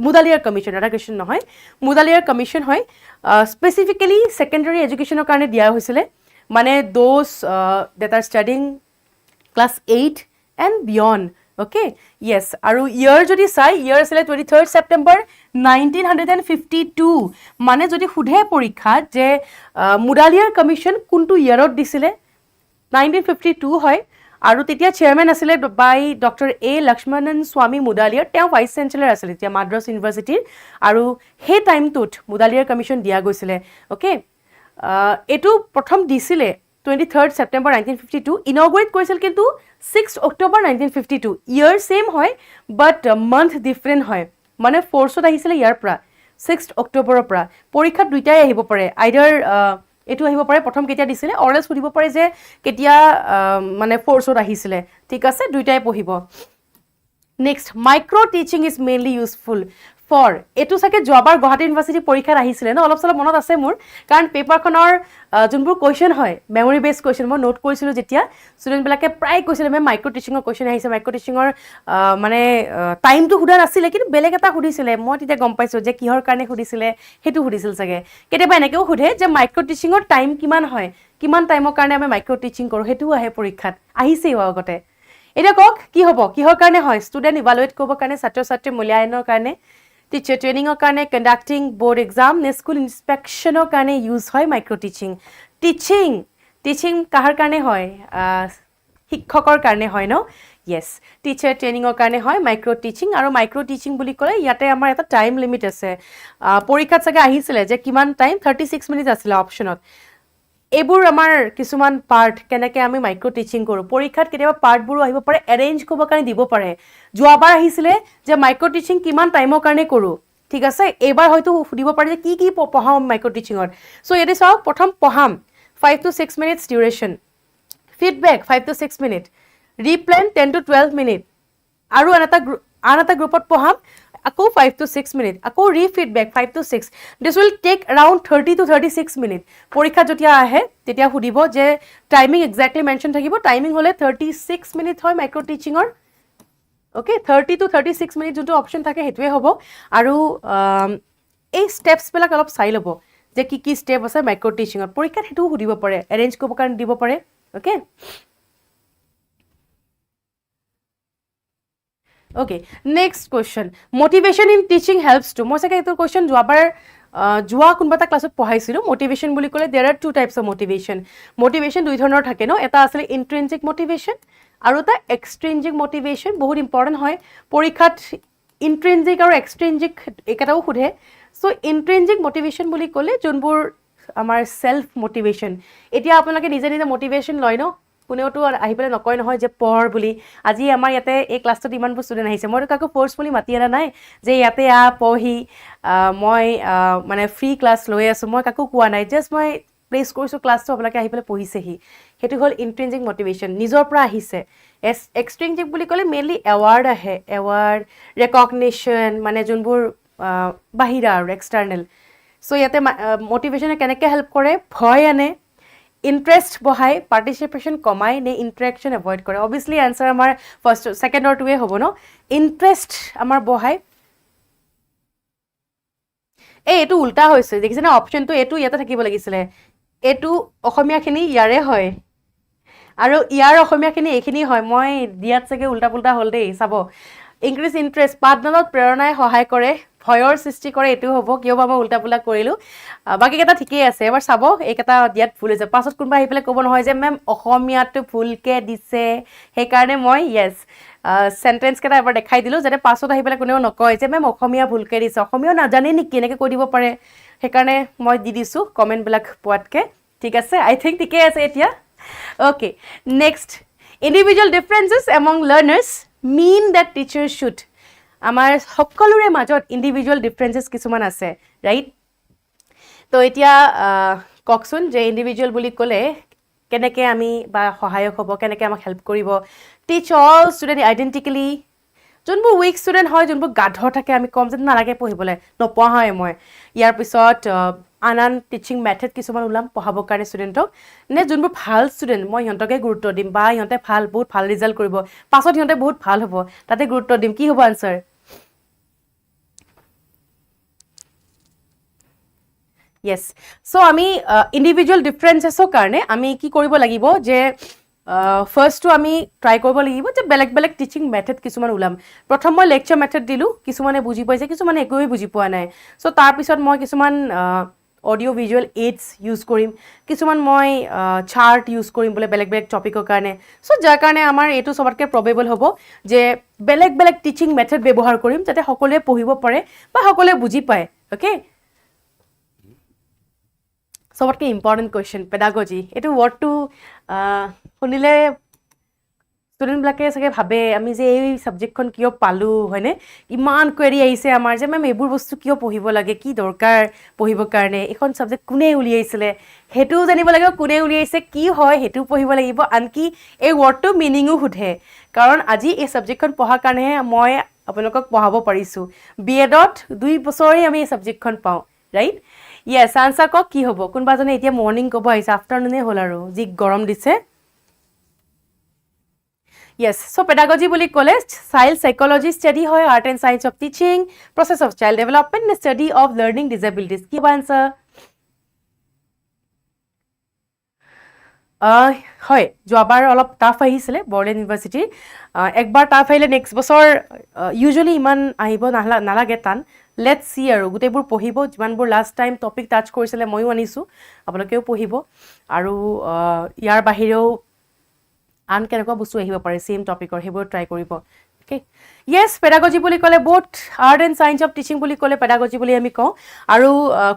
মুডালিয়াৰ কমিশ্যন ৰাধাকৃষ্ণ নহয় মুডালিয়াৰ কমিশ্যন হয় স্পেচিফিকেলি ছেকেণ্ডেৰী এডুকেশ্যনৰ কাৰণে দিয়া হৈছিলে মানে those that are studying class 8 and beyond okay yes আৰু ইয়াৰ যদি চাই ইয়াৰ আছিলে 23 ছেপ্টেম্বৰ 1952 মানে যদি সোধে পৰীক্ষাত যে মুডালিয়াৰ কমিশ্যন কোনটো ইয়াৰত দিছিলে 1952 হয় আৰু তেতিয়া চেয়াৰমেন আছিলে বাই ডক্টৰ এ লক্ষ্মণন স্বামী মুডালিয়াৰ তেওঁ ভাইচ চেঞ্চেলৰ আছিলে এতিয়া মাদ্ৰাছ ইউনিভাৰ্চিটিৰ আৰু সেই টাইমটোত মুডালিয়াৰ কমিশ্যন দিয়া গৈছিলে অ'কে এইটো প্ৰথম দিছিলে 23 ছেপ্টেম্বৰ 1952 ইনগ্ৰেট কৰিছিল কিন্তু 6 অক্টোবৰ 1952 ইয়াৰ সেম হয় বাট মান্থ ডিফাৰেণ্ট হয় মানে ফ'ৰ্চত আহিছিলে ইয়াৰ পৰা 6 অক্টোবৰৰ পৰা পৰীক্ষাত দুইটাই আহিব পাৰে আইদাৰ এইটো আহিব পাৰে প্ৰথম কেতিয়া দিছিলে অৰেল সুধিব পাৰে যে কেতিয়া মানে ফ'ৰ্চত আহিছিলে ঠিক আছে দুইটাই পঢ়িব next micro' teaching is mainly useful for এইটো চাগে যোৱাবাৰ গুৱাহাটী ইউনিভাৰ্চিটি পৰীক্ষাত আহিছিলে ন অলপ চলপ মনত আছে মোৰ কাৰণ পেপাৰখনৰ যোনবোৰ কুৱেশ্যন হয় মেমৰি বেছ কুৱেশ্যন মই নোট কৰিছিলোঁ যেতিয়া ষ্টুডেণ্টবিলাকে প্ৰায় কৈছিলে মেম মাইক্ৰ' টিচিঙৰ কুৱেশ্যন আহিছে মাইক্ৰ' টিচিঙৰ মানে টাইমটো সোধা নাছিলে কিন্তু বেলেগ এটা সুধিছিলে মই তেতিয়া গম পাইছোঁ যে কিহৰ কাৰণে সুধিছিলে সেইটো সুধিছিল চাগে কেতিয়াবা এনেকৈও সোধে যে মাইক্ৰ' টিচিঙৰ টাইম কিমান হয় কিমান টাইমৰ কাৰণে আমি মাইক্ৰ' টিচিং কৰোঁ সেইটোও আহে পৰীক্ষাত আহিছেই আগতে এতিয়া কওক কি হ'ব কিহৰ কাৰণে হয় ষ্টুডেণ্ট ইভালুৱেট কৰিবৰ কাৰণে ছাত্ৰ ছাত্ৰী মূল্যায়নৰ কাৰণে টিচাৰ ট্ৰেইনিঙৰ কাৰণে কণ্ডাক্টিং বৰ্ড এক্সাম নে স্কুল ইনস্পেকশ্যনৰ কাৰণে ইউজ হয় মাইক্ৰ' টিচিং টিচিং কাহাৰ কাৰণে হয় শিক্ষকৰ কাৰণে হয় ন য়েছ টিচাৰ ট্ৰেইনিঙৰ কাৰণে হয় মাইক্ৰ' টিচিং আৰু মাইক্ৰ' টিচিং বুলি ক'লে ইয়াতে আমাৰ এটা টাইম লিমিট আছে পৰীক্ষাত চাগে আহিছিলে যে কিমান টাইম 36 মিনিট আছিলে অপশ্যনত এইবোৰ আমাৰ কিছুমান পাৰ্ট কেনেকৈ আমি মাইক্ৰ' টিচিং কৰোঁ পৰীক্ষাত কেতিয়াবা পাৰ্টবোৰো আহিব পাৰে এৰেঞ্জ কৰিবৰ কাৰণে দিব পাৰে যোৱাবাৰ আহিছিলে যে মাইক্ৰ' টিচিং কিমান টাইমৰ কাৰণে কৰোঁ ঠিক আছে এইবাৰ হয়তো সুধিব পাৰে যে কি পঢ়াম মাইক্ৰ' টিচিঙত চ' ইয়াতে চাওক প্ৰথম পঢ়াম 5 to 6 minutes duration feedback 5 to 6 minutes replan 10 to 12 minutes আৰু আন এটা গ্ৰুপত পঢ়াম আকৌ 5 to 6 minutes আকৌ ৰি-ফিডবেক 5 to 6 this will take around 30 to 36 minutes পৰীক্ষা যেতিয়া আহে তেতিয়া সুধিব যে টাইমিং এক্সেক্টলি মেনশ্যন থাকিব টাইমিং হ'লে 36 minutes হয় মাইক্ৰ' টিচিঙৰ অ'কে 30 to 36 minutes যোনটো অপশ্যন থাকে সেইটোৱে হ'ব আৰু এই ষ্টেপছবিলাক অলপ চাই ল'ব যে কি ষ্টেপ আছে মাইক্ৰ' টিচিঙত পৰীক্ষাত সেইটোও সুধিব পাৰে এৰেঞ্জ কৰিবৰ কাৰণে দিব পাৰে okay Okay, next question. Motivation in teaching helps to. মই চাগে এইটো question যোৱা কোনোবা এটা ক্লাছত পঢ়াইছিলোঁ motivation বুলি ক'লে there are two types of motivation. Motivation দুই ধৰণৰ থাকে ন এটা আছিলে intrinsic motivation আৰু এটা extrinsic motivation বহুত ইম্পৰ্টেণ্ট হয় পৰীক্ষাত intrinsic আৰু extrinsic একেটাও সোধে so intrinsic motivation বুলি ক'লে যোনবোৰ আমাৰ self motivation এতিয়া আপোনালোকে নিজে নিজে motivation লয় ন কোনেওতো আহি পেলাই নকয় নহয় যে পঢ় বুলি আজি আমাৰ ইয়াতে এই ক্লাছটোত ইমানবোৰ ষ্টুডেণ্ট আহিছে মইতো কাকো ফ'ৰ্চফুলি মাতি অনা নাই যে ইয়াতে পঢ়ি মই মানে ফ্ৰী ক্লাছ লৈ আছোঁ মই কাকো কোৱা নাই জাষ্ট মই প্লেচ কৰিছোঁ ক্লাছটো আপোনালোকে আহি পেলাই পঢ়িছেহি সেইটো হ'ল ইণ্ট্ৰিনজিক মটিভেশ্যন নিজৰ পৰা আহিছে এক্সট্ৰিনজিক বুলি ক'লে মেইনলি এৱাৰ্ড আহে এৱাৰ্ড ৰেকগনিশ্যন মানে যোনবোৰ বাহিৰা আৰু এক্সটাৰ্নেল চ' ইয়াতে মটিভেশ্যনে কেনেকৈ হেল্প কৰে ভয় আনে ইণ্টাৰেষ্ট বঢ়াই পাৰ্টিচিপেশ্যন কমাই নে ইণ্টাৰেকশ্যন এভইড কৰে অবভিয়াছলি এনচাৰ আমাৰ ফাৰ্ষ্ট ছেকেণ্ডৰটোৱে হ'ব ন ইণ্টাৰেষ্ট আমাৰ বঢ়াই এইটো উল্টা হৈছে দেখিছে না অপশ্যনটো এইটো ইয়াতে থাকিব লাগিছিলে এইটো অসমীয়াখিনি ইয়াৰে হয় আৰু ইয়াৰ অসমীয়াখিনি এইখিনি হয় মই দিয়াত চাগে উল্টা পুল্টা হ'ল দেই চাব ইনক্ৰিজ ইণ্টাৰেষ্ট পাঠদানত প্ৰেৰণাই সহায় কৰে ভয়ৰ সৃষ্টি কৰে এইটো হ'ব কিয় বা মই উল্টা পুল্টা কৰিলোঁ বাকীকেইটা ঠিকেই আছে এবাৰ চাব এইকেইটা দিয়াত ভুল হৈছে পাছত কোনোবা আহি পেলাই ক'ব নহয় যে মেম অসমীয়াটো ভুলকৈ দিছে সেইকাৰণে মই য়েছ চেণ্টেঞ্চকেইটা এবাৰ দেখাই দিলোঁ যাতে পাছত আহি পেলাই কোনেও নকয় যে মেম অসমীয়া ভুলকৈ দিছে অসমীয়াও নাজানে নেকি এনেকৈ কৈ দিব পাৰে সেইকাৰণে মই দি দিছোঁ কমেণ্টবিলাক পোৱাতকৈ ঠিক আছে আই থিংক ঠিকেই আছে এতিয়া Okay, next. Individual differences among learners mean that teachers should. আমাৰ সকলোৰে মাজত ইণ্ডিভিজুৱেল ডিফাৰেঞ্চেছ কিছুমান আছে ৰাইট তো এতিয়া কওকচোন যে ইণ্ডিভিজুৱেল বুলি ক'লে কেনেকৈ আমি বা সহায়ক হ'ব কেনেকৈ আমাক হেল্প কৰিব টিচ অল ষ্টুডেণ্ট আইডেণ্টিকেলি যোনবোৰ উইক ষ্টুডেণ্ট হয় যোনবোৰ গাধ থাকে আমি কম যেন নালাগে পঢ়িবলৈ নপঢ়াওঁৱে মই ইয়াৰ পিছত আন টিচিং মেথড কিছুমান ওলাম পঢ়াবৰ কাৰণে ষ্টুডেণ্টক নে যোনবোৰ ভাল ষ্টুডেণ্ট মই সিহঁতকে গুৰুত্ব দিম বা সিহঁতে বহুত ভাল ৰিজাল্ট কৰিব পাছত সিহঁতে বহুত ভাল হ'ব তাতে গুৰুত্ব দিম কি হ'ব আনচাৰ য়েছ চ' আমি ইণ্ডিভিজুৱেল ডিফাৰেঞ্চেছৰ কাৰণে আমি কি কৰিব লাগিব যে ফাৰ্ষ্টটো আমি ট্ৰাই কৰিব লাগিব যে বেলেগ বেলেগ টিচিং মেথড কিছুমান ওলাম প্ৰথম মই লেকচাৰ মেথড দিলোঁ কিছুমানে বুজি পাইছে কিছুমানে একোৱেই বুজি পোৱা নাই চ' তাৰপিছত মই কিছুমান অডিঅ' ভিজুৱেল এইডছ ইউজ কৰিম কিছুমান মই চাৰ্ট ইউজ কৰিম বোলে বেলেগ বেলেগ টপিকৰ কাৰণে চ' যাৰ কাৰণে আমাৰ এইটো চবতকৈ প্ৰবেবল হ'ব যে বেলেগ বেলেগ টিচিং মেথড ব্যৱহাৰ কৰিম যাতে সকলোৱে পঢ়িব পাৰে বা সকলোৱে বুজি পায় অ'কে চবতকৈ ইম্পৰ্টেণ্ট কুৱেশ্যন পেডাগজি এইটো ৱৰ্ডটো শুনিলে ষ্টুডেণ্টবিলাকে চাগে ভাবে আমি যে এই ছাবজেক্টখন কিয় পালোঁ হয়নে ইমান কুৱেৰি আহিছে আমাৰ যে মেম এইবোৰ বস্তু কিয় পঢ়িব লাগে কি দৰকাৰ পঢ়িবৰ কাৰণে এইখন ছাবজেক্ট কোনে উলিয়াইছিলে সেইটোও জানিব লাগিব কোনে উলিয়াইছে কি হয় সেইটোও পঢ়িব লাগিব আনকি এই ৱৰ্ডটো মিনিঙো সোধে কাৰণ আজি এই ছাবজেক্টখন পঢ়াৰ কাৰণেহে মই আপোনালোকক পঢ়াব পাৰিছোঁ B.Ed.ত 2 বছৰেই আমি এই ছাবজেক্টখন পাওঁ ৰাইট য়েছ আনচাৰ কওক কি হ'ব কোনোবাজনে এতিয়া মৰ্ণিং ক'ব আহিছে আফটাৰনুনে হ'ল আৰু যি গৰম দিছে য়েছ চ' পেডাগজি বুলি ক'লে চাইল্ড সাইকোলজি ষ্টাডি হয় art and science of teaching process of child development study of learning disabilities কি হ'ব আনচাৰ হয় যোৱাবাৰ অলপ টাফ আহিছিলে বড়োলেণ্ড ইউনিভাৰ্চিটিৰ একবাৰ টাফ আহিলে নেক্সট বছৰ ইউজুৱেলি ইমান আহিব নালাগে টান লেটছ চি আৰু গোটেইবোৰ পঢ়িব যিমানবোৰ লাষ্ট টাইম টপিক টাচ কৰিছিলে ময়ো আনিছোঁ আপোনালোকেও পঢ়িব আৰু ইয়াৰ বাহিৰেও আন কেনেকুৱা বস্তু আহিব পাৰে ছেইম টপিকৰ সেইবোৰ ট্ৰাই কৰিব অ'কে য়েছ পেডাগজি বুলি ক'লে বহুত art and science of teaching বুলি ক'লে পেডাগজি বুলি আমি কওঁ আৰু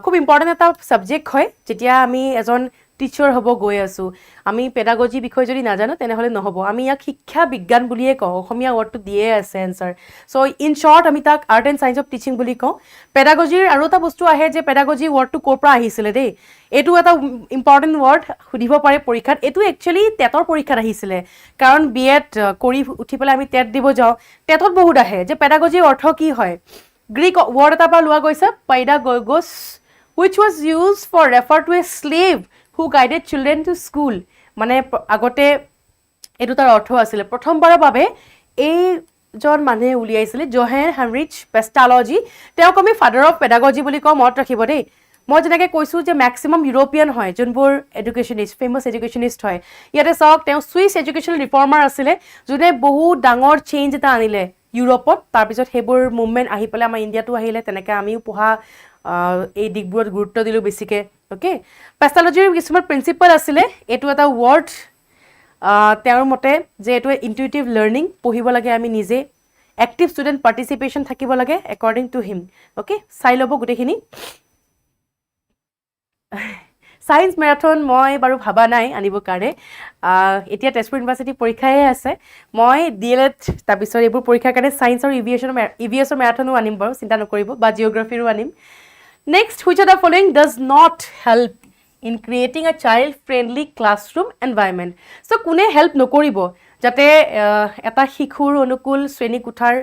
খুব ইম্পৰ্টেণ্ট এটা ছাবজেক্ট হয় যেতিয়া আমি এজন টিচাৰ হ'ব গৈ আছোঁ আমি পেডাগজি বিষয়ে যদি নাজানো তেনেহ'লে নহ'ব আমি ইয়াক শিক্ষা বিজ্ঞান বুলিয়ে কওঁ অসমীয়া ৱৰ্ডটো দিয়ে আছে এনচাৰ চ' ইন শ্বৰ্ট আমি তাক art and science of teaching বুলি কওঁ পেডাগজিৰ আৰু এটা বস্তু আহে যে পেডাগজি ৱৰ্ডটো ক'ৰ পৰা আহিছিলে দেই এইটো এটা ইম্পৰ্টেণ্ট ৱৰ্ড সুধিব পাৰে পৰীক্ষাত এইটো একচুৱেলি টেটৰ পৰীক্ষাত আহিছিলে কাৰণ B.Ed কৰি উঠি পেলাই আমি টেট দিব যাওঁ টেটত বহুত আহে যে পেডাগজিৰ অৰ্থ কি হয় গ্ৰীক ৱৰ্ড এটাৰ পৰা লোৱা গৈছে পেডাগগছ which was used for refer to a slave who guided children to school মানে আগতে এইটো তাৰ অৰ্থ আছিলে প্ৰথমবাৰৰ বাবে এইজন মানুহে উলিয়াইছিলে জোহেন হেনৰিচ পেষ্টালজি তেওঁক আমি ফাদাৰ অফ পেডাগজি বুলি কওঁ মনত ৰাখিব দেই মই যেনেকৈ কৈছোঁ যে মেক্সিমাম ইউৰোপিয়ান হয় যোনবোৰ এডুকেশ্যনিষ্ট ফেমাছ এডুকেশ্যনিষ্ট হয় ইয়াতে চাওক তেওঁ ছুইচ এডুকেশ্যনেল ৰিফৰ্মাৰ আছিলে যোনে বহুত ডাঙৰ চেঞ্জ এটা আনিলে ইউৰোপত তাৰপিছত সেইবোৰ মুভমেণ্ট আহি পেলাই আমাৰ ইণ্ডিয়াতো আহিলে তেনেকৈ আমিও পঢ়া এই দিশবোৰত গুৰুত্ব দিলোঁ বেছিকৈ অ'কে পেষ্টালজিৰ কিছুমান প্ৰিন্সিপাল আছিলে এইটো এটা ৱৰ্ড তেওঁৰ মতে যে এইটো ইনটিউটিভ লাৰ্ণিং পঢ়িব লাগে আমি নিজে এক্টিভ ষ্টুডেণ্ট পাৰ্টিচিপেশ্যন থাকিব লাগে একৰ্ডিং টু হিম অ'কে চাই ল'ব গোটেইখিনি ছায়েন্স মেৰাথন মই বাৰু ভাবা নাই আনিবৰ কাৰণে এতিয়া তেজপুৰ ইউনিভাৰ্চিটি পৰীক্ষাহে আছে মই D.El.Ed তাৰপিছত এইবোৰ পৰীক্ষাৰ কাৰণে ছায়েন্স আৰু EVSৰ মেৰাথনো আনিম বাৰু চিন্তা নকৰিব বা জিঅ'গ্ৰাফীৰো আনিম next which of the following does not help in creating a child friendly classroom environment so' কোনে হেল্প নকৰিব যাতে এটা শিশুৰ অনুকূল শ্ৰেণীকোঠাৰ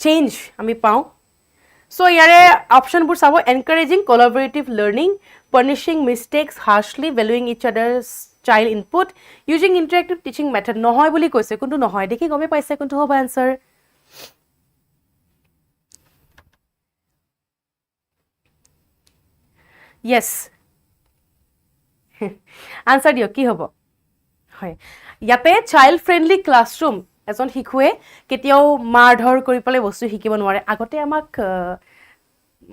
চেঞ্জ আমি পাওঁ চ' ইয়াৰে অপশ্যনবোৰ চাব encouraging collaborative learning punishing mistakes harshly valuing each other's child input using interactive teaching method নহয় বুলি কৈছে কোনটো নহয় দেখি গমে পাইছে কোনটো হ'ব আনসাৰ Yes. Answer দিয়ক কি হ'ব হয় ইয়াতে চাইল্ড ফ্ৰেন্ডলি ক্লাছৰুম এজন শিশুৱে কেতিয়াও মাৰধৰ কৰি পেলাই বস্তু শিকিব নোৱাৰে আগতে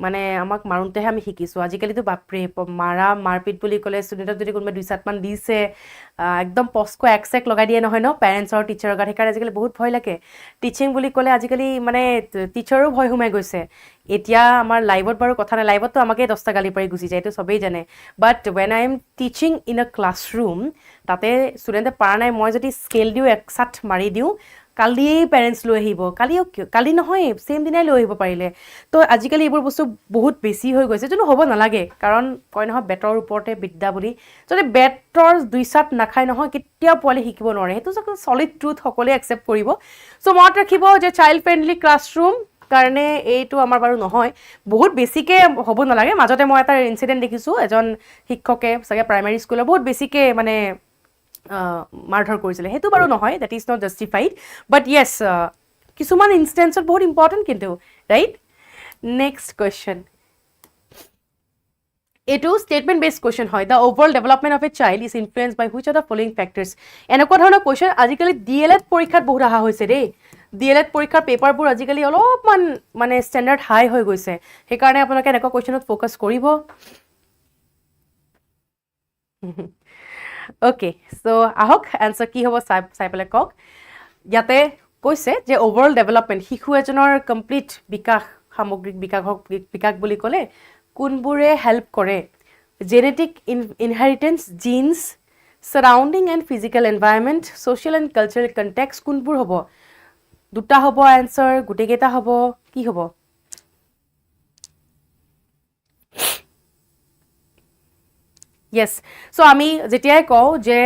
মানে আমাক মাৰুনতেহে আমি শিকিছো আজিকালিতো বাপৰে মাৰপিট বুলি ক'লে ষ্টুডেণ্টক যদি কোনোবা দুই চাটমান দিছে একদম পস্কো এক্সেক লগাই দিয়ে নহয় ন পেৰেণ্টছ আৰু টিচাৰৰ গাত সেইকাৰণে আজিকালি বহুত ভয় লাগে টিচিং বুলি ক'লে আজিকালি মানে টিচাৰো ভয় সোমাই গৈছে এতিয়া আমাৰ লাইভত বাৰু কথা নাই লাইভততো আমাকে 10টা গালি পাৰি গুচি যায় এইটো চবেই জানে বাট when I am teaching in a classroom তাতে ষ্টুডেণ্টে পাৰা নাই মই যদি স্কেল দিওঁ এক চাট মাৰি দিওঁ কালি পেৰেণ্টছ লৈ আহিব কালি নহয় সেম দিনাই লৈ আহিব পাৰিলে তো আজিকালি এইবোৰ বস্তু বহুত বেছি হৈ গৈছে যোনো হ'ব নালাগে কাৰণ কয় নহয় বেটৰ ওপৰতে বিদ্যা বুলি যদি বেটৰ দুই চাট নাখায় নহয় কেতিয়াও পোৱালি শিকিব নোৱাৰে সেইটো সলিড ট্ৰুথ সকলোৱে একচেপ্ট কৰিব চ' মনত ৰাখিব যে চাইল্ড ফ্ৰেণ্ডলি ক্লাছৰুম কাৰণে এইটো আমাৰ বাৰু নহয় বহুত বেছিকে হ'ব নালাগে মাজতে মই এটা ইনসিডেন্ট দেখিছো এজন শিক্ষকে সগে প্ৰাইমাৰী স্কুলৰ বহুত বেছিকে মানে মাৰধৰ কৰিছিলে সেইটো বাৰু নহয় that is not justified but yes কিছুমান ইনষ্টেন্সত বহুত ইম্পৰ্টেণ্ট কিন্তু ৰাইট নেক্সট কোৱেশ্চন এইটো স্টেটমেন্ট বেসড কোৱেশ্চন হয় the overall development of a child is influenced by which of the following factors এনেকুৱা ধৰণৰ কোৱেশ্চন আজিকালি DLED পৰীক্ষাত বহুত অহা হৈছে দেই DLED পৰীক্ষাৰ পেপাৰবোৰ আজিকালি অলপমান মানে ষ্টেণ্ডাৰ্ড হাই হৈ গৈছে সেইকাৰণে আপোনালোকে এনেকুৱা কোৱেশ্চনত ফ'কাছ কৰিব ওকে সো আহক এনসাৰ কি হ'ব চাই পেলাই কওক ইয়াতে কৈছে যে ওভাৰঅল ডেভেলপমেন্ট শিশু এজনৰ কমপ্লিট বিকাশ সামগ্ৰিক বিকাশ বুলি ক'লে কোনবোৰে হেল্প কৰে genetic inheritance genes surrounding and physical environment social and cultural context কোনবোৰ হ'ব দুটা হ'ব এনসাৰ গোটেইকেইটা হ'ব কি হ'ব Yes. So আমি যেতিয়াই কওঁ যে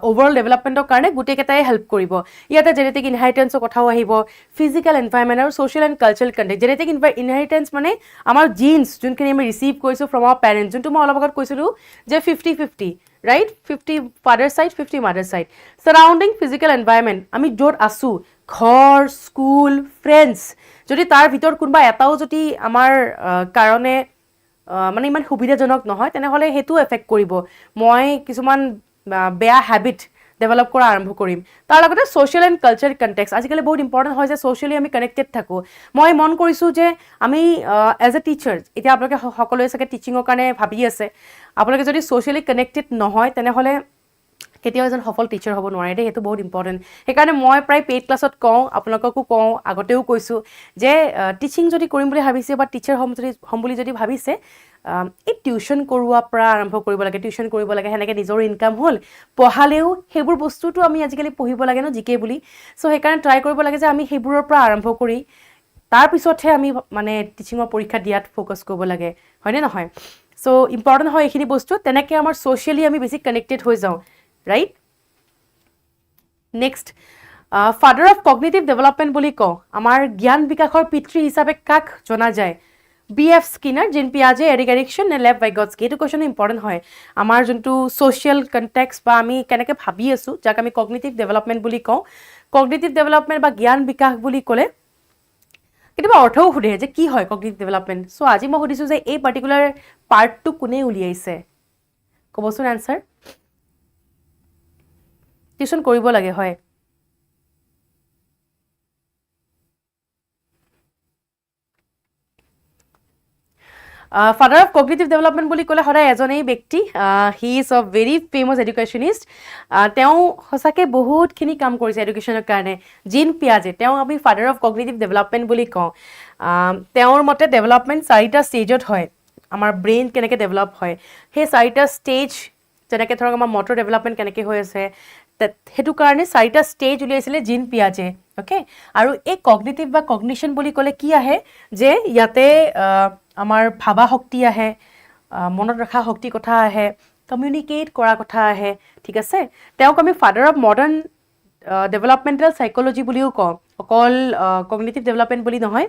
ওভাৰঅল ডেভেলপমেন্টৰ কাৰণে গোটেইকেইটাই হেল্প কৰিব ইয়াতে জেনেটিক ইনহেৰিটেন্সৰ কথাও আহিব ফিজিকেল এনভাইৰনমেণ্ট আৰু social and cultural contact genetic inheritance মানে আমাৰ জিন্স যোনখিনি আমি ৰিচিভ কৰিছোঁ ফ্ৰম আৱাৰ পেৰেণ্টছ যোনটো মই অলপ আগত কৈছিলোঁ যে 50-50 right 50 father side 50 mother side surrounding physical environment আমি য'ত আছোঁ ঘৰ স্কুল ফ্ৰেণ্ডছ যদি তাৰ ভিতৰত কোনোবা এটাও যদি আমাৰ কাৰণে মানে ইমান সুবিধাজনক নহয় তেনেহ'লে সেইটো এফেক্ট কৰিব মই কিছুমান বেয়া হেবিট ডেভেলপ কৰা আৰম্ভ কৰিম তাৰ লগতে সোশ্যাল এণ্ড কালচাৰেল কণ্টেক্সট আজিকালি বহুত ইম্পৰ্টেণ্ট হয় যে সোশ্যালি আমি কানেক্টেড থাকোঁ মই মন কৰিছোঁ যে আমি এজ এ টিচাৰ এতিয়া আপোনালোকে সকলোৱে চাগে টিচিঙৰ কাৰণে ভাবি আছে আপোনালোকে যদি সোশ্যালি কানেক্টেড নহয় তেনেহ'লে কেতিয়াও এজন সফল টিচাৰ হ'ব নোৱাৰে দেই সেইটো বহুত ইম্পৰ্টেণ্ট সেইকাৰণে মই প্ৰায় পেইড ক্লাছত কওঁ আপোনালোককো কওঁ আগতেও কৈছোঁ যে টিচিং যদি কৰিম বুলি ভাবিছে বা টিচাৰ হ'ম বুলি যদি ভাবিছে এই টিউশ্যন কৰোৱাৰ পৰা আৰম্ভ কৰিব লাগে টিউশ্যন কৰিব লাগে সেনেকৈ নিজৰ ইনকাম হ'ল পঢ়ালেও সেইবোৰ বস্তুটো আমি আজিকালি পঢ়িব লাগে ন জিকে বুলি চ' সেইকাৰণে ট্ৰাই কৰিব লাগে যে আমি সেইবোৰৰ পৰা আৰম্ভ কৰি তাৰপিছতহে আমি মানে টিচিঙৰ পৰীক্ষা দিয়াত ফ'কাছ কৰিব লাগে হয়নে নহয় চ' ইম্পৰ্টেণ্ট হয় এইখিনি বস্তু তেনেকৈ আমাৰ ছ'চিয়েলি আমি বেছি কানেক্টেড হৈ যাওঁ right next father of cognitive development বুলি কওঁ আমাৰ জ্ঞান বিকাশৰ পিতৃ হিচাপে কাক জনা যায় BF স্কিনাৰ জিন পিয়াজে এৰিক এৰিকচন নে লেভ ভাইগটস্কি এইটো কুৱেশ্যন ইম্পৰ্টেণ্ট হয় আমাৰ যোনটো ছ'চিয়েল কণ্টেক্সট বা আমি কেনেকৈ ভাবি আছোঁ যাক আমি কগনিটিভ ডেভেলপমেণ্ট বুলি কওঁ কগনিটিভ ডেভেলপমেণ্ট বা জ্ঞান বিকাশ বুলি ক'লে কেতিয়াবা অৰ্থও সোধে যে কি হয় কগনিটিভ ডেভেলপমেণ্ট চ' আজি মই সুধিছোঁ যে এই পাৰ্টিকুলাৰ পাৰ্টটো কোনে উলিয়াইছে ক'বচোন এনচাৰ টিউশ্যন কৰিব লাগে হয় ফাদাৰ অফ কগনিটিভ ডেভেলপমেণ্ট বুলি ক'লে সদায় এজনেই ব্যক্তি he is a very famous educationist তেওঁ সঁচাকৈ বহুতখিনি কাম কৰিছে এডুকেশ্যনৰ কাৰণে জিন পিয়াজে তেওঁ আমি ফাদাৰ অফ কগনিটিভ ডেভেলপমেণ্ট বুলি কওঁ তেওঁৰ মতে ডেভেলপমেণ্ট 4টা ষ্টেজত হয় আমাৰ ব্ৰেইন কেনেকৈ ডেভেলপ হয় সেই 4টা ষ্টেজ যেনেকৈ ধৰক আমাৰ মটৰ ডেভেলপমেণ্ট কেনেকৈ হৈ আছে সেইটো কাৰণে 4টা ষ্টেজ উলিয়াইছিলে জিন পিয়াজে অ'কে আৰু এই কগনিটিভ বা কগনিশ্যন বুলি ক'লে কি আহে যে ইয়াতে আমাৰ ভাবা শক্তি আহে মনত ৰখা শক্তি কথা আহে কমিউনিকেট কৰা কথা আহে ঠিক আছে তেওঁক আমি father of modern developmental psychology বুলিও কওঁ অকল কগনিটিভ ডেভেলপমেণ্ট বুলি নহয়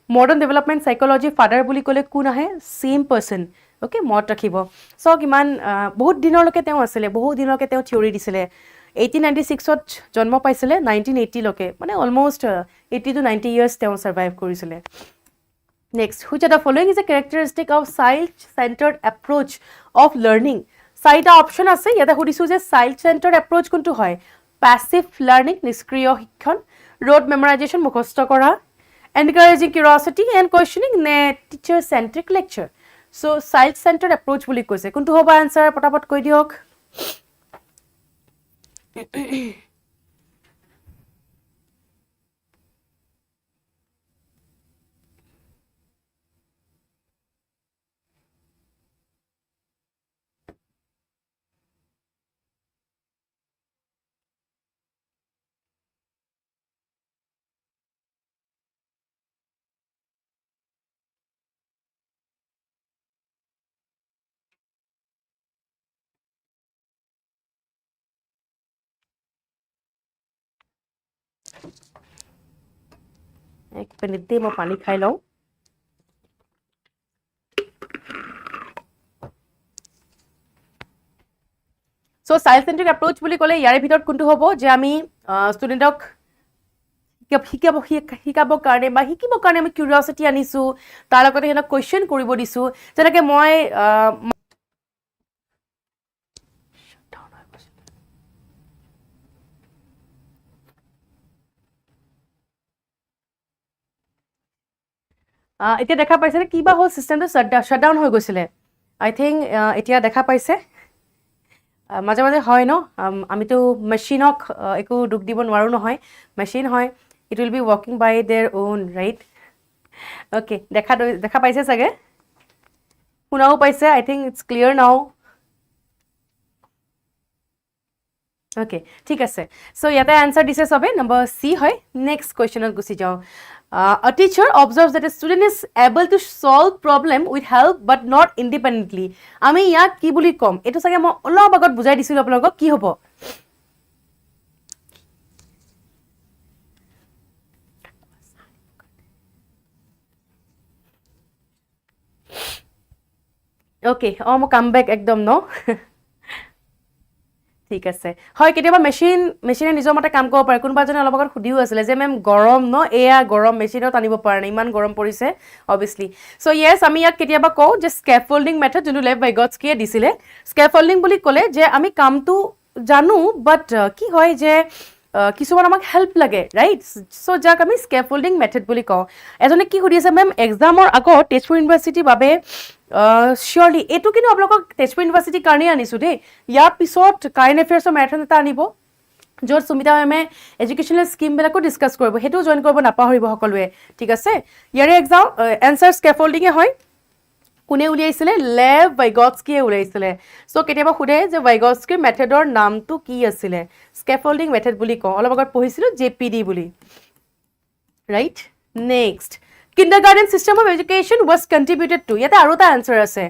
মডাৰ্ণ ডেভেলপমেণ্ট চাইক'লজি ফাদাৰ বুলি ক'লে কোন আহে ছেইম পাৰ্চন অ'কে মনত ৰাখিব চাওক ইমান বহুত দিনলৈকে তেওঁ আছিলে বহুত দিনলৈকে তেওঁ থিয়ৰী দিছিলে 1896ত জন্ম পাইছিলে 1980লৈকে মানে অলমষ্ট 80 to 90 ইয়াৰ্ছ তেওঁ ছাৰ্ভাইভ কৰিছিলে Next, which of the following is a characteristic of child-centered approach of learning? চাৰিটা অপশ্যন আছে ইয়াতে সুধিছোঁ যে child-centered approach কোনটো হয় passive learning নিষ্ক্ৰিয় শিক্ষণ rote memorization মুখস্থ কৰা encouraging curiosity and questioning নে teacher-centric lecture so child-centered approach বুলি কৈছে কোনটো হ'ব answer পটাপট কৈ দিয়ক এক মিনিট দেই মই পানী খাই লওঁ So child-centric approach বুলি ক'লে ইয়াৰে ভিতৰত কোনটো হ'ব যে আমি ষ্টুডেণ্টক শিকাবৰ কাৰণে বা শিকিবৰ কাৰণে আমি কিউৰিঅচিটি আনিছোঁ তাৰ লগতে সিহঁতক কুৱেশ্যন কৰিব দিছোঁ যেনেকৈ মই এতিয়া দেখা পাইছেনে কিবা হ'ল চিষ্টেমটো শ্বাটডাউন হৈ গৈছিলে আই থিংক এতিয়া দেখা পাইছে মাজে মাজে হয় ন আমিতো মেচিনক একো দুখ দিব নোৱাৰোঁ নহয় মেচিন হয় it will be working by their own right okay দেখা পাইছে চাগে শুনাও পাইছে I think it's clear now okay ঠিক আছে চ' ইয়াতে এনচাৰ দিছে চবে নম্বৰ চি হয় নেক্সট কুৱেশ্যনত গুচি যাওঁ a teacher observes that a student is able to solve problem with help but not independently আমি ইয়াক কি বুলি কম এটো চাগে মই অলপ আগত বুজাই দিছিলো আপোনালোকক কি হ'ব ওকে মই কাম বেক একদম ন ঠিক আছে হয় কেতিয়াবা মেচিনে নিজৰ মতে কাম কৰিব পাৰে কোনোবা এজনে অলপ আগত সুধিও আছিলে যে মেম গৰম ন এয়া গৰম মেচিনত আনিব পৰা নাই ইমান গৰম পৰিছে অবভিয়াছলি চ' য়েছ আমি ইয়াক কেতিয়াবা কওঁ যে স্কেফল্ডিং মেথড যোনটো লেফ বাই গটছকিয়ে দিছিলে স্কেফল্ডিং বুলি ক'লে যে আমি কামটো জানো বাট কি হয় যে কিছুমান আমাক হেল্প লাগে ৰাইট চ' যাক আমি স্কেফল্ডিং মেথড বুলি কওঁ এজনে কি সুধি আছে মেম এক্সামৰ আগত তেজপুৰ ইউনিভাৰ্চিটিৰ বাবে চিয়'ৰলি এইটো কিন্তু আপোনালোকক তেজপুৰ ইউনিভাৰ্চিটিৰ কাৰণেই আনিছোঁ দেই ইয়াৰ পিছত কাৰেণ্ট এফেয়াৰ্ছৰ মেৰাথন এটা আনিব য'ত সুমিতা মেমে এডুকেশ্যনেল স্কিমবিলাকো ডিছকাছ কৰিব সেইটোও জইন কৰিব নাপাহৰিব সকলোৱে ঠিক আছে ইয়াৰে এনচাৰ স্কেফল্ডিঙে হয় কোনে উলিয়াইছিলে লেভ ভাইগটস্কিয়ে উলিয়াইছিলে চ' কেতিয়াবা সোধে যে ভাইগটস্কিৰ মেথডৰ নামটো কি আছিলে স্কেফল্ডিং মেথড বুলি কওঁ অলপ আগত পঢ়িছিলোঁ JPD বুলি right next kindergarten system of education was contributed to ইয়াতে আৰু এটা আনসাৰ আছে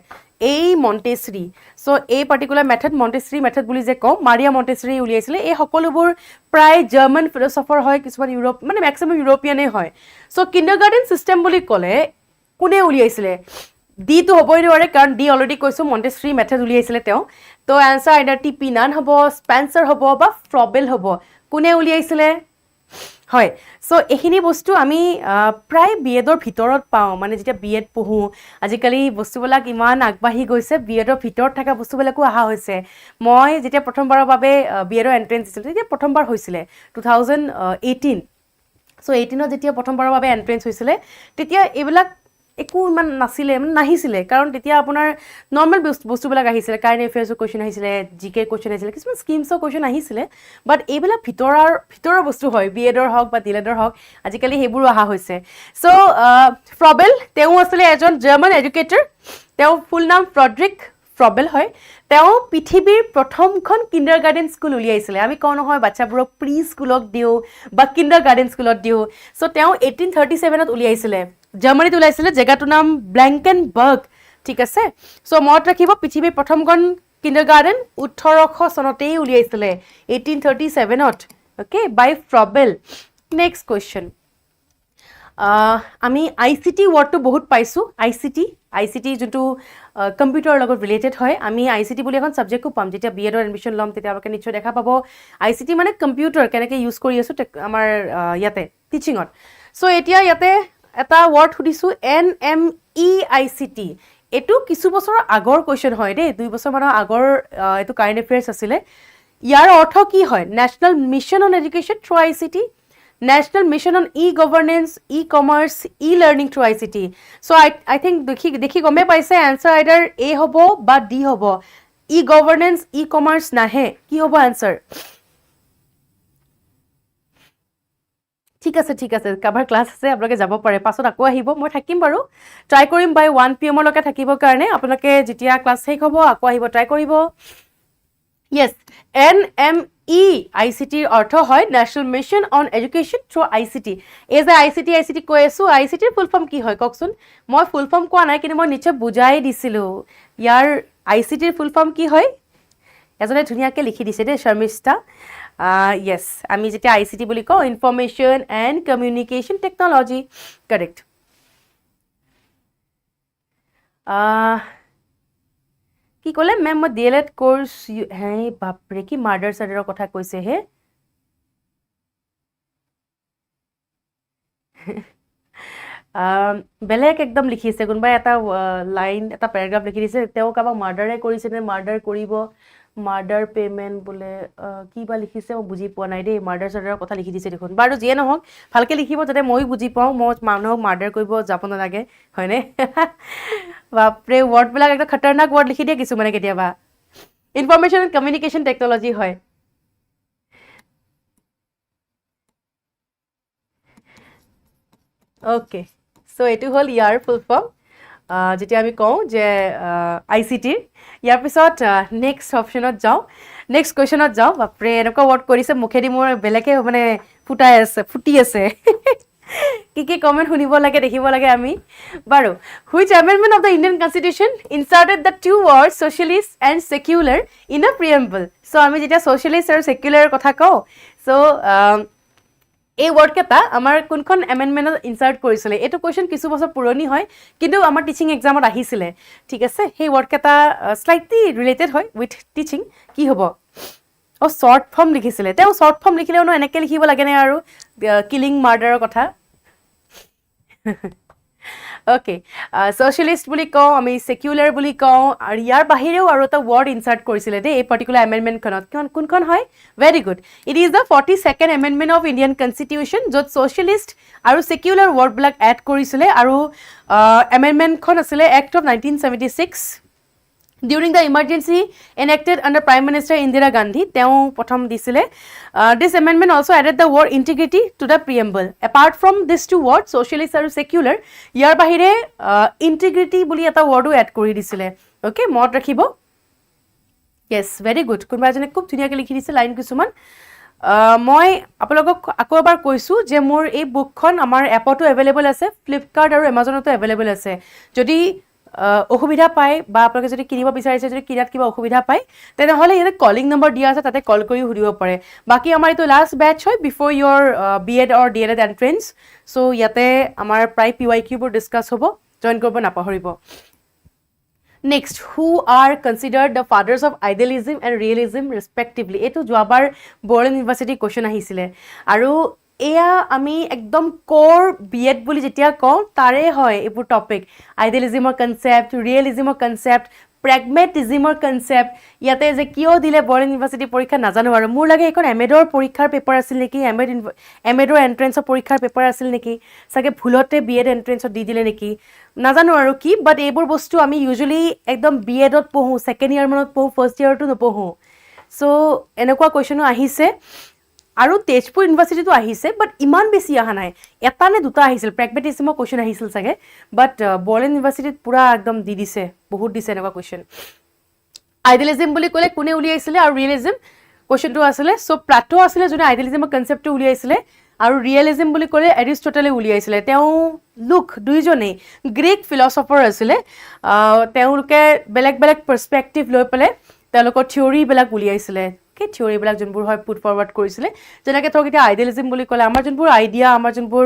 এই মন্টেছৰী চ' এই পাৰ্টিকুলাৰ মেথড মন্টেছৰী মেথড বুলি যে কওঁ মাৰিয়া মন্টেছৰী উলিয়াইছিলে এই সকলোবোৰ প্ৰায় জাৰ্মান ফিলচফাৰ হয় কিছুমান ইউৰোপ মানে মেক্সিমাম ইউৰোপিয়ানেই হয় চ' kindergarten system বুলি ক'লে কোনে উলিয়াইছিলে ডিটো হ'বই নোৱাৰে কাৰণ ডি অলৰেডি কৈছোঁ মন্টেছৰী মেথড উলিয়াইছিলে তেওঁ তো এনচাৰ আইডাৰ টি পি নান হ'ব স্পেন্সাৰ হ'ব বা ফ্ৰবেল হ'ব কোনে উলিয়াইছিলে হয় চ' এইখিনি বস্তু আমি প্ৰায় বিএডৰ ভিতৰত পাওঁ মানে যেতিয়া বিএড পঢ়োঁ আজিকালি বস্তুবিলাক ইমান আগবাঢ়ি গৈছে বিএডৰ ভিতৰত থকা বস্তুবিলাকো অহা হৈছে মই যেতিয়া প্ৰথমবাৰৰ বাবে বিএডৰ এণ্ট্ৰেঞ্চ দিছিলোঁ তেতিয়া প্ৰথমবাৰ হৈছিলে 2018 চ' 18ত যেতিয়া প্ৰথমবাৰৰ বাবে এণ্ট্ৰেঞ্চ হৈছিলে তেতিয়া এইবিলাক একো ইমান নাহিছিলে কাৰণ তেতিয়া আপোনাৰ নৰ্মেল বস্তুবিলাক আহিছিলে কাৰেণ্ট এফেয়াৰ্ছৰ কুৱেশ্যন আহিছিলে জিকে কুৱেশ্যন আহিছিলে কিছুমান স্কিমছৰ কুৱেশ্যন আহিছিলে বাট এইবিলাক ভিতৰৰ বস্তু হয় বিএডৰ হওক বা ডিএলএডৰ হওক আজিকালি সেইবোৰো অহা হৈছে চ' ফ্ৰবেল তেওঁ আছিলে এজন জাৰ্মান এডুকেটৰ তেওঁ ফুল নাম ফ্ৰডৰিক ফ্ৰবেল হয় তেওঁ পৃথিৱীৰ প্ৰথমখন কিণ্ডাৰগাৰ্টেন স্কুল উলিয়াইছিলে আমি কওঁ নহয় বাচ্চাবোৰক প্ৰি স্কুলক দিওঁ বা কিণ্ডাৰগাৰ্টেন স্কুলত দিওঁ চ' তেওঁ 1837ত উলিয়াইছিলে জাৰ্মানীত ওলাইছিলে জেগাটোৰ নাম ব্লেংকেনবাৰ্গ ঠিক আছে চ' মনত ৰাখিব পৃথিৱীৰ প্ৰথমখন কিণ্ডাৰগাৰ্টেন 1800 চনতেই উলিয়াইছিলে 1837ত অ'কে বাই ফ্ৰবেল নেক্সট কুৱেশ্যন আমি ICT ৱৰ্ডটো বহুত পাইছোঁ ICT যোনটো কম্পিউটাৰৰ লগত ৰিলেটেড হয় আমি ICT বুলি এখন ছাবজেক্টও পাম যেতিয়া বিএডৰ এডমিশ্যন ল'ম তেতিয়া আপোনালোকে নিশ্চয় দেখা পাব ICT মানে কম্পিউটাৰ কেনেকৈ ইউজ কৰি আছোঁ আমাৰ ইয়াতে টিচিঙত চ' এতিয়া ইয়াতে এটা ৱৰ্ড সুধিছোঁ NMEICT এইটো কিছু বছৰৰ আগৰ কুৱেশ্যন হয় দেই 2 বছৰমানৰ আগৰ এইটো কাৰেণ্ট এফেয়াৰ্ছ আছিলে ইয়াৰ অৰ্থ কি হয় national mission on education through ICT National Mission on E-Governance, E-Commerce, E-Learning through ICT. So I think দেখি গমে পাইছে answer either A হ'ব বা D হ'ব. E-Governance, E-Commerce নাহে কি হ'ব answer? ঠিক আছে কাভাৰ ক্লাছ আছে আপোনালোকে যাব পাৰে পাছত আকৌ আহিব মই থাকিম বাৰু ট্ৰাই কৰিম বাই 1 PM লৈকে থাকিবৰ কাৰণে আপোনালোকে যেতিয়া ক্লাছ শেষ হ'ব আকৌ আহিব ট্ৰাই কৰিব yes NMEICT অৰ্থ হয় National Mission on Education through ICT এই যে ICT কৈ আছো ICT ৰ ফুল ফৰ্ম কি হয় কওকচোন মই ফুল ফৰ্ম কোৱা নাই কিন্তু মই নিশ্চয় বুজাই দিছিলো ইয়াৰ ICT ৰ ফুল ফৰ্ম কি হয় এজনে ধুনীয়াকৈ লিখি দিছে দেই শৰ্মিষ্ঠা yes আমি যেতিয়া ICT বুলি কওঁ information and communication technology correct কি ক'লে মেম মই D.El.Ed কোৰ্চ হে বাপৰে কি মাৰ্ডাৰ চাৰ্ডাৰৰ কথা কৈছে হে বেলেগ একদম লিখিছে কোনোবাই এটা লাইন এটা পেৰাগ্ৰাফ লিখি দিছে তেওঁ কাবাক মাৰ্ডাৰে কৰিছে নে মাৰ্ডাৰ কৰিব মাৰ্ডাৰ পেমেণ্ট বোলে কিবা লিখিছে মই বুজি পোৱা নাই দেই মাৰ্ডাৰ চাৰ্ডাৰৰ কথা লিখি দিছে দেখোন বাৰু যিয়ে নহওক ভালকৈ লিখিব যাতে ময়ো বুজি পাওঁ মই মানুহক মাৰ্ডাৰ কৰিব যাব নালাগে হয়নে বাপৰে ৱৰ্ডবিলাক একদম খতৰনাক ৱৰ্ড লিখি দিয়ে কিছুমানে কেতিয়াবা ইনফৰমেশ্যন এণ্ড কমিউনিকেশ্যন টেকনলজি হয় অ'কে চ' এইটো হ'ল ইয়াৰ ফুল ফৰ্ম যেতিয়া আমি কওঁ যে ICT ইয়াৰ পিছত নেক্সট অপশ্যনত যাওঁ নেক্সট কুৱেশ্যনত যাওঁ বাপৰে এনেকুৱা ৱৰ্ড কৰিছে মুখেদি মোৰ বেলেগে মানে ফুটি আছে কি কমেণ্ট শুনিব লাগে দেখিব লাগে আমি বাৰু which amendment of the Indian constitution inserted the two word socialist and secular in the preamble so' আমি যেতিয়া ছ'চিয়েলিষ্ট আৰু ছেকুলাৰৰ কথা কওঁ চ' এই ৱৰ্ডকেইটা আমাৰ কোনখন এমেণ্ডমেণ্টত ইনচাৰ্ট কৰিছিলে এইটো কুৱেশ্যন কিছু বছৰ পুৰণি হয় কিন্তু আমাৰ টিচিং এক্সামত আহিছিলে ঠিক আছে সেই ৱৰ্ডকেইটা স্লাইটলি ৰিলেটেড হয় উইথ টিচিং কি হ'ব শ্বৰ্ট ফৰ্ম লিখিছিলে তেওঁ শ্বৰ্ট ফৰ্ম লিখিলেওনো এনেকৈ লিখিব লাগেনে আৰু কিলিং মাৰ্ডাৰৰ কথা অ'কে ছ'চিয়েলিষ্ট বুলি কওঁ আমি ছেকুলাৰ বুলি কওঁ আৰু ইয়াৰ বাহিৰেও আৰু এটা ৱৰ্ড ইনচাৰ্ট কৰিছিলে দেই এই পাৰ্টিকুলাৰ এমেণ্ডমেণ্টখনত কোনখন হয় very good it is the 42nd amendment of Indian constitution য'ত ছ'চিয়েলিষ্ট আৰু ছেকুলাৰ ৱৰ্ডবিলাক এড কৰিছিলে আৰু এমেণ্ডমেণ্টখন আছিলে act of 1976 During the emergency enacted under Prime Minister Indira Gandhi, তেওঁ প্ৰথম দিছিলে this amendment also added the word integrity to the preamble. Apart from these two words, socialist আৰু secular, ইয়াৰ বাহিৰে integrity বুলি এটা ৱৰ্ডো এড কৰি দিছিলে অ'কে মনত ৰাখিব য়েছ ভেৰি গুড কোনোবা এজনে খুব ধুনীয়াকৈ লিখি দিছে লাইন কিছুমান মই আপোনালোকক আকৌ এবাৰ কৈছোঁ যে মোৰ এই বুকখন আমাৰ এপতো এভেইলেবল আছে ফ্লিপকাৰ্ট আৰু এমাজনতো এভেইলেবল আছে যদি অসুবিধা পায় বা আপোনালোকে যদি কিনিব বিচাৰিছে যদি কিনাত কিবা অসুবিধা পায় তেনেহ'লে ইয়াতে কলিং নম্বৰ দিয়া আছে তাতে কল কৰি সুধিব পাৰে বাকী আমাৰ এইটো লাষ্ট বেটচ হয় before year B.Ed or D.El.Ed entrance so' ইয়াতে আমাৰ প্ৰায় PYQবোৰ ডিছকাছ হ'ব জইন কৰিব নাপাহৰিব next who are considered the fathers of idealism and realism respectively এইটো যোৱাবাৰ বড়োলেণ্ড ইউনিভাৰ্চিটি কুৱেশ্যন আহিছিলে আৰু এয়া আমি একদম কোৰ B.Ed বুলি যেতিয়া কওঁ তাৰে হয় এইবোৰ টপিক আইডিয়েলিজিমৰ কনচেপ্ট ৰিয়েলিজিমৰ কনচেপ্ট প্ৰেগমেটিজিমৰ কনচেপ্ট ইয়াতে যে কিয় দিলে বড়োলেণ্ড ইউনিভাৰ্চিটি পৰীক্ষা নাজানো আৰু মোৰ লাগে এইখন এমেডৰ পৰীক্ষাৰ পেপাৰ আছিল নেকি এমেডৰ এণ্ট্ৰেঞ্চৰ পৰীক্ষাৰ পেপাৰ আছিল নেকি চাগে ভুলতে B.Ed এণ্ট্ৰেঞ্চত দি দিলে নেকি নাজানো আৰু কি বাট এইবোৰ বস্তু আমি ইউজুৱেলি একদম B.Edত পঢ়োঁ ছেকেণ্ড ইয়াৰমানত পঢ়োঁ ফাৰ্ষ্ট ইয়াৰতো নপঢ়োঁ চ' এনেকুৱা কুৱেশ্যনো আহিছে আৰু তেজপুৰ ইউনিভাৰ্চিটিটো আহিছে বাট ইমান বেছি অহা নাই এটা নে দুটা আহিছিল প্ৰেগমেটিজিমৰ কুৱেশ্যন আহিছিল চাগে বাট বড়োলেণ্ড ইউনিভাৰ্চিটিত পূৰা একদম দি দিছে বহুত দিছে এনেকুৱা কুৱেশ্যন আইডিয়েলিজিম বুলি ক'লে কোনে উলিয়াইছিলে আৰু ৰিয়েলিজিম কুৱেশ্যনটো আছিলে চ' প্লাটো আছিলে যোনে আইডিয়েলিজিমৰ কনচেপ্টটো উলিয়াইছিলে আৰু ৰিয়েলিজিম বুলি ক'লে এৰিষ্টটলে উলিয়াইছিলে তেওঁ লুক দুইজনেই গ্ৰীক ফিলচফাৰ আছিলে তেওঁলোকে বেলেগ বেলেগ পাৰ্চপেক্টিভ লৈ পেলাই তেওঁলোকৰ থিয়ৰিবিলাক উলিয়াইছিলে সেই থিয়ৰিবিলাক যোনবোৰ হয় পুট ফৰৱাৰ্ড কৰিছিলে যেনেকৈ ধৰক এতিয়া আইডিয়েলিজিম বুলি ক'লে আমাৰ যোনবোৰ আইডিয়া আমাৰ যোনবোৰ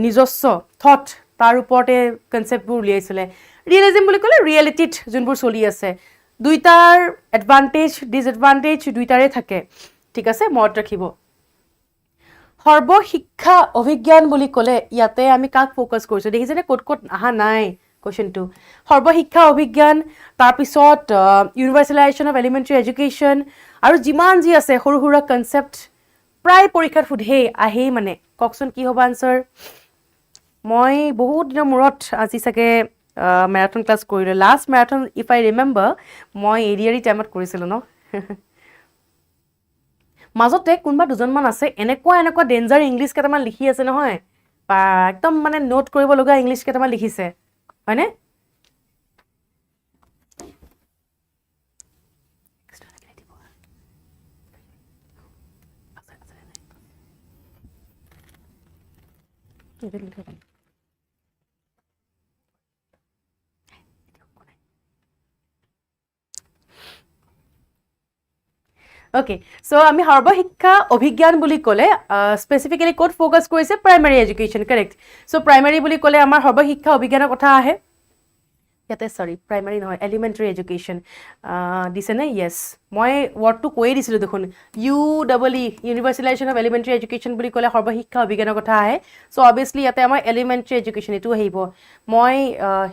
নিজস্ব থট তাৰ ওপৰতে কনচেপ্টবোৰ উলিয়াইছিলে ৰিয়েলিজিম বুলি ক'লে ৰিয়েলিটিত যোনবোৰ চলি আছে দুইটাৰ এডভান্টেজ ডিছএডভান্টেজ দুইটাৰে থাকে ঠিক আছে মনত ৰাখিব সৰ্বশিক্ষা অভিজ্ঞান বুলি ক'লে ইয়াতে আমি কাক ফ'কাছ কৰিছোঁ দেখিছেনে ক'ত ক'ত অহা নাই কুৱেশ্যনটো সৰ্বশিক্ষা অভিজ্ঞান তাৰপিছত ইউনিভাৰ্চেলাইজেশ্যন অফ এলিমেণ্টাৰী এডুকেশ্যন আৰু যিমান যি আছে সৰু সুৰা কনচেপ্ট প্ৰায় পৰীক্ষাত সোধেই আহেই মানে কওকচোন কি হ'ব আনচাৰ মই বহুত দিনৰ মূৰত আজি চাগে মেৰাথন ক্লাছ কৰিলোঁ last marathon if I remember মই এৰিয়াৰী টাইমত কৰিছিলোঁ ন মাজতে কোনোবা দুজনমান আছে এনেকুৱা ডেঞ্জাৰ ইংলিছ কেইটামান লিখি আছে নহয় বা একদম মানে নোট কৰিব লগা ইংলিছ কেইটামান লিখিছে হয়নে Okay, so আমি সৰ্বশিক্ষা অভিজ্ঞান বুলি ক'লে স্পেচিফিকেলি ক'ত ফ'কাছ কৰিছে প্ৰাইমেৰী এডুকেশ্যন কাৰেক্ট চ' প্ৰাইমেৰী বুলি ক'লে আমাৰ সৰ্বশিক্ষা অভিজ্ঞানৰ কথা আহে ইয়াতে চৰি প্ৰাইমেৰী নহয় এলিমেণ্টাৰী এডুকেশ্যন দিছেনে য়েছ মই ৱৰ্ডটো কৈয়ে দিছিলোঁ দেখোন UEE ইউনিভাৰ্চেলাইজেশ্যন অফ এলিমেণ্টাৰী এডুকেশ্যন বুলি ক'লে সৰ্বশিক্ষা অভিজ্ঞানৰ কথা আহে চ' অভিয়াছলি ইয়াতে আমাৰ এলিমেণ্টাৰী এডুকেশ্যন এইটো আহিব মই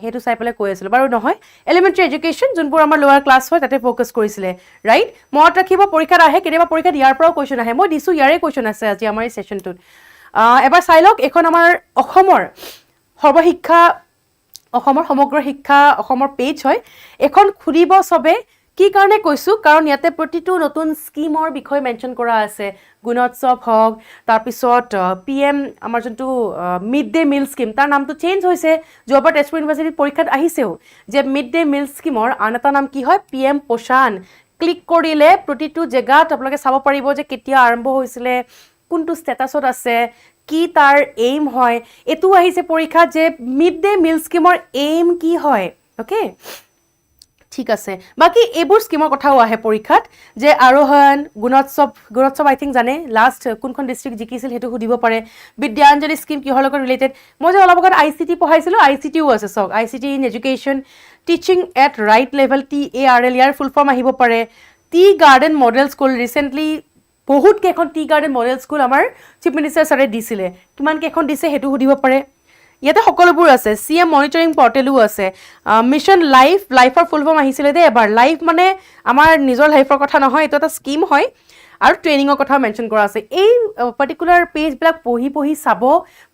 সেইটো চাই পেলাই কৈ আছিলোঁ বাৰু নহয় এলিমেণ্টাৰী এডুকেশ্যন যোনবোৰ আমাৰ লোৱাৰ ক্লাছ হয় তাতে ফ'কাছ কৰিছিলে ৰাইট মনত ৰাখিব পৰীক্ষাত আহে কেতিয়াবা পৰীক্ষাত ইয়াৰ পৰাও কুৱেশ্যন আহে মই দিছোঁ ইয়াৰে কুৱেশ্যন আছে আজি আমাৰ এই ছেশ্যনটোত এবাৰ চাই লওক এইখন আমাৰ অসমৰ সৰ্বশিক্ষা অসমৰ সমগ্ৰ শিক্ষা অসমৰ পেজ হয় এখন খুলিব চবে কি কাৰণে কৈছোঁ কাৰণ ইয়াতে প্ৰতিটো নতুন স্কিমৰ বিষয়ে মেনশ্যন কৰা আছে গুণোৎসৱ হওক তাৰপিছত PM আমাৰ যোনটো মিড ডে মিল স্কিম তাৰ নামটো চেঞ্জ হৈছে যোৱাবাৰ তেজপুৰ ইউনিভাৰ্চিটিত পৰীক্ষাত আহিছেও যে মিড ডে মিল স্কিমৰ আন এটা নাম কি হয় PM পোষণ ক্লিক কৰিলে প্ৰতিটো জেগাত আপোনালোকে চাব পাৰিব যে কেতিয়া আৰম্ভ হৈছিলে কোনটো ষ্টেটাছত আছে কি তাৰ এইম হয় এটো আহিছে পৰীক্ষাত যে মিড ডে মিল স্কিমৰ এইম কি হয় ওকে ঠিক আছে বাকি এইবোৰ স্কিমৰ কথাও আহে পৰীক্ষাত যে আৰোহণ গুণোৎসৱ আই থিংক জানে লাষ্ট কোনখন ডিষ্ট্ৰিক্ট জিকিছিল সেইটো সুধিব পাৰে বিদ্যাঞ্জলি স্কিম কিহৰ লগত ৰিলেটেড মই যে অলপ আগত ICT পঢ়াইছিলোঁ ICTও আছে চাওক ICT in education teaching at right level TARL year full form আহিব পাৰে tea garden model school recently বহুত কেইখন টি গাৰ্ডেন মডেল স্কুল আমাৰ চিফ মিনিষ্টাৰ ছাৰে দিছিলে কিমান কেইখন দিছে সেইটো সুধিব পাৰে ইয়াতে সকলোবোৰ আছে CM মনিটৰিং পৰ্টেলো আছে মিছন লাইফৰ ফুল ফৰ্ম আহিছিলে দেই এবাৰ লাইফ মানে আমাৰ নিজৰ লাইফৰ কথা নহয় এইটো এটা স্কিম হয় আৰু ট্ৰেইনিঙৰ কথা মেনশ্যন কৰা আছে এই পাৰ্টিকুলাৰ পেজবিলাক পঢ়ি চাব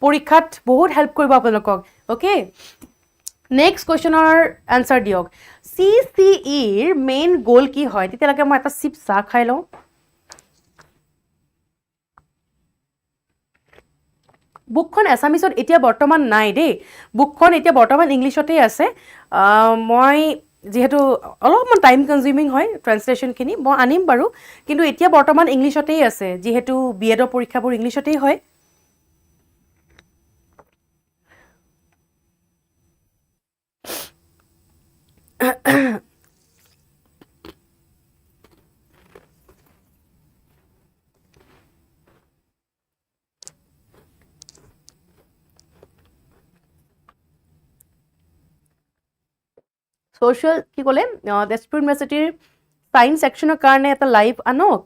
পৰীক্ষাত বহুত হেল্প কৰিব আপোনালোকক অ'কে নেক্সট কুৱেশ্যনৰ এনচাৰ দিয়ক CCEৰ মেইন গ'ল কি হয় তেতিয়ালৈকে মই এটা চিপ চাহ খাই লওঁ বুকখন এছামিছত এতিয়া বৰ্তমান নাই দেই বুকখন এতিয়া বৰ্তমান ইংলিছতেই আছে মই যিহেতু অলপমান টাইম কনজিউমিং হয় ট্ৰান্সলেশ্যনখিনি মই আনিম বাৰু কিন্তু এতিয়া বৰ্তমান ইংলিছতেই আছে যিহেতু B.Ed পৰীক্ষাবোৰ ইংলিছতেই হয় social কি ক'লে তেজপুৰ ইউনিভাৰ্চিটিৰ সায়েন্স সেকশনৰ কাৰণে এটা লাইভ আনক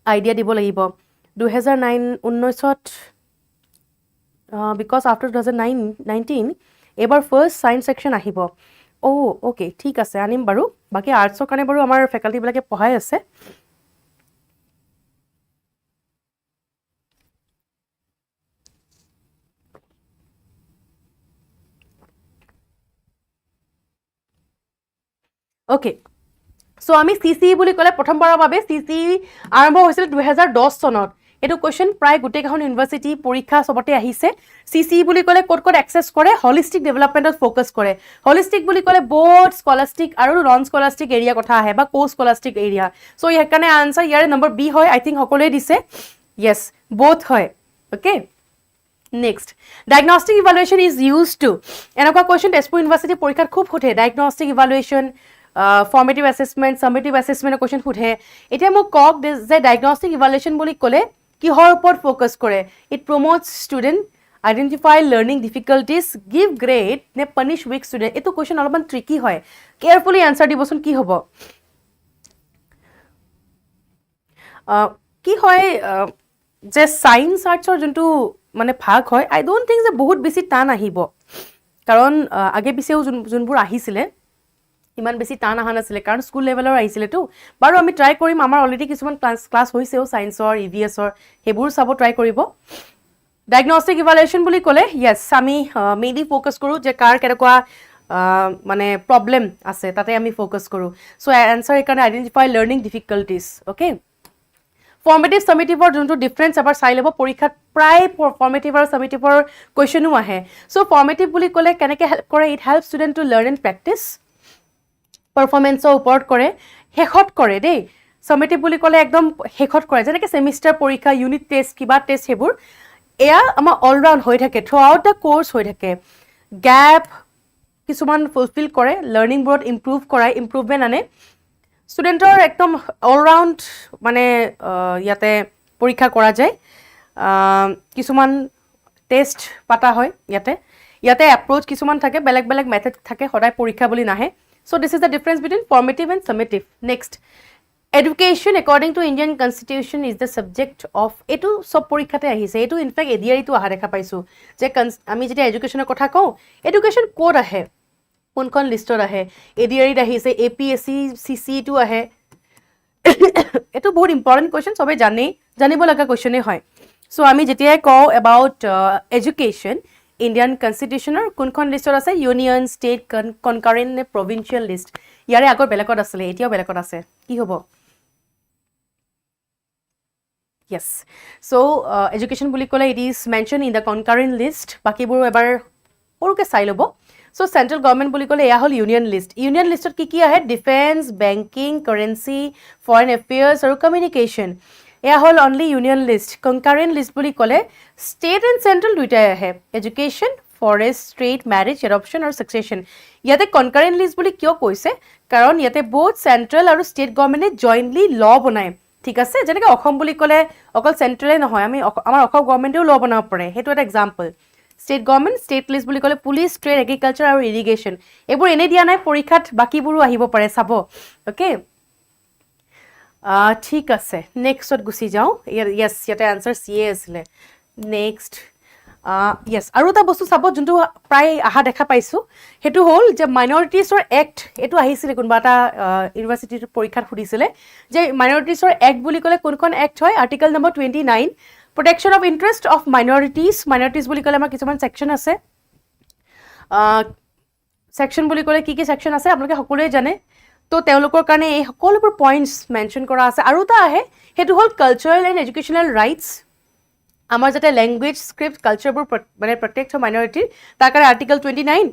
আইডিয়া দিব লাগিব 2019ত বিকজ আফটাৰ 2019 এবাৰ ফাৰ্ষ্ট সায়েন্স সেকশন আহিব ওকে ঠিক আছে আনিম বাৰু বাকি আৰ্টছৰ কাৰণে বাৰু আমাৰ ফেকাল্টিবিলাকে পঢ়াই আছে ওকে সো আমি CCE বুলি ক'লে প্ৰথমবাৰৰ বাবে CCE আৰম্ভ হৈছিল 2010 চনত এইটো কোৱেশ্চন প্ৰায় গোটেইখন ইউনিভাৰ্চিটি পৰীক্ষা সবতে আহিছে CCE বুলি ক'লে ক'ত এক্সেছ কৰে হলিষ্টিক ডেভেলপমেণ্টত ফ'কাছ কৰে হলিষ্টিক বুলি ক'লে বোথ স্কলাষ্টিক আৰু নন স্কলাষ্টিক এৰিয়া কথা আহে বা কো স্কলাষ্টিক এৰিয়া সো ইয়াৰ আনসাৰ ইয়াৰ নম্বৰ B হয় আই থিংক সকলোৱে দিছে য়েছ বোথ হয় okay next diagnostic evaluation is use to এনেকুৱা কোৱেশ্চন তেজপুৰ ইউনিভাৰ্চিটি পৰীক্ষাত খুব সোধে diagnostic evaluation formative assessment summative এছেছমেণ্টৰ question সোধে এতিয়া মোক কওক যে ডায়াগনষ্টিক ইভালুৱেশ্যন বুলি ক'লে কিহৰ ওপৰত ফ'কাছ কৰে it promotes student identify learning difficulties give grade নে পানিছ উইক ষ্টুডেণ্ট এইটো কুৱেশ্যন অলপমান ট্ৰিকি হয় কেয়াৰফুলি এনচাৰ দিবচোন কি হ'ব কি হয় যে সায়েন্স আৰ্টছৰ যোনটো মানে ভাগ হয় আই ডোণ্ট থিংক যে বহুত বেছি টান আহিব কাৰণ আগে পিছেও যোনবোৰ আহিছিলে ইমান বেছি টান অহা নাছিলে কাৰণ স্কুল লেভেলৰ আহিছিলেতো বাৰু আমি ট্ৰাই কৰিম আমাৰ অলৰেডি কিছুমান ক্লাছ হৈছেও ছায়েন্সৰ EVSৰ সেইবোৰ চাব ট্ৰাই কৰিব ডায়াগনষ্টিক ইভালুৱেশ্যন বুলি ক'লে য়েছ আমি মেইনলি ফ'কাছ কৰোঁ যে কাৰ কেনেকুৱা মানে প্ৰব্লেম আছে তাতে আমি ফ'কাছ কৰোঁ চ' এনচাৰ সেইকাৰণে identify learning difficulties okay formative চামেটিভৰ যোনটো ডিফাৰেঞ্চ এবাৰ চাই ল'ব পৰীক্ষাত প্ৰায় ফৰ্মেটিভ আৰু চামেটিভৰ কুৱেশ্যনো আহে চ' ফৰ্মেটিভ বুলি ক'লে কেনেকৈ হেল্প কৰে it help student to learn and practice পাৰফৰ্মেঞ্চৰ ওপৰত কৰে শেষত কৰে দেই চামেটিভ বুলি ক'লে একদম শেষত কৰে যেনেকৈ ছেমিষ্টাৰ পৰীক্ষা ইউনিট টেষ্ট কিবা টেষ্ট সেইবোৰ এয়া আমাৰ অলৰাউণ্ড হৈ থাকে থ্ৰু আউট দ্য কোৰ্চ হৈ থাকে গেপ কিছুমান ফুলফিল কৰে লাৰ্ণিংবোৰত ইম্প্ৰুভ কৰাই ইম্প্ৰুভমেণ্ট আনে ষ্টুডেণ্টৰ একদম অলৰাউণ্ড মানে ইয়াতে পৰীক্ষা কৰা যায় কিছুমান টেষ্ট পাতা হয় ইয়াতে এপ্ৰ'চ কিছুমান থাকে বেলেগ বেলেগ মেথড থাকে সদায় পৰীক্ষা বুলি নাহে so' this is the difference between formative and summative next education according to Indian constitution is the subject of এইটো চব পৰীক্ষাতে আহিছে এইটো ইনফেক্ট এডিআৰিটো অহা দেখা পাইছোঁ যে আমি যেতিয়া এডুকেশ্যনৰ কথা কওঁ এডুকেশ্যন ক'ত আহে কোনখন লিষ্টত আহে এডিআৰিত আহিছে APSC CC2 আহে এইটো বহুত ইম্পৰ্টেণ্ট কুৱেশ্যন চবেই জানিব লগা কুৱেশ্যনেই হয় চ' আমি যেতিয়াই কওঁ এবাউট এডুকেশ্যন ইণ্ডিয়ান কনষ্টিটিউশ্যনৰ কোনখন লিষ্টত আছে ইউনিয়ন ষ্টেট কনকাৰেণ্ট নে প্ৰভিঞ্চিয়েল লিষ্ট ইয়াৰে আগৰ বেলেগত আছিলে এতিয়াও বেলেগত আছে কি হ'ব য়েছ চ' এডুকেশ্যন বুলি ক'লে it is mention in the concurrent list বাকীবোৰ এবাৰ সৰুকৈ চাই ল'ব চ' চেণ্ট্ৰেল গভৰ্ণমেণ্ট বুলি ক'লে এয়া হ'ল ইউনিয়ন লিষ্টত কি আহে defence banking currency foreign affairs আৰু কমিউনিকেশ্যন এয়া হ'ল only union list concurrent list বুলি ক'লে ষ্টেট এণ্ড চেণ্ট্ৰেল দুইটাই আহে education forest trade marriage adoption আৰু ছাকচেশ্যন ইয়াতে কনকাৰেণ্ট লিষ্ট বুলি কিয় কৈছে কাৰণ ইয়াতে বহুত চেণ্ট্ৰেল আৰু ষ্টেট গভৰ্ণমেণ্টে জইণ্টলি ল বনায় ঠিক আছে যেনেকৈ অসম বুলি ক'লে অকল চেণ্ট্ৰেলে নহয় আমাৰ অসম গভৰ্ণমেণ্টেও ল বনাব পাৰে সেইটো এটা example state government state list বুলি ক'লে পুলিচ ট্ৰেড এগ্ৰিকালচাৰ আৰু ইৰিগেশ্যন এইবোৰ এনেই দিয়া নাই পৰীক্ষাত বাকীবোৰো আহিব পাৰে চাব অ'কে ঠিক আছে নেক্সটত গুচি যাওঁ য়েছ ইয়াতে আনচাৰ CA আছিলে নেক্সট য়েছ আৰু এটা বস্তু চাব যোনটো প্ৰায় অহা দেখা পাইছোঁ সেইটো হ'ল যে মাইনৰিটিছৰ এক্ট এইটো আহিছিলে কোনোবা এটা ইউনিভাৰ্চিটিৰ পৰীক্ষাত সুধিছিলে যে মাইনৰিটিছৰ এক্ট বুলি ক'লে কোনখন এক্ট হয় article number 29 protection of interest of minorities বুলি ক'লে আমাৰ কিছুমান ছেকশ্যন আছে ছেকশ্যন বুলি ক'লে কি ছেকশ্যন আছে আপোনালোকে সকলোৱে জানে তো তেওঁলোকৰ কাৰণে এই সকলোবোৰ পইণ্টছ মেনশ্যন কৰা আছে আৰু এটা আহে সেইটো হ'ল কালচাৰেল এণ্ড এডুকেশ্যনেল ৰাইটছ আমাৰ যাতে লেংগুৱেজ স্ক্ৰিপ্ট কালচাৰবোৰ মানে প্ৰটেক্ট হয় মাইনৰিটিৰ তাৰ কাৰণে article 29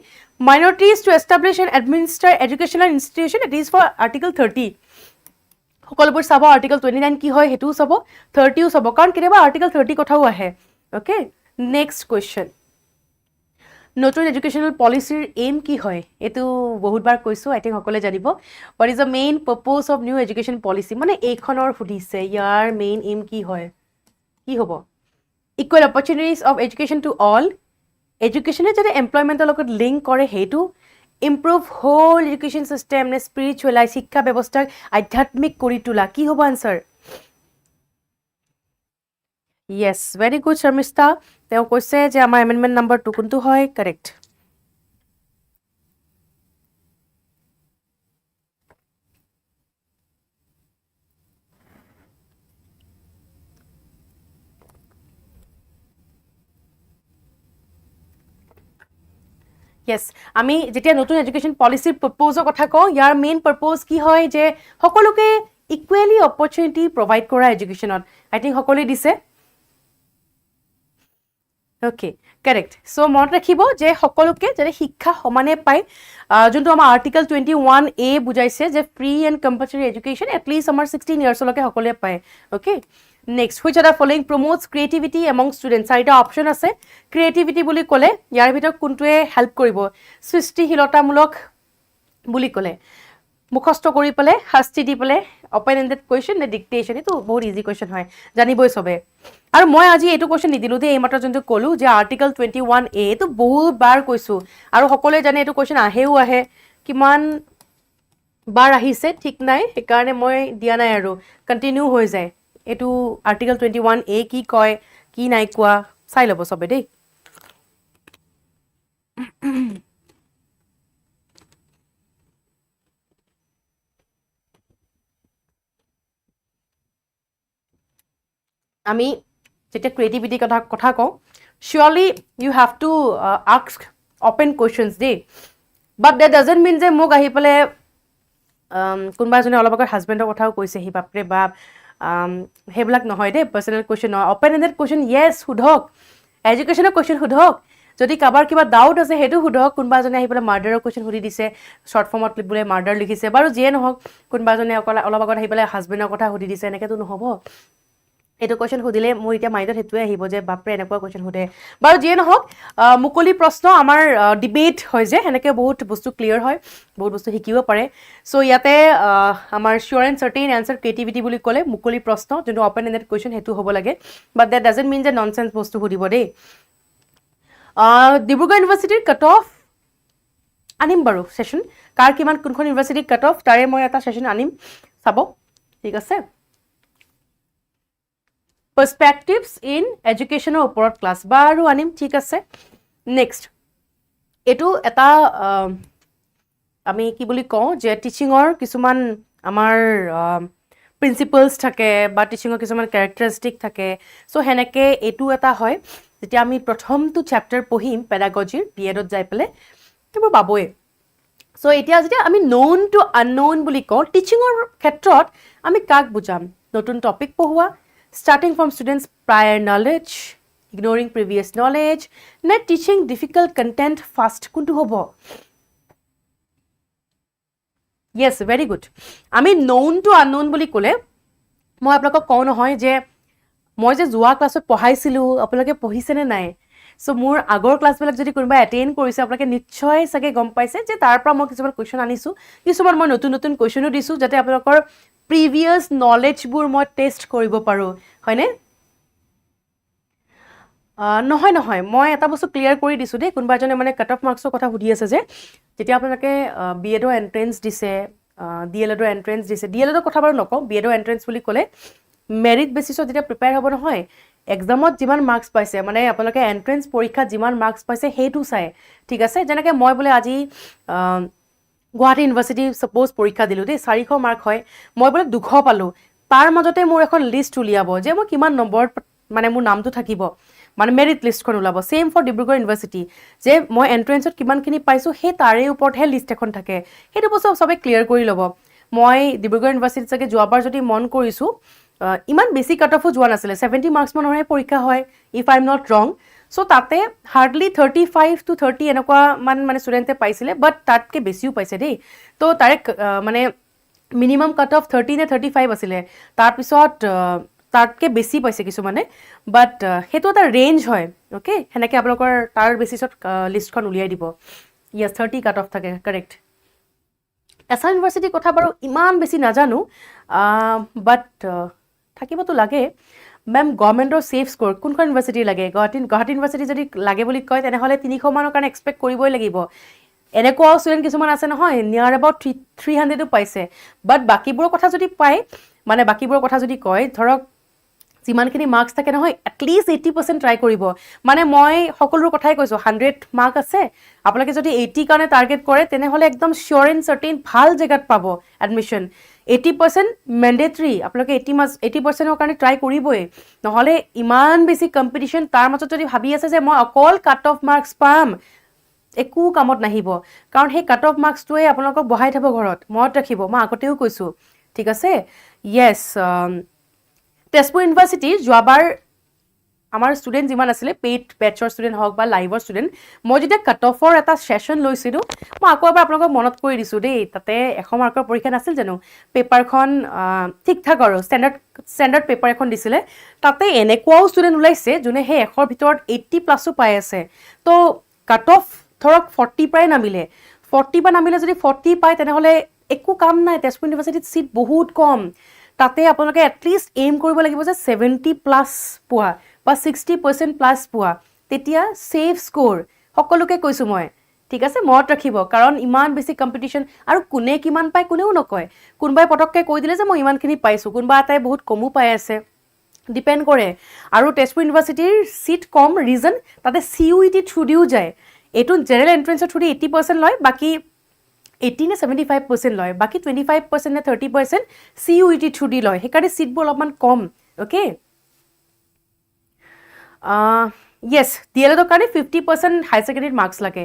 minorities to establish and administer educational institution it is for article 30 সকলোবোৰ চাব আৰ্টিকল 29 কি হয় সেইটোও চাব 30ও চাব কাৰণ কেতিয়াবা আৰ্টিকল 30 কথাও আহে অ'কে নেক্সট কুৱেশ্যন নতুন এডুকেশ্যনেল পলিচিৰ এইম কি হয় এইটো বহুতবাৰ কৈছোঁ আই থিংক সকলোৱে জানিব what is the main purpose of new education policy মানে এইখনৰ সুধিছে ইয়াৰ মেইন এইম কি হয় কি হ'ব equal opportunities of education to all এডুকেশ্যনে যাতে এমপ্লয়মেণ্টৰ লগত লিংক কৰে সেইটো ইম্প্ৰুভ হোল এডুকেশ্যন ছিষ্টেম নে স্পিৰিচুৱেলাইজ শিক্ষা ব্যৱস্থাক আধ্যাত্মিক কৰি তোলা কি হ'ব আনচাৰ য়েছ ভেৰি গুড শৰ্মিষ্ঠা তেওঁ কৈছে যে আমাৰ এমেণ্ডমেণ্ট নম্বৰ 2 কোনটো হয় কাৰেক্ট য়েছ আমি যেতিয়া নতুন এডুকেশ্যন পলিচিৰ প্ৰপ'জৰ কথা কওঁ ইয়াৰ মেইন পাৰ্পজ কি হয় যে সকলোকে ইকুৱেলি অপৰচুনিটি প্ৰভাইড কৰা এডুকেশ্যনত আই থিংক সকলোৱে দিছে অ'কে কাৰেক্ট চ' মনত ৰাখিব যে সকলোকে যাতে শিক্ষা সমানে পায় যোনটো আমাৰ আৰ্টিকল 21A বুজাইছে যে free and compulsory education at least আমাৰ 16 ইয়াৰ্ছলৈকে সকলোৱে পায় okay next which are the following promotes creativity among student চাৰিটা অপশ্যন আছে ক্ৰিয়েটিভিটি বুলি ক'লে ইয়াৰ ভিতৰত কোনটোৱে হেল্প কৰিব সৃষ্টিশীলতামূলক বুলি ক'লে মুখস্থ কৰি পেলাই শাস্তি দি পেলাই অপেন এণ্ডেড কুৱেশ্যন নে ডিক্টেশ্যন এইটো বহুত ইজি কুৱেশ্যন হয় জানিবই চবে আৰু মই আজি এইটো কুৱেশ্যন নিদিলোঁ দেই এইমাত্ৰ যোনটো ক'লোঁ যে আৰ্টিকল 21A এইটো বহুত বাৰ কৈছোঁ আৰু সকলোৱে জানে এইটো কুৱেশ্যন আহে কিমান বাৰ আহিছে ঠিক নাই সেইকাৰণে মই দিয়া নাই আৰু কণ্টিনিউ হৈ যায় এইটো আৰ্টিকল 21A কি কয় কি নাই কোৱা চাই ল'ব চবে দেই আমি যেতিয়া ক্ৰিয়েটিভিটি কথা কওঁ surely you have to ask open questions দেই but that doesn't mean যে মোক আহি পেলাই কোনোবা এজনে অলপ আগত হাজবেণ্ডৰ কথাও কৈছে সি বাপৰে বাপ সেইবিলাক নহয় দেই পাৰ্চনেল কুৱেশ্যন নহয় অপেন এণ্ডেড কুৱেশ্যন য়েছ সোধক এডুকেশ্যনৰ কুৱেশ্যন সোধক যদি কাৰোবাৰ কিবা ডাউট আছে সেইটো সোধক কোনোবা এজনে আহি পেলাই মাৰ্ডাৰৰ কুৱেশ্যন সুধি দিছে শ্বৰ্ট ফৰ্মত বোলে মাৰ্ডাৰ লিখিছে বাৰু যিয়ে নহওক কোনোবা এজনে অলপ আগত আহি পেলাই হাজবেণ্ডৰ কথা সুধি দিছে এনেকৈতো নহ'ব এইটো কুৱেশ্যন সুধিলে মোৰ এতিয়া মাইণ্ডত সেইটোৱে আহিব যে বাপৰে এনেকুৱা কুৱেশ্যন সুধে বাৰু যিয়ে নহওক মুকলি প্ৰশ্ন আমাৰ ডিবেট হয় যে সেনেকৈ বহুত বস্তু ক্লিয়াৰ হয় বহুত বস্তু শিকিব পাৰে চ' ইয়াতে আমাৰ চিয়'ৰ এণ্ড চাৰ্টেইন এনচাৰ ক্ৰিয়েটিভিটি বুলি ক'লে মুকলি প্ৰশ্ন যোনটো অপেন এণ্ডেড কুৱেশ্যন সেইটো হ'ব লাগে বাট দেট ডাজেণ্ট মিন যে ননচেন্স বস্তু সুধিব দেই ডিব্ৰুগড় ইউনিভাৰ্চিটিৰ কাট অফ আনিম বাৰু ছেশ্যন কাৰ কিমান কোনখন ইউনিভাৰ্চিটিৰ কাট অফ তাৰে মই এটা ছেশ্যন আনিম চাব ঠিক আছে পাৰ্চপেক্টিভছ ইন এডুকেশ্যনৰ ওপৰত ক্লাছ বাৰু আনিম ঠিক আছে নেক্সট এইটো এটা আমি কি বুলি কওঁ যে টিচিঙৰ কিছুমান আমাৰ প্ৰিন্সিপলছ থাকে বা টিচিঙৰ কিছুমান কেৰেক্টাৰিষ্টিক থাকে চ' সেনেকৈ এইটো এটা হয় যেতিয়া আমি প্ৰথমটো চেপ্টাৰ পঢ়িম পেডাগজিৰ B.Ed.ত যাই পেলাই সেইবোৰ পাবই চ' এতিয়া যেতিয়া আমি ন'ন টু আনন'ন বুলি কওঁ টিচিঙৰ ক্ষেত্ৰত আমি কাক বুজাম নতুন টপিক পঢ়োৱা starting from students' prior knowledge, ignoring previous knowledge, নে teaching difficult content fast কোনটো হ'ব yes very good আমি known to unknown বুলি ক'লে মই আপোনালোকক কওঁ নহয় যে মই যে যোৱা ক্লাছত পঢ়াইছিলোঁ আপোনালোকে পঢ়িছেনে নাই চ' মোৰ আগৰ ক্লাছবিলাক যদি কোনোবা এটেণ্ড কৰিছে আপোনালোকে নিশ্চয় চাগে গম পাইছে যে তাৰ পৰা মই কিছুমান কুৱেশ্যন আনিছোঁ কিছুমান মই নতুন নতুন কুৱেশ্যনো দিছোঁ যাতে আপোনালোকৰ প্ৰিভিয়াছ নলেজবোৰ মই টেষ্ট কৰিব পাৰোঁ হয়নে নহয় মই এটা বস্তু ক্লিয়াৰ কৰি দিছোঁ দেই কোনোবা এজনে মানে কাট অফ মাৰ্কছৰ কথা সুধি আছে যে যেতিয়া আপোনালোকে B.Ed.ৰ এণ্ট্ৰেঞ্চ দিছে D.El.Edৰ এণ্ট্ৰেঞ্চ দিছে D.El.Edৰ কথা বাৰু নকওঁ B.Edৰ এণ্ট্ৰেঞ্চ বুলি ক'লে মেৰিট বেচিছত যেতিয়া প্ৰিপেয়াৰ হ'ব নহয় এক্সামত যিমান মাৰ্কছ পাইছে মানে আপোনালোকে এণ্ট্ৰেঞ্চ পৰীক্ষাত যিমান মাৰ্কছ পাইছে সেইটো চাই ঠিক আছে যেনেকৈ মই বোলে আজি গুৱাহাটী ইউনিভাৰ্চিটি ছাপ'জ পৰীক্ষা দিলোঁ দেই 400 মাৰ্ক হয় মই বোলে 200 পালোঁ তাৰ মাজতে মোৰ এখন লিষ্ট উলিয়াব যে মই কিমান নম্বৰত মানে মোৰ নামটো থাকিব মানে মেৰিট লিষ্টখন ওলাব ছেইম ফৰ ডিব্ৰুগড় ইউনিভাৰ্চিটি যে মই এণ্ট্ৰেঞ্চত কিমানখিনি পাইছোঁ সেই তাৰে ওপৰতহে লিষ্ট এখন থাকে সেইটো বস্তু চবে ক্লিয়াৰ কৰি ল'ব মই ডিব্ৰুগড় ইউনিভাৰ্চিটিত চাগে যোৱাবাৰ যদি মন কৰিছোঁ ইমান বেছি কাট অফো যোৱা নাছিলে 70 মাৰ্কছ মানৰহে পৰীক্ষা হয় ইফ আই এম নট ৰং চ' তাতে হাৰ্ডলি 35 to 30 এনেকুৱা মানে ষ্টুডেণ্টে পাইছিলে বাট তাতকৈ বেছিও পাইছে দেই তো তাৰে মানে মিনিমাম কাট অফ 30 নে 35 আছিলে তাৰপিছত তাতকৈ বেছি পাইছে কিছুমানে বাট সেইটো এটা ৰেঞ্জ হয় অ'কে সেনেকৈ আপোনালোকৰ তাৰ বেচিছত লিষ্টখন উলিয়াই দিব য়েছ 30 কাট অফ থাকে কাৰেক্ট আছাম ইউনিভাৰ্চিটিৰ কথা বাৰু ইমান বেছি নাজানো বাট থাকিবতো লাগে মেম গভৰ্ণমেণ্টৰ ছেফ স্ক'ৰ কোনখন ইউনিভাৰ্চিটি লাগে গুৱাহাটী ইউনিভাৰ্চিটি যদি লাগে বুলি কয় তেনেহ'লে 300 মানৰ কাৰণে এক্সপেক্ট কৰিবই লাগিব এনেকুৱাও ষ্টুডেণ্ট কিছুমান আছে নহয় নিয়াৰ এবাউট 300ও পাইছে বাট বাকীবোৰৰ কথা যদি পায় মানে বাকীবোৰৰ কথা যদি কয় ধৰক যিমানখিনি মাৰ্কছ থাকে নহয় এটলিষ্ট 80% ট্ৰাই কৰিব মানে মই সকলোৰ কথাই কৈছোঁ 100 মাৰ্ক আছে আপোনালোকে যদি 80 কাৰণে টাৰ্গেট কৰে তেনেহ'লে একদম চিয়'ৰ এণ্ড চাৰ্টেইন ভাল জেগাত পাব এডমিশ্যন 80% মেণ্ডেটৰী আপোনালোকে 80%ৰ কাৰণে ট্ৰাই কৰিবই নহ'লে ইমান বেছি কম্পিটিশ্যন তাৰ মাজত যদি ভাবি আছে যে মই অকল কাট অফ মাৰ্কছ পাম একো কামত নাহিব কাৰণ সেই কাট অফ মাৰ্কছটোৱে আপোনালোকক বহাই থ'ব ঘৰত মনত ৰাখিব মই আগতেও কৈছোঁ ঠিক আছে য়েছ তেজপুৰ ইউনিভাৰ্চিটিৰ যোৱাবাৰ আমাৰ ষ্টুডেণ্ট যিমান আছিলে পেইড বেটছৰ ষ্টুডেণ্ট হওক বা লাইভৰ ষ্টুডেণ্ট মই যেতিয়া কাট অফৰ এটা ছেশ্যন লৈছিলোঁ মই আকৌ এবাৰ আপোনালোকক মনত কৰি দিছোঁ দেই তাতে 100 মাৰ্কৰ পৰীক্ষা নাছিল জানো পেপাৰখন ঠিক ঠাক আৰু ষ্টেণ্ডাৰ্ড পেপাৰ এখন দিছিলে তাতে এনেকুৱাও ষ্টুডেণ্ট ওলাইছে যোনে সেই 100ৰ ভিতৰত 80+ পাই আছে তো কাট অফ ধৰক 40 পৰাই নামিলে 40 বা নামিলে যদি 40 পায় তেনেহ'লে একো কাম নাই তেজপুৰ ইউনিভাৰ্চিটিত ছিট বহুত কম তাতে আপোনালোকে এটলিষ্ট এইম কৰিব লাগিব যে 70+ পোৱা বা 60% প্লাছ পোৱা তেতিয়া ছেফ স্ক'ৰ সকলোকে কৈছোঁ মই ঠিক আছে মনত ৰাখিব কাৰণ ইমান বেছি কম্পিটিশ্যন আৰু কোনে কিমান পায় কোনেও নকয় কোনোবাই পটককৈ কৈ দিলে যে মই ইমানখিনি পাইছোঁ কোনোবা এটাই বহুত কমো পাই আছে ডিপেণ্ড কৰে আৰু তেজপুৰ ইউনিভাৰ্চিটিৰ ছিট কম ৰিজন তাতে CUET থ্ৰু দিও যায় এইটো জেনেৰেল এণ্ট্ৰেঞ্চৰ থ্ৰু দি 80% লয় বাকী 80 নে 75% লয় বাকী 25% নে 30% CUET থ্ৰু দি লয় সেইকাৰণে ছিটবোৰ অলপমান কম অ'কে য়েছ DLEDৰ কাৰণে 50% হাই ছেকেণ্ডেৰীত মাৰ্কছ লাগে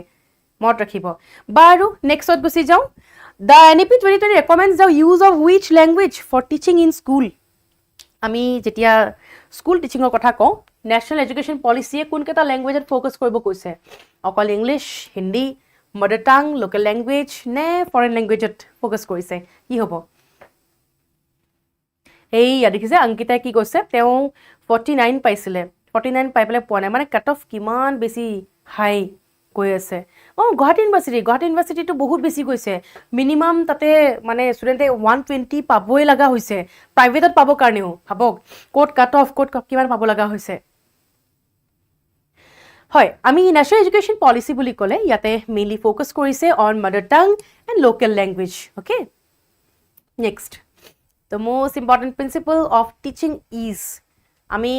মনত ৰাখিব বাৰু নেক্সটত গুচি যাওঁ the NEP 2020 recommends the use of which language for teaching in school আমি যেতিয়া স্কুল টিচিঙৰ কথা কওঁ নেশ্যনেল এডুকেশ্যন পলিচিয়ে কোনকেইটা লেংগুৱেজত ফ'কাছ কৰিব কৈছে অকল ইংলিছ হিন্দী মাদাৰ টাং লোকেল লেংগুৱেজ নে ফৰেন লেংগুৱেজত ফ'কাছ কৰিছে কি হ'ব এইয়া দেখিছে অংকিতাই কি কৈছে তেওঁ 49 পাইছিলে 49 পাই পেলাই পোৱা নাই মানে কাট অফ কিমান বেছি হাই গৈ আছে গুৱাহাটী ইউনিভাৰ্চিটিটো বহুত বেছি গৈছে মিনিমাম তাতে মানে ষ্টুডেণ্টে 120 পাবই লগা হৈছে প্ৰাইভেটত পাবৰ কাৰণেও ভাবক ক'ত কাট অফ ক'ত কিমান পাব লগা হৈছে হয় আমি নেশ্যনেল এডুকেশ্যন পলিচি বুলি ক'লে ইয়াতে মেইনলি ফ'কাছ কৰিছে অন মাদাৰ টাং and local language okay next the most important principle of teaching is আমি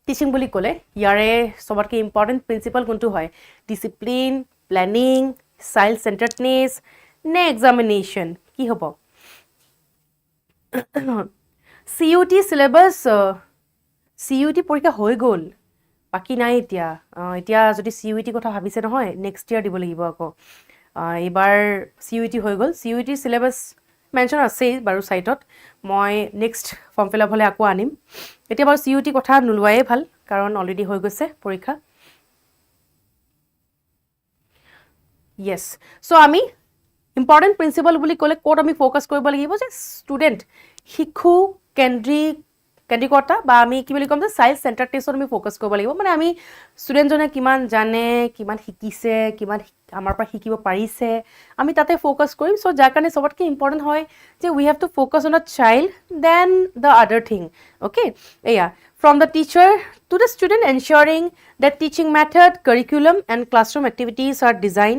টিচিং বুলি ক'লে ইয়াৰে চবতকৈ ইম্পৰ্টেণ্ট প্ৰিন্সিপল কোনটো হয় ডিচিপ্লিন প্লেনিং চাইল্ড চেণ্টাৰ্ডনেছ নে এক্সামিনেশ্যন কি হ'ব CUET চিলেবাছ CUET পৰীক্ষা হৈ গ'ল বাকী নাই এতিয়া যদি CUET কথা ভাবিছে নহয় নেক্সট ইয়াৰ দিব লাগিব আকৌ এইবাৰ CUET হৈ গ'ল CUET চিলেবাছ মেনশ্যন আছেই বাৰু ছাইটত মই নেক্সট ফৰ্ম ফিল আপ হ'লে আকৌ আনিম এতিয়া বাৰু CUET কথা নোলোৱাই ভাল কাৰণ অলৰেডি হৈ গৈছে পৰীক্ষা য়েছ চ' আমি ইম্পৰ্টেণ্ট প্ৰিন্সিপল বুলি ক'লে ক'ত আমি ফ'কাছ কৰিব লাগিব যে ষ্টুডেণ্ট শিশু কেন্দ্ৰিকতা বা আমি কি বুলি ক'ম যে চাইল্ড চেণ্টাৰ্ডনেছত আমি ফ'কাছ কৰিব লাগিব মানে আমি ষ্টুডেণ্টজনে কিমান জানে কিমান শিকিছে কিমান আমাৰ পৰা শিকিব পাৰিছে আমি তাতে ফ'কাছ কৰিম চ' যাৰ কাৰণে চবতকৈ ইম্পৰ্টেণ্ট হয় যে we have to focus on the child then the other thing okay এয়া from the teacher to the student ensuring the teaching method curriculum and classroom activities are design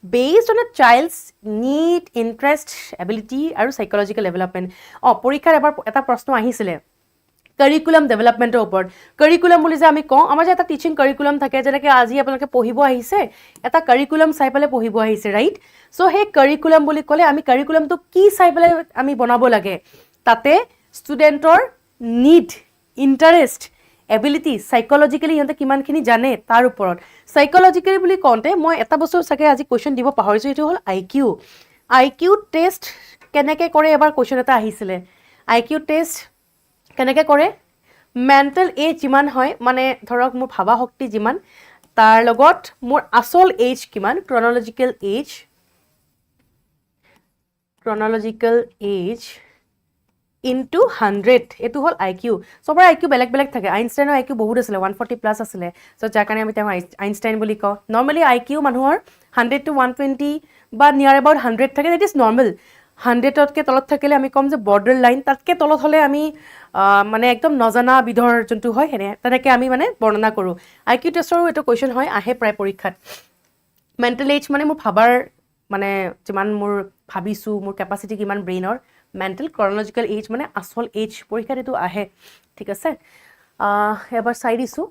based on a child's need, interest, ability আৰু psychological development পৰীক্ষাৰ এবাৰ এটা প্ৰশ্ন আহিছিলে curriculum ডেভেলপমেণ্টৰ ওপৰত curriculum বুলি যে আমি কওঁ আমাৰ যে এটা টিচিং কাৰিকুলাম থাকে যেনেকৈ আজি আপোনালোকে পঢ়িব আহিছে এটা কাৰিকুলাম চাই পেলাই পঢ়িব আহিছে ৰাইট চ' সেই কাৰিকুলাম বুলি ক'লে আমি কাৰিকুলামটো কি চাই পেলাই আমি বনাব লাগে তাতে ষ্টুডেণ্টৰ নিড ইণ্টাৰেষ্ট এবিলিটি সাইকোলজিক্যালি ইহঁতে কিমানখিনি জানে তাৰ ওপৰত সাইকোলজিক্যালি বুলি কওঁতে মই এটা বস্তু চাগে আজি কুৱেশ্যন দিব পাহৰিছোঁ এইটো হ'ল IQ টেষ্ট কেনেকৈ কৰে এবাৰ কুৱেশ্যন এটা আহিছিলে IQ টেষ্ট কেনেকৈ কৰে মেণ্টেল এজ যিমান হয় মানে ধৰক মোৰ ভাবা শক্তি যিমান তাৰ লগত মোৰ আচল এজ কিমান ক্ৰনলজিকেল এজ into 100 এইটো হ'ল IQ সবৰে IQ বেলেগ বেলেগ থাকে আইনষ্টাইনৰ IQ বহুত আছিলে 140 প্লাছ আছিলে চ' যাৰ কাৰণে আমি তেওঁ আইনষ্টাইন বুলি কওঁ নৰ্মেলি IQ মানুহৰ 100 to 120 বা নিয়াৰ এবাউট 100 থাকে দেট ইজ নৰ্মেল 100তকৈ তলত থাকিলে আমি ক'ম যে বৰ্ডাৰ লাইন তাতকৈ তলত হ'লে আমি মানে একদম নজনা বিধৰ যোনটো হয় তেনেকৈ আমি মানে বৰ্ণনা কৰোঁ IQ টেষ্টৰো এইটো কুৱেশ্যন হয় আহে প্ৰায় পৰীক্ষাত মেণ্টেল এজ মানে মোৰ ভাবাৰ মানে যিমান মোৰ ভাবিছোঁ মোৰ কেপাচিটি কিমান ব্ৰেইনৰ মেণ্টেল ক্ৰনলজিকেল এজ মানে আচল এজ পৰীক্ষাত এইটো আহে ঠিক আছে এবাৰ চাই দিছোঁ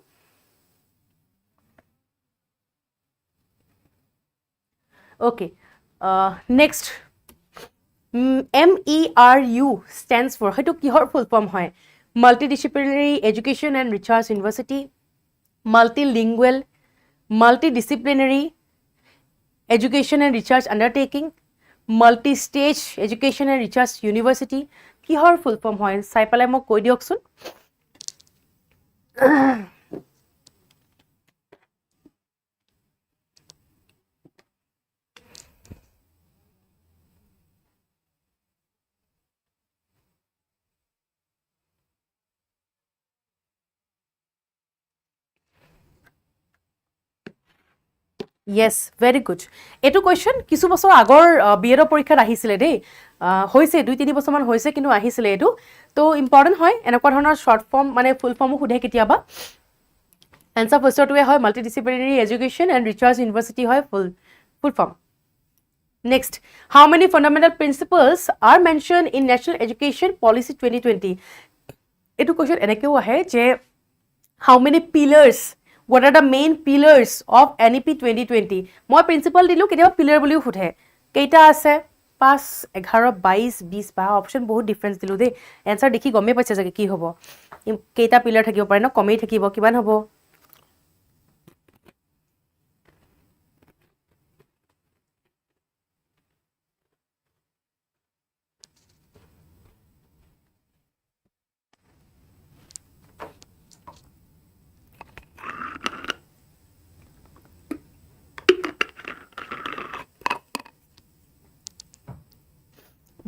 okay next MERU stands for সেইটো কিহৰ ফুল ফৰ্ম হয় multidisciplinary education and research university multilingual multidisciplinary education and research undertaking multistage education and research university কিহৰ ফুল ফৰ্ম হয় চাই পেলাই মোক কৈ দিয়কচোন য়েছ ভেৰি গুড এইটো কুৱেশ্যন কিছু বছৰ আগৰ B.Ed পৰীক্ষাত আহিছিলে দেই হৈছে 2-3 বছৰমান হৈছে কিন্তু আহিছিলে এইটো তো ইম্পৰ্টেণ্ট হয় এনেকুৱা ধৰণৰ শ্বৰ্ট ফৰ্ম মানে ফুল ফৰ্মো সোধে কেতিয়াবা এনচাৰ ফাৰ্ষ্টৰটোৱে হয় multidisciplinary education and research university হয় ফুল full form. Next, how many fundamental principles are mentioned in National Education Policy 2020? Etu question enekeu ahe je how many pillars, what are the main pillars of NEP 2020? Moi principle dilu ketia pillar boliu khuthe keita ase 5 11 22 20 ba option bahut difference dilu de answer dekhi gome paise jage ki hobo keita pillar thakibo pare no komei thakibo kiban hobo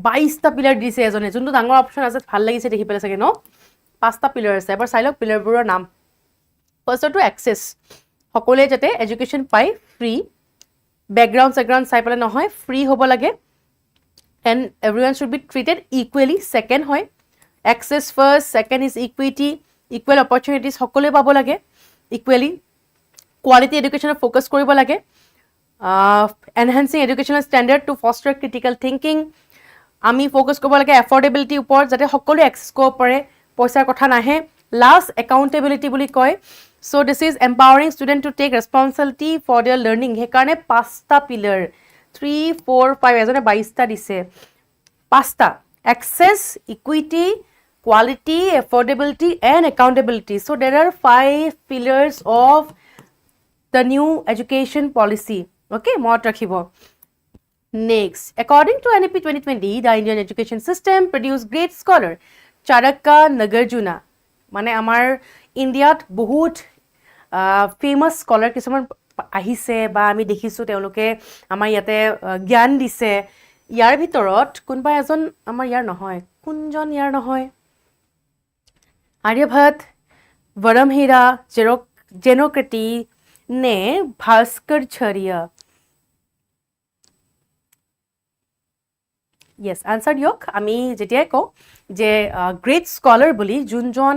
22টা pillar দিছে এজনে যোনটো ডাঙৰ option আছে ভাল লাগিছে দেখি পেলে চাগে ন 5টা পিলাৰ আছে এবাৰ চাই লওক পিলাৰবোৰৰ নাম ফাৰ্ষ্টটো এক্সেস সকলোৱে যাতে এডুকেশ্যন পাই ফ্ৰী ব্যাকগ্ৰাউণ্ড চাই পেলে নহয় ফ্ৰী হ'ব লাগে and everyone should be treated equally second হয় access first second is equity equal opportunities সকলোৱে পাব লাগে equally quality education focus কৰিব লাগে enhancing educational standard to foster critical thinking আমি ফোকাস কৰিব লাগে এফৰ্ডেবিলিটি ওপৰত যাতে সকলো এক্সেস কৰিব পাৰে পইচাৰ কথা নাহে লাষ্ট একাউন্টেবিলিটি বুলি কয় so this is empowering student to take responsibility for their learning হেকাৰণে 5টা পিলাৰ 3 4 5 এজনে 22টা দিছে 5টা access equity quality affordability and accountability so there are 5 pillars of the new education policy okay মনত ৰাখিব Next, according to NEP 2020, the Indian education system produced great scholar Charaka Nagarjuna. Mane amar India bahut famous scholar kisaman ahise ba ami dekhisu teoloke amar yate gyan dise. Yar bhitorot kunba ejon amar yar nohoy. Kunjon yar nohoy. Aryabhat, Varamhira, Genokrati ne Bhaskar Chariya. Yes, answer yok. আমি যেতিয়াই কওঁ যে great scholar বুলি যোনজন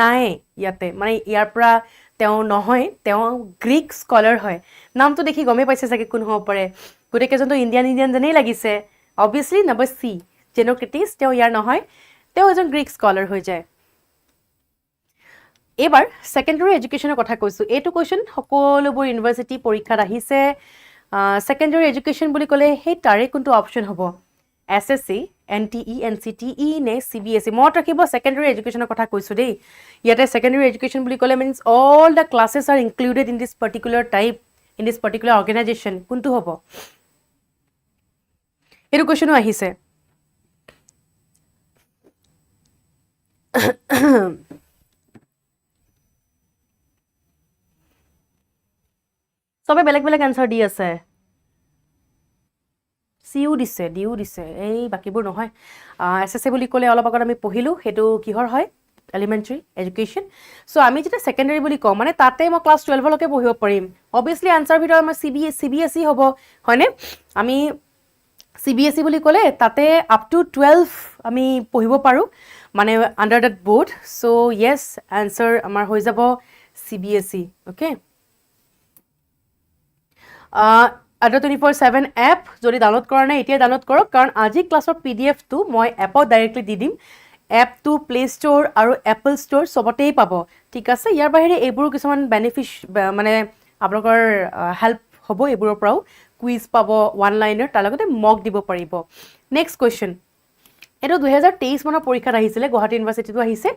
নাই ইয়াতে মানে ইয়াৰ পৰা তেওঁ নহয় তেওঁ গ্ৰীক স্কলাৰ হয় নামটো দেখি গমে পাইছে চাগে কোন হ'ব পাৰে গোটেই কেইজনটো ইণ্ডিয়ান যেনেই লাগিছে অবভিয়াছলি নম্বৰ সি জেনোক্ৰেটিছ তেওঁ ইয়াৰ নহয় তেওঁ এজন গ্ৰীক স্কলাৰ হৈ যায় এবাৰ সেকেন্ডাৰী এডুকেশ্যনৰ কথা কৈছো এইটো কোৱেশ্চন সকলোবোৰ ইউনিভাৰ্চিটি পৰীক্ষাত আহিছে সেকেন্ডাৰী এডুকেশ্যন বুলি ক'লে সেই তাৰে কোনটো অপচন হ'ব SSC, NTE, NCTE ne CBSE মত ৰাখিব secondary education কথা কৈছো দেই ইয়াতে secondary education বুলি ক'লে means all the classes are included in this particular type in this particular organization কোনটো হ'ব এটো কোৱেশ্চনো আহিছে সবে বেলেগ আনসাৰ দি আছে সিউ দিছে ডিউ দিছে এই বাকিবোৰ নহয় এসএসসি বুলি ক'লে অলপ আগত আমি পঢ়িলো হেতু কিহৰ হয় এলিমেন্টাৰী এডুকেশ্যন সো আমি যেটা সেকেন্ডাৰী বুলি কওঁ মানে তাতে মই ক্লাস 12 লকে পঢ়িব পাৰিম অবভিয়াছলি আনসাৰ ভিতৰত আমাৰ সিবিএসই হ'ব হয়নে আমি সিবিএসই বুলি ক'লে তাতে আপ টু 12 আমি পঢ়িব পাৰো মানে under that board so yes answer আমাৰ হৈ যাব সিবিএসই ওকে Ada 24/7 app যদি ডাউনলোড কৰা নাই এতিয়া ডাউনলোড কৰক কাৰণ আজি ক্লাছৰ পিডিএফ টো মই এপত ডাইৰেক্টলি দি দিম এপ টু প্লে ষ্ট'ৰ আৰু এপল ষ্ট'ৰ সবতেই পাব ঠিক আছে ইয়াৰ বাহিৰে এইবোৰ কিছুমান বেনিফিট মানে আপোনালোকৰ হেল্প হ'ব এইবোৰৰ পৰাও কুইজ পাব ওৱান লাইনাৰ তাৰ লগতে মক দিব পাৰিব নেক্সট কোৱেশ্চন এটো 2023 মানৰ পৰীক্ষাত আহিছিলে গুৱাহাটী ইউনিভাৰ্চিটিটো আহিছে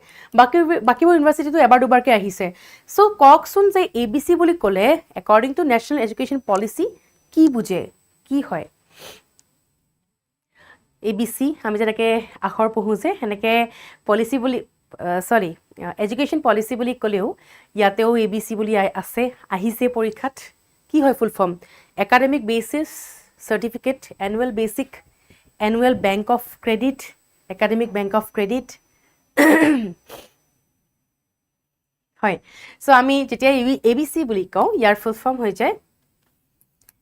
বাকিবোৰ ইউনিভাৰ্চিটিটো এবাৰ দুবাৰকে আহিছে সো ককচোন যে এবিসি বুলি ক'লে according to national education policy কি বুঝে কি হয় এবিসি আমি যেনেকে আখৰ পঢ়ো যে হেনেকে পলিসি বুলি সৰি এডুকেশ্যন পলিসি বুলি ক'লেও ইয়াতেও এবিসি বুলি আছে আহিছে পৰীক্ষাত কি হয় ফুল form academic basis certificate annual basic annual bank of credit academic bank of credit হয় সো আমি যেতিয়া এবিসি বুলি কওঁ ইয়াৰ ফুল ফৰ্ম হৈ যায়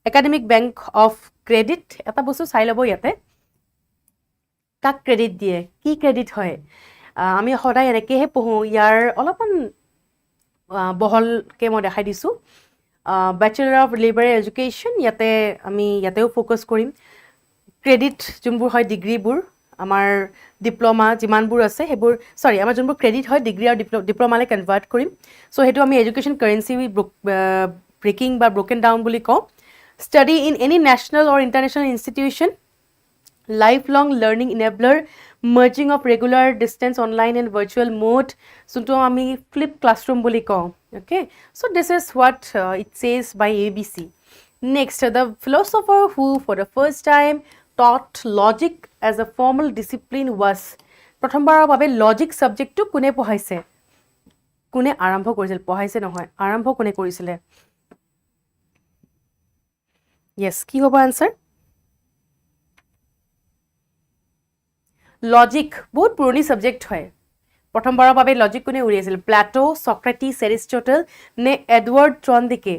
একাডেমিক বেংক অফ ক্ৰেডিট এটা বস্তু চাই লব ইয়াতে কাক ক্ৰেডিট দিয়ে কি ক্ৰেডিট হয় আমি সদায় এনেকেহে পঢ়ো ইয়াৰ অলপমান বহলকে মই দেখাই দিছো বেচেলৰ অফ লিবাৰেল এডুকেশ্যন ইয়াতে আমি ইয়াতেও ফ'কাছ কৰিম ক্ৰেডিট যোনবোৰ হয় ডিগ্ৰীবোৰ আমাৰ ডিপ্ল'মা যিমানবোৰ আছে সেইবোৰ আমাৰ যোনবোৰ ক্ৰেডিট হয় ডিগ্ৰী আৰু ডিপ্ল'মালৈ কনভাৰ্ট কৰিম চ' সেইটো আমি এডুকেশ্যন কাৰেঞ্চি ব্ৰেকিং বা ব্ৰকেন ডাউন বুলি কওঁ study in any national or international institution lifelong learning enabler merging of regular distance online and virtual mode যোনটো আমি ফ্লিপ ক্লাছৰুম বুলি কওঁ okay so' this is what it says by ABC Next, the philosopher who for the first time taught logic as a formal discipline was প্ৰথমবাৰৰ বাবে logic ছাবজেক্টটো কোনে পঢ়াইছে কোনে আৰম্ভ কৰিছিল পঢ়াইছে নহয় আৰম্ভ কোনে কৰিছিলে yes কি হ'ব আনসাৰ লজিক বহুত পুৰণি ছাবজেক্ট হয় প্ৰথমবাৰৰ বাবে লজিক কোনে উলিয়াইছিল প্লাটো সক্ৰেটিছ এৰিষ্টটল নে এডৱাৰ্ড ট্ৰনডিকে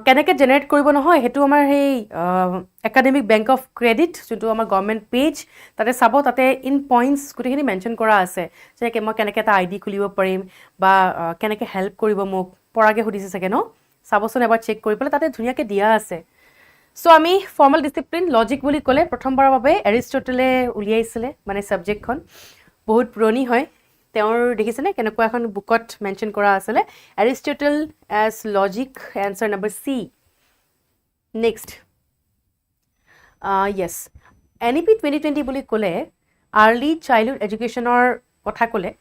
কেনেকৈ জেনেৰেট কৰিব নহয় সেইটো আমাৰ সেই একাডেমিক বেংক অফ ক্ৰেডিট যোনটো আমাৰ গভৰ্ণমেণ্ট পেজ তাতে চাব তাতে ইন পইণ্টছ গোটেইখিনি মেনশ্যন কৰা আছে যে মই কেনেকৈ এটা ID খুলিব পাৰিম বা কেনেকৈ হেল্প কৰিব মোক পৰাগে সুধিছে চাগে ন চাবচোন এবাৰ চেক কৰি পেলাই তাতে ধুনীয়াকৈ দিয়া আছে চ' আমি ফৰ্মেল ডিচিপ্লিন লজিক বুলি ক'লে প্ৰথমবাৰৰ বাবে এৰিষ্টটলে উলিয়াইছিলে মানে ছাবজেক্টখন বহুত পুৰণি হয় তেওঁৰ দেখিছেনে কেনেকুৱা এখন বুকত মেনশ্যন কৰা আছিলে Aristotle as logic answer number C next yes NEP 2020 বুলি ক'লে আৰ্লি চাইল্ডহুড এডুকেশ্যনৰ কথা ক'লে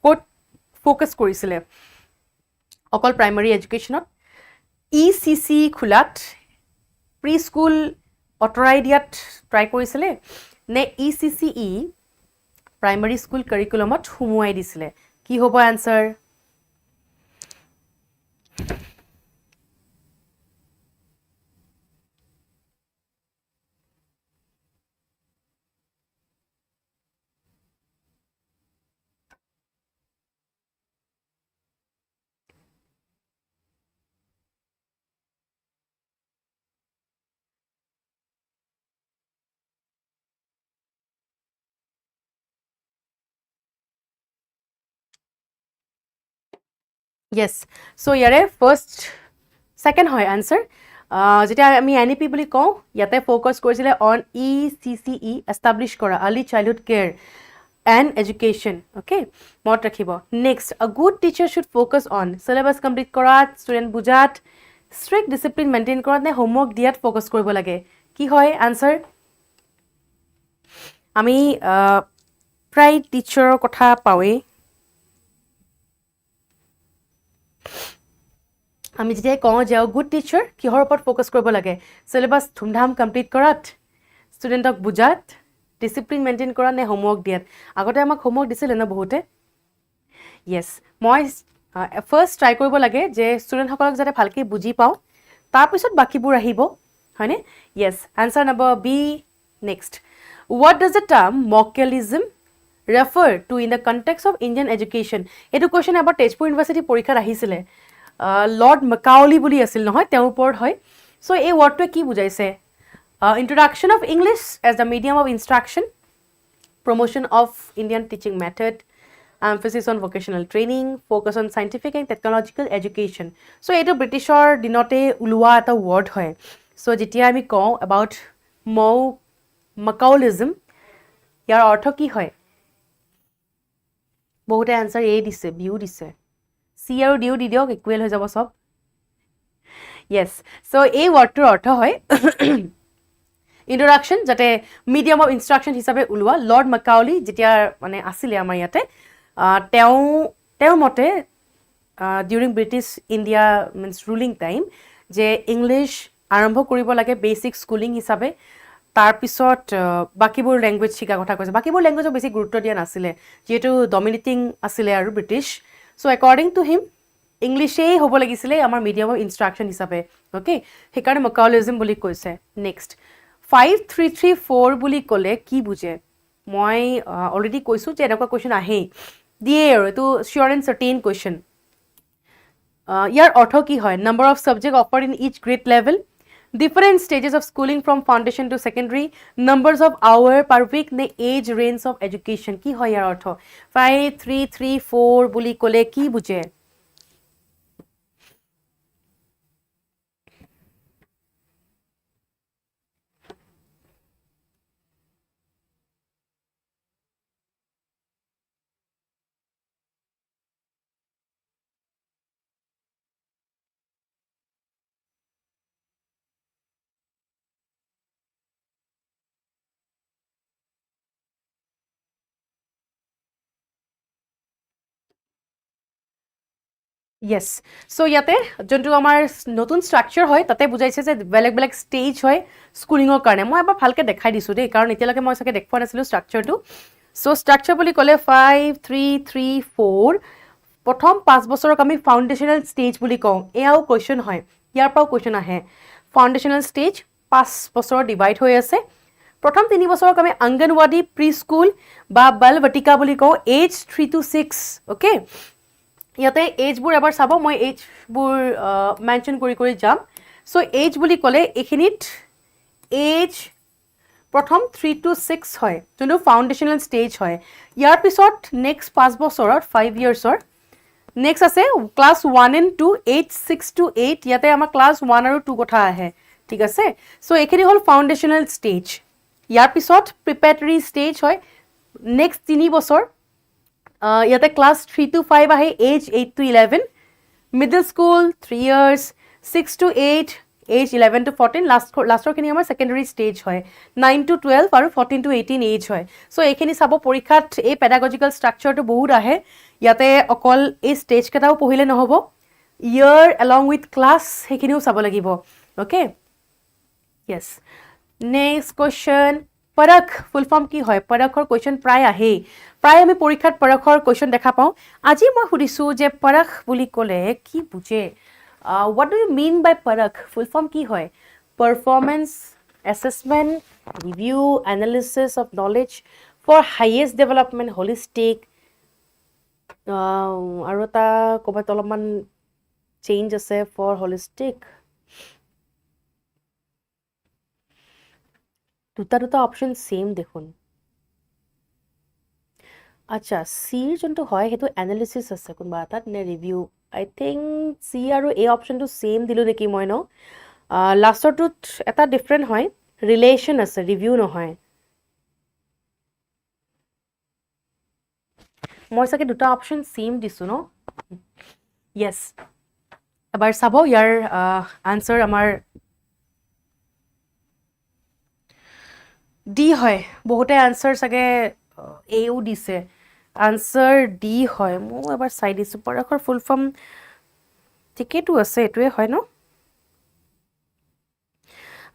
ক'ত ফ'কাছ কৰিছিলে অকল প্ৰাইমাৰী এডুকেশ্যনত ECC খোলাত প্ৰি স্কুল অঁতৰাই দিয়াত ট্ৰাই কৰিছিলে নে ECCE প্ৰাইমাৰী স্কুল কাৰিকুলামত সুমুৱাই দিছিলে কি হ'ব আনসাৰ yes so ইয়াৰে second হয় answer যেতিয়া আমি NEP বুলি কওঁ ইয়াতে ফ'কাছ কৰিছিলে অন ECCE এষ্টাব্লিছ কৰা early childhood care and education okay মনত ৰাখিব next a good teacher should focus on syllabus complete কৰাত ষ্টুডেণ্ট বুজাত ষ্ট্ৰিক্ট ডিচিপ্লিন মেইনটেইন কৰাত নে হোমৱৰ্ক দিয়াত ফ'কাছ কৰিব লাগে কি হয় আনচাৰ আমি প্ৰায় টিচাৰৰ কথা পাওঁৱেই আমি যেতিয়াই কওঁ যে গুড টিচাৰ কিহৰ ওপৰত ফ'কাছ কৰিব লাগে চিলেবাছ ধুমধাম কমপ্লিট কৰাত ষ্টুডেণ্টক বুজাত ডিচিপ্লিন মেইনটেইন কৰা নে হোমৱৰ্ক দিয়াত আগতে আমাক হোমৱৰ্ক দিছিলে ন বহুতে য়েছ মই ফাৰ্ষ্ট ট্ৰাই কৰিব লাগে যে ষ্টুডেণ্টসকলক যাতে ভালকৈ বুজি পাওঁ তাৰপিছত বাকীবোৰ আহিব হয়নে yes answer number B next what does the term Macaulayism refer to in the context of Indian education এইটো কুৱেশ্যন এবাৰ তেজপুৰ ইউনিভাৰ্চিটি পৰীক্ষাত আহিছিলে লৰ্ড মেকাউলি বুলি আছিল নহয় তেওঁৰ ওপৰত হয় চ' এই ৱৰ্ডটোৱে কি বুজাইছে introduction of English as the medium of instruction promotion of Indian teaching method emphasis on vocational training, focus on scientific and technological education. So, এইটো ব্ৰিটিছৰ দিনতে ওলোৱা এটা ৱৰ্ড হয় চ' যেতিয়া আমি কওঁ এবাউট মেকাউলিজম ইয়াৰ অৰ্থ কি হয় বহুতে আনচাৰ A দিছে বিও দিছে C আৰু D দি দিয়ক ইকুৱেল হৈ যাব চব য়েছ চ' এই ৱৰ্ডটোৰ অৰ্থ হয় ইন্ট্ৰডাকশ্যন যাতে মিডিয়াম অফ ইনষ্ট্ৰাকশ্যন হিচাপে ওলোৱা লৰ্ড মেকাউলি যেতিয়া মানে আছিলে আমাৰ ইয়াতে তেওঁৰ মতে during British India means ruling time যে ইংলিছ আৰম্ভ কৰিব লাগে বেচিক স্কুলিং হিচাপে তাৰপিছত বাকীবোৰ লেংগুৱেজ শিকাৰ কথা কৈছে বাকীবোৰ লেংগুৱেজক বেছি গুৰুত্ব দিয়া নাছিলে যিহেতু ডমিনেটিং আছিলে আৰু British so' according to him ইংলিছেই হ'ব লাগিছিলে আমাৰ মিডিয়াম অফ ইনষ্ট্ৰাকশ্যন হিচাপে অ'কে সেইকাৰণে মেকাউলিজম বুলি কৈছে নেক্সট 5334 বুলি ক'লে কি বুজে মই অলৰেডি কৈছোঁ যে এনেকুৱা কুৱেশ্যন আহেই দিয়ে আৰু এইটো চিয়'ৰ এণ্ড চাৰ্টেইন কুৱেশ্যন ইয়াৰ অৰ্থ কি হয় number of subject offered in each grade level Different stages of schooling from foundation to secondary, numbers of hour per week নে age range of education কি হয় ইয়াৰ অৰ্থ 5 3 3 4 বুলি ক'লে কি বুজে Yes. So ইয়াতে যোনটো আমাৰ নতুন স্ট্ৰাকচাৰ হয় তাতে বুজাইছে যে বেলেগ বেলেগ ষ্টেজ হয় স্কুলিঙৰ কাৰণে মই এবাৰ ভালকে দেখাই দিছোঁ দেই কাৰণ এতিয়ালৈকে মই চাগে দেখুৱা নাছিলোঁ ষ্ট্ৰাকচাৰটো চ' ষ্ট্ৰাকচাৰ বুলি ক'লে 5 3 3 4 প্ৰথম 5 বছৰক আমি ফাউণ্ডেশ্যনেল ষ্টেজ বুলি কওঁ এয়াও কুৱেশ্যন হয় ইয়াৰ পৰাও কুৱেশ্যন আহে ফাউণ্ডেশ্যনেল ষ্টেজ 5 বছৰত ডিভাইড হৈ আছে প্ৰথম 3 বছৰক আমি অংগনৱাড়ী প্ৰি স্কুল বা বাল বাটিকা বুলি কওঁ এজ 3 to 6 অ'কে ইয়াতে এজবোৰ এবাৰ চাব মই এজবোৰ মেনশ্যন কৰি যাম চ' এজ বুলি ক'লে এইখিনিত এজ প্ৰথম 3 to 6 হয় যোনটো ফাউণ্ডেশ্যনেল ষ্টেজ হয় ইয়াৰ পিছত নেক্সট 5 বছৰত 5 ইয়াৰ্ছৰ নেক্সট আছে ক্লাছ 1 and 2 8 6 to 8 ইয়াতে আমাৰ ক্লাছ 1 আৰু 2 কথা আহে ঠিক আছে চ' এইখিনি হ'ল ফাউণ্ডেশ্যনেল ষ্টেজ ইয়াৰ পিছত প্ৰিপেৰেটৰী ষ্টেজ হয় নেক্সট 3 বছৰ ইয়াতে ক্লাছ 3 to 5 আহে age 8 to 11 middle school 3 years 6 to 8 age 11 to 14 লাষ্টৰখিনি আমাৰ ছেকেণ্ডেৰী ষ্টেজ হয় 9 to 12 আৰু 14 to 18 এজ হয় চ' এইখিনি চাব পৰীক্ষাত এই পেডাগজিকেল ষ্ট্ৰাকচাৰটো বহুত আহে ইয়াতে অকল এই ষ্টেজ কেইটাও পঢ়িলে নহ'ব ইয়াৰ এলং উইথ ক্লাছ সেইখিনিও চাব লাগিব অ'কে য়েছ নেক্সট কুৱেশ্যন পৰখ ফুল ফৰ্ম কি হয় পৰখৰ কুৱেশ্যন প্ৰায় আহেই প্ৰায় আমি পৰীক্ষাত পৰখৰ কুৱেশ্যন দেখা পাওঁ আজি মই সুধিছোঁ যে পৰখ বুলি ক'লে কি বুজে what do you mean by PARAKH full form কি হয় performance assessment review analysis of knowledge for highest development holistic আৰু এটা ক'ৰবাত অলপমান চেঞ্জ আছে ফৰ হলিষ্টিক দুটা অপশ্যন ছেম দেখোন আচ্ছা চিৰ যোনটো হয় সেইটো এনালিচিছ আছে কোনোবা এটাত নে ৰিভিউ আই থিংক চি আৰু এই অপশ্যনটো ছেম দিলোঁ নেকি মই ন লাষ্টৰটোত এটা ডিফাৰেণ্ট হয় ৰিলেশ্যন আছে ৰিভিউ নহয় মই চাগে দুটা অপশ্যন ছেম দিছোঁ ন য়েছ এবাৰ চাব ইয়াৰ আনচাৰ আমাৰ ডি হয় বহুতে আনচাৰ চাগে এও দিছে আনচাৰ ডি হয় মই এবাৰ চাই দিছোঁ পৰখৰ ফুল ফৰ্ম ঠিকেইটো আছে এইটোৱে হয় ন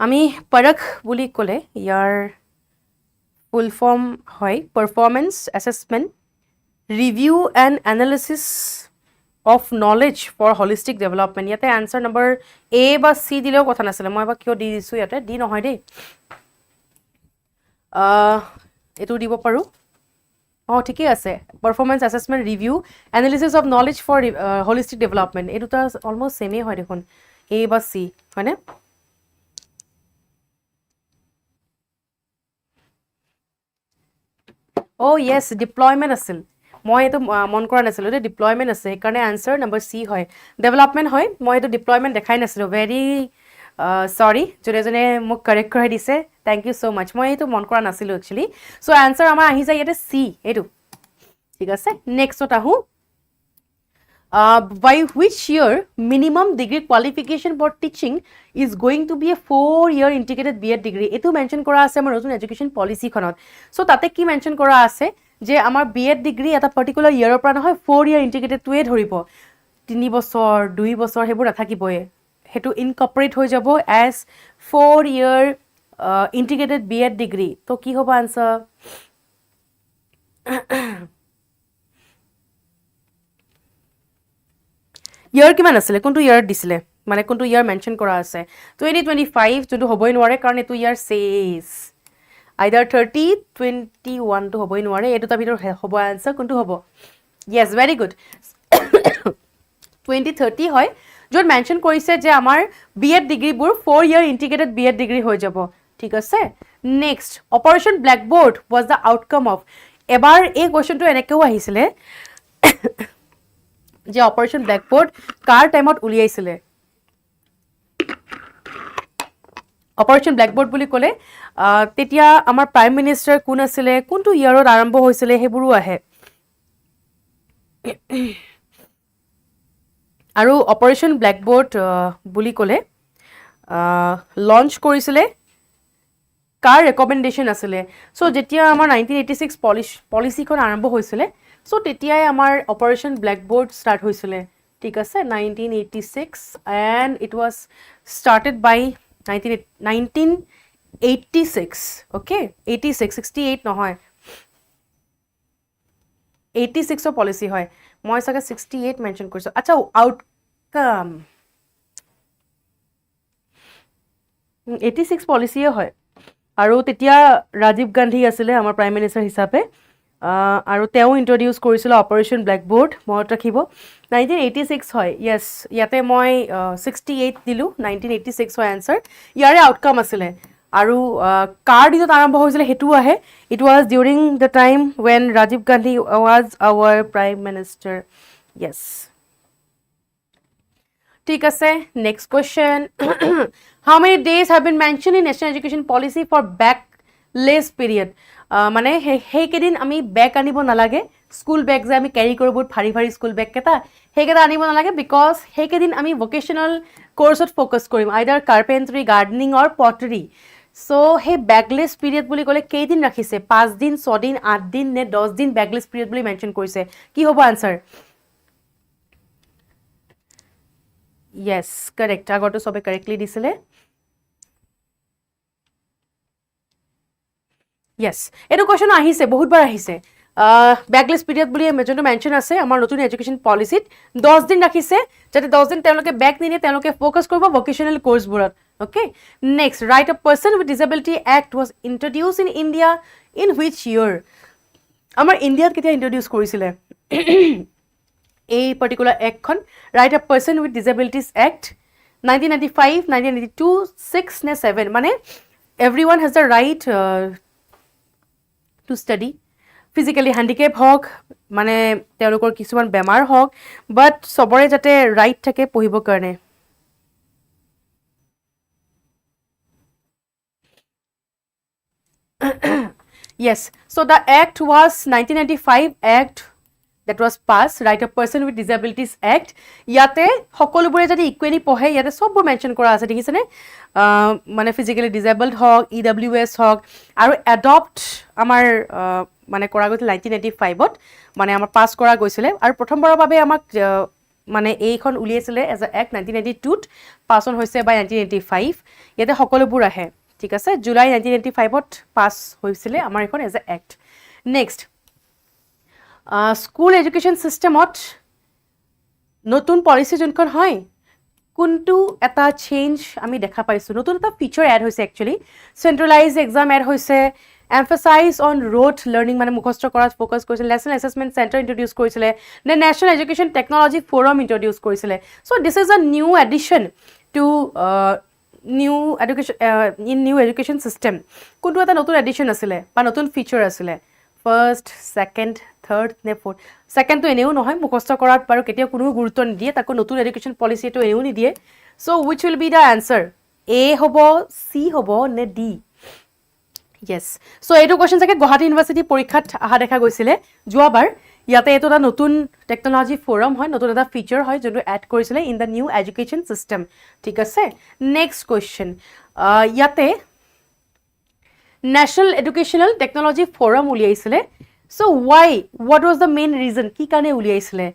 আমি পৰখ বুলি ক'লে ইয়াৰ ফুল ফৰ্ম হয় performance assessment review and analysis of knowledge for holistic development ইয়াতে আনচাৰ নম্বৰ এ বা চি দিলেও কথা নাছিলে মই এবাৰ কিয় দি দিছোঁ ইয়াতে ডি নহয় দেই এইটো দিব পাৰোঁ অঁ ঠিকেই আছে performance assessment review analysis of knowledge for holistic development এই দুটা অলমষ্ট ছেমেই হয় দেখোন এ বা চি হয়নে অ' য়েছ ডিপ্লয়মেণ্ট আছিল মই এইটো মন কৰা নাছিলোঁ দেই ডিপ্লয়মেণ্ট আছে সেইকাৰণে আনচাৰ নম্বৰ চি হয় ডেভেলপমেণ্ট হয় মই এইটো ডিপ্লয়মেণ্ট দেখাই নাছিলোঁ ভেৰি চৰি যোনে মোক কাৰেক্ট কৰাই দিছে থেংক ইউ ছ' মাছ মই এইটো মন কৰা নাছিলোঁ একচুৱেলি চ' আনচাৰ আমাৰ আহি যায় ইয়াতে চি এইটো ঠিক আছে নেক্সটত আহোঁ by which year minimum degree qualification for teaching is going to be a 4-year integrated B.Ed degree এইটো মেনশ্যন কৰা আছে আমাৰ নতুন এডুকেশ্যন পলিচিখনত চ' তাতে কি মেনশ্যন কৰা আছে যে আমাৰ B.Ed ডিগ্ৰী এটা পাৰ্টিকুলাৰ ইয়াৰৰ পৰা নহয় 4-year ইণ্টিগ্ৰেটেডটোৱে ধৰিব 3 বছৰ 2 বছৰ সেইবোৰ নাথাকিবই সেইটো ইনকৰ্পৰেট হৈ যাব as 4-year integrated B.Ed degree তো কি হ'ব আনচাৰ ইয়াৰ কিমান আছিলে কোনটো ইয়াৰত দিছিলে মানে কোনটো ইয়াৰ মেনশ্যন কৰা আছে 2025 যোনটো হ'বই নোৱাৰে কাৰণ এইটো ইয়াৰ চেজ আইদাৰ 21টো হ'বই নোৱাৰে এই দুটা ভিতৰত হ'ব আনচাৰ কোনটো হ'ব য়েছ ভেৰি গুড 2030 হয় য'ত মেনশ্যন কৰিছে যে আমাৰ B.Ed ডিগ্ৰীবোৰ 4 year integrated B.Ed degree হৈ যাব ঠিক আছে next operation blackboard was the outcome of এবাৰ এই কুৱেশ্যনটো এনেকৈও আহিছিলে যে অপাৰেশ্যন ব্লেকবোৰ্ড কাৰ টাইমত উলিয়াইছিলে অপাৰেশ্যন ব্লেকবোৰ্ড বুলি ক'লে তেতিয়া আমাৰ প্ৰাইম মিনিষ্টাৰ কোন আছিলে কোনটো ইয়াৰত আৰম্ভ হৈছিলে সেইবোৰো আহে আৰু অপাৰেশ্যন ব্লেকবোৰ্ড বুলি ক'লে লঞ্চ কৰিছিলে কাৰ ৰেকমেণ্ডেশ্যন আছিলে চ' যেতিয়া আমাৰ 1986 পলিচিখন আৰম্ভ হৈছিলে চ' তেতিয়াই আমাৰ অপাৰেশ্যন ব্লেকবোৰ্ড ষ্টাৰ্ট হৈছিলে ঠিক আছে 1986 and it was started by 1986 okay 86 68 নহয় 86ৰ পলিচি হয় মই চাগে 68 মেনশ্যন কৰিছোঁ আচ্ছা আউটকাম 86 পলিচিয়ে হয় আৰু তেতিয়া ৰাজীৱ গান্ধী আছিলে আমাৰ প্ৰাইম মিনিষ্টাৰ হিচাপে আৰু তেওঁ ইন্ট্ৰডিউচ কৰিছিলে অপাৰেশ্যন ব্লেকবোৰ্ড মনত ৰাখিব 1986 হয় য়েছ ইয়াতে মই 68 দিলোঁ 1986 হয় এনচাৰ ইয়াৰে আউটকাম আছিলে আৰু কাৰ দিনত আৰম্ভ হৈছিলে সেইটোও আহে it was during the time when Rajiv Gandhi was our prime minister yes ঠিক আছে next question how many days have been mention in national education policy for bagless period মানে সেইকেইদিন আমি বেগ আনিব নালাগে স্কুল বেগ যে আমি কেৰি কৰোঁ বহুত ভাৰী ভাৰী স্কুল বেগকেইটা সেইকেইটা আনিব নালাগে বিকজ সেইকেইদিন আমি ভকেশ্যনেল কৰ্চত ফ'কাছ কৰিম আইদাৰ কাৰ্পেণ্ট্ৰি গাৰ্ডেনিং অৰ পটাৰী চ' সেই বেগলেছ পিৰিয়ড বুলি ক'লে কেইদিন ৰাখিছে 5 দিন 6 দিন 8 দিন নে 10 দিন বেগলেছ পিৰিয়ড বুলি মেনশ্যন কৰিছে কি হ'ব আনচাৰ য়েছ কাৰেক্ট আগৰটো চবে কাৰেক্টলি দিছিলে য়েছ এইটো কুৱেশ্যন আহিছে বহুতবাৰ আহিছে বেগলেছ পিৰিয়ড বুলি যোনটো মেনশ্যন আছে আমাৰ নতুন এডুকেশ্যন পলিচিত 10 দিন ৰাখিছে যাতে 10 দিন তেওঁলোকে বেগ নিনিয়ে তেওঁলোকে ফ'কাছ কৰিব ভকেশ্যনেল কৰ্চবোৰত okay next right of person with disability act was introduce in India in which year আমাৰ ইণ্ডিয়াত কেতিয়া ইন্ট্ৰডিউচ কৰিছিলে এই পাৰ্টিকুলাৰ এক্টখন right of person with disabilities act 1995 1992 6 নে 7 মানে everyone has the right to study physically handicap হওক মানে তেওঁলোকৰ কিছুমান বেমাৰ হওক বাট চবৰে যাতে ৰাইট থাকে পঢ়িবৰ কাৰণে yes so the act was 1995 act that was passed right of person with disabilities act ইয়াতে সকলোবোৰে যদি ইকুৱেলি পঢ়ে ইয়াতে সববোৰ মেনশ্যন কৰা আছে দেখিছেনে মানে ফিজিকেলি ডিজেবলড হওক EWS হওক আৰু এডপ্ট আমাৰ মানে কৰা গৈছিল 1995ত মানে আমাৰ পাছ কৰা গৈছিলে আৰু প্ৰথমবাৰৰ বাবে আমাক মানে এইখন উলিয়াইছিলে এজ এ এক্ট 1992ত পাছ অন হৈছে বাই 1985 ইয়াতে সকলোবোৰ আহে ঠিক আছে জুলাই 1995ত পাছ হৈছিলে আমাৰ এখন as a act next school education চিষ্টেমত নতুন পলিচি যোনখন হয় কোনটো এটা চেঞ্জ আমি দেখা পাইছোঁ নতুন এটা ফিচাৰ এড হৈছে একচুৱেলি চেণ্ট্ৰেলাইজ এক্সাম এড হৈছে এমফাচাইজ অন ৰোড লাৰ্ণিং মানে মুখস্থ কৰাত ফ'কাছ কৰিছিলে নেশ্যনেল এছেছমেণ্ট চেণ্টাৰ ইণ্ট্ৰডিউচ কৰিছিলে নে national education technology forum introduce কৰিছিলে so' this is a new addition to new education system কোনটো এটা নতুন এডিশ্যন আছিলে বা নতুন ফিচাৰ আছিলে ফাৰ্ষ্ট ছেকেণ্ড থাৰ্ড নে ফ'ৰ্থ ছেকেণ্ডটো এনেও নহয় মুখস্থ কৰাত বাৰু কেতিয়াও কোনো গুৰুত্ব নিদিয়ে তাকো নতুন এডুকেশ্যন পলিচিটো এনেও নিদিয়ে so' which will be the answer A হ'ব চি হ'ব নে ডি য়েছ চ' এইটো কুৱেশ্যন চাগে গুৱাহাটী ইউনিভাৰ্চিটি পৰীক্ষাত অহা দেখা গৈছিলে যোৱাবাৰ ইয়াতে এইটো এটা নতুন টেকনলজি ফ'ৰাম হয় নতুন এটা ফিচাৰ হয় যোনটো এড কৰিছিলে in the new education system ঠিক আছে নেক্সট কুৱেশ্যন ইয়াতে নেশ্যনেল এডুকেশ্যনেল টেকনলজি ফ'ৰাম উলিয়াইছিলে চ' what was the main reason কি কাৰণে উলিয়াইছিলে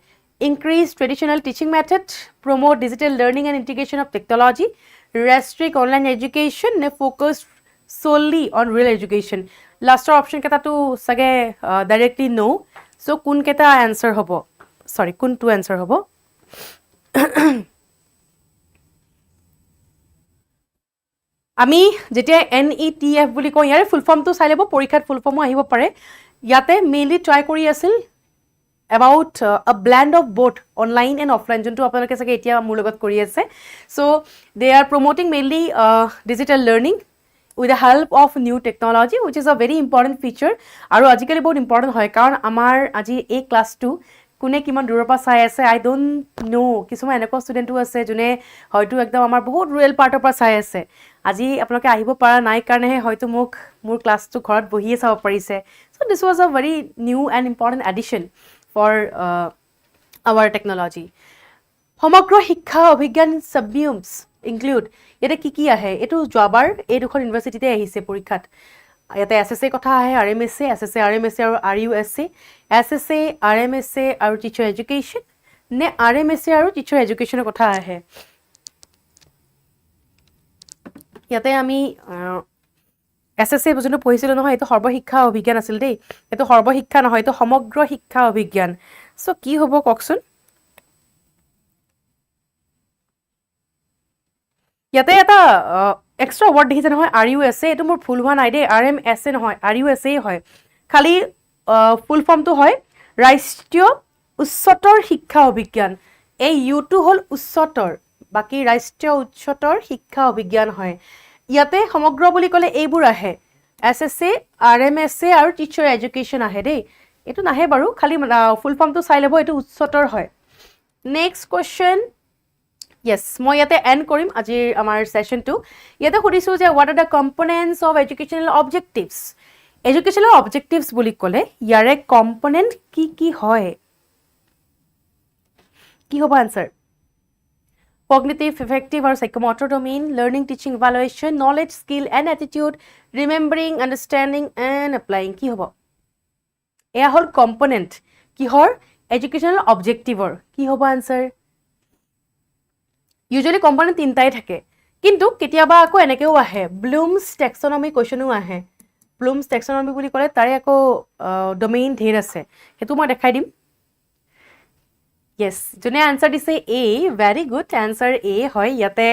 increase traditional teaching method promote digital learning and integration of technology restrict online education নে focus solely on real education লাষ্টৰ option কেইটাটো চাগে directly নো চ' কোনকেইটা answer হ'ব কোনটো এনচাৰ হ'ব আমি যেতিয়া NETF বুলি কওঁ ইয়াৰে ফুল ফৰ্মটো চাই ল'ব পৰীক্ষাত ফুল ফৰ্মো আহিব পাৰে ইয়াতে মেইনলি ট্ৰাই কৰি আছিল about a blend of both online and offline যোনটো আপোনালোকে চাগে এতিয়া মোৰ লগত কৰি আছে so they are promoting mainly digital learning with the help of new technology which is a very important feature আৰু আজিকালি বহুত important হয় কাৰণ আমাৰ আজি এই ক্লাছটো কোনে কিমান দূৰৰ পৰা চাই আছে I don't know কিছুমান এনেকুৱা ষ্টুডেণ্টও আছে যোনে হয়তো একদম আমাৰ বহুত ৰুৰেল পাৰ্টৰ পৰা চাই আছে আজি আপোনালোকে আহিব পৰা নাই কাৰণেহে হয়তো মোৰ ক্লাছটো ঘৰত বহিয়ে চাব পাৰিছে so this was a very new and important addition for our technology সমগ্ৰ শিক্ষা অভিজ্ঞান subsumes include এটা কি আহে এটো যোৱাবাৰ এই দুখন ইউনিভাৰ্সিটিতে আহিছে পৰীক্ষাত ইয়াতে এসএসএ কথা আহে আৰএমএসএ এসএসএ আৰএমএসএ আৰু আৰইউএসএ এসএসএ আৰএমএসএ আৰু টিচাৰ এডুকেশ্যন নে আৰএমএসএ আৰু টিচাৰ এডুকেশ্যনৰ কথা আহে ইয়াতে আমি এসএসএ বুজনো পঢ়িছিল নহয় এটো সৰ্বশিক্ষা অভিজ্ঞান আছিল দেই এটো সৰ্বশিক্ষা নহয় এটো সমগ্ৰ শিক্ষা অভিজ্ঞান সো কি হ'ব ককচোন ইয়াতে এটা এক্সট্ৰা ওয়াৰ্ড দেখিছে নহয় আৰইউএসএ এটো মোৰ ফুল হোৱা নাই দেই আৰএমএসএ নহয় আৰইউএসএ হয় খালি ফুল ফৰ্মটো হয় ৰাষ্ট্ৰীয় উচ্চতৰ শিক্ষা অভিজ্ঞান এই ইউটো হল উচ্চতৰ বাকি ৰাষ্ট্ৰীয় উচ্চতৰ শিক্ষা অভিজ্ঞান হয় ইয়াতে সমগ্ৰ বুলি ক'লে এইবোৰ আহে এসএসএ আৰএমএসএ আৰু টিচাৰ এডুকেশ্যন আহে দেই এটো নাহে বাৰু খালি ফুল ফৰ্মটো চাই লব এটো উচ্চতৰ হয় নেক্সট কোৱেশ্চন Yes, মই ইয়াতে এন্ড কৰিম আজিৰ আমাৰ সেশনটো ইয়াতে সুধিছো যে what are the components of educational objectives educational objectives বুলি ক'লে ইয়াৰে কম্পোনেন্ট কি হয় কি হ'ব answer cognitive affective or psychomotor domain learning teaching evaluation knowledge skill and attitude remembering understanding and applying কি হ'ব এয়া হল কম্পোনেন্ট কিহৰ educational objectiveৰ কি হ'ব আনসাৰ Usually component তিনটাই থাকে কিন্তু কেতিয়াবা আকো এনেকেও আহে ব্লুমস টেক্সোনমি কোৱেশ্চনো আহে ব্লুমস টেক্সোনমি বুলি ক'লে তাৰে আকো ডোমেইন ধেৰ আছে হেতু মই দেখাই দিম Yes জনে আনসাৰ দিছে A very good answer A হয় ইয়াতে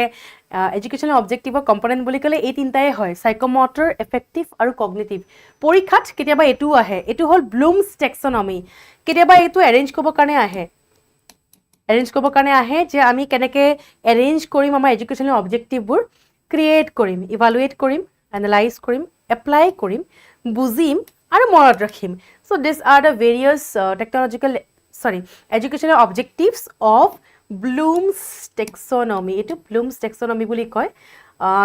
এডুকেশনাল অবজেক্টিভৰ কম্পোনেন্ট বুলি ক'লে এই তিনটাই হয় সাইকোমোটৰ এফেক্টিভ আৰু কগনিটিভ পৰীক্ষাত কেতিয়াবা এটু আহে এটু হল ব্লুমস টেক্সোনমি কেতিয়াবা এটু এৰেঞ্জ কৰিব কাৰণে আহে এৰেঞ্জ কৰিব কাৰণে আহে যে আমি কেনেকে এৰেঞ্জ কৰিম আমাৰ এডুকেশনাল অবজেক্টিভবোৰ ক্ৰিয়েট কৰিম ইভালুৱেট কৰিম এনালাইজ কৰিম এপ্লাই কৰিম বুজিম আৰু মনত ৰাখিম so this are the various educational objectives of Bloom's taxonomy এটো ব্লুমস টেক্সোনমি বুলি কয়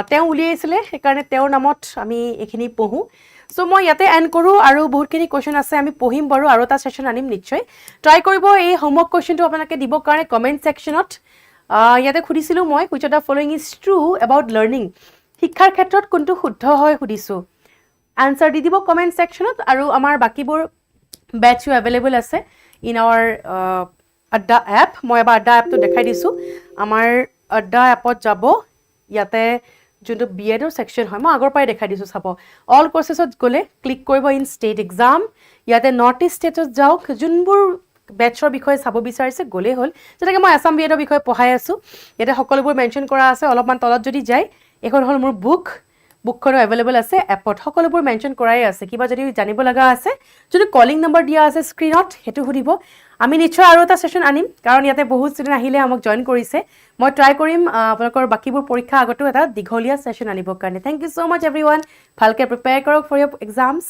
তেওঁ উলিয়াইছিলে সেইকাৰণে তেওঁৰ নামত আমি এখিনি পঢ়ো সো মই ইয়াতে এন্ড কৰো আৰু বহুতখিনি কোৱেশ্চন আছে আমি পঢ়িম বাৰু আৰু এটা সেশন আনিম নিশ্চয় ট্ৰাই কৰিব এই হোমৱৰ্ক কোৱেশ্চনটো আপোনালোকে দিব কাৰণে কমেন্ট সেকশনত ইয়াতে খুদিছিলো মই which of the following is true about learning শিক্ষাৰ ক্ষেত্ৰত কোনটো শুদ্ধ হয় খুদিছো আনসাৰ দি দিব কমেন্ট সেকশনত আৰু আমাৰ বাকিবোৰ বেটচও अवेलेबल আছে ইন আওয়াৰ আড্ডা এপ মই এবাৰ আড্ডা এপটো দেখাই দিছো আমাৰ আড্ডা এপত যাব ইয়াতে যোনটো বিএডৰ সেকশন হয় মই আগৰ পৰাই দেখাই দিছো চাব অল কোৰ্সেছত গলে ক্লিক কৰিব ইন ষ্টেট এক্সাম ইয়াতে নৰ্থ ইষ্ট ষ্টেটত যাওক যোনবোৰ বেটচৰ বিষয়ে চাব বিচাৰিছে গলে হল যেনেকৈ মই আসাম বিএডৰ বিষয়ে পঢ়াই আছো ইয়াতে সকলোবোৰ মেনশন কৰা আছে অলপমান তলত যদি যায় এখন হল মোৰ বুকখনো अवेलेबल আছে এপত সকলোবোৰ মেনশন কৰাই আছে কিবা যদি জানিব লগা আছে যদি কলিং নম্বৰ দিয়া আছে স্ক্ৰিনত হেতু সুধিব আমি নিশ্চয় আৰু এটা সেশন আনিম কাৰণ ইয়াতে বহুত ষ্টুডেন্ট আহিলে আমাক জয়েন কৰিছে মই ট্ৰাই কৰিম আপোনালোকৰ বাকিবোৰ পৰীক্ষা আগতো এটা দীঘলীয়া সেশন আনিবৰ কাৰণে থ্যাংক ইউ সো মাচ এভৰিওয়ান ভালকে প্ৰিপেয়াৰ কৰক ফৰ ইয়োৰ এক্সামস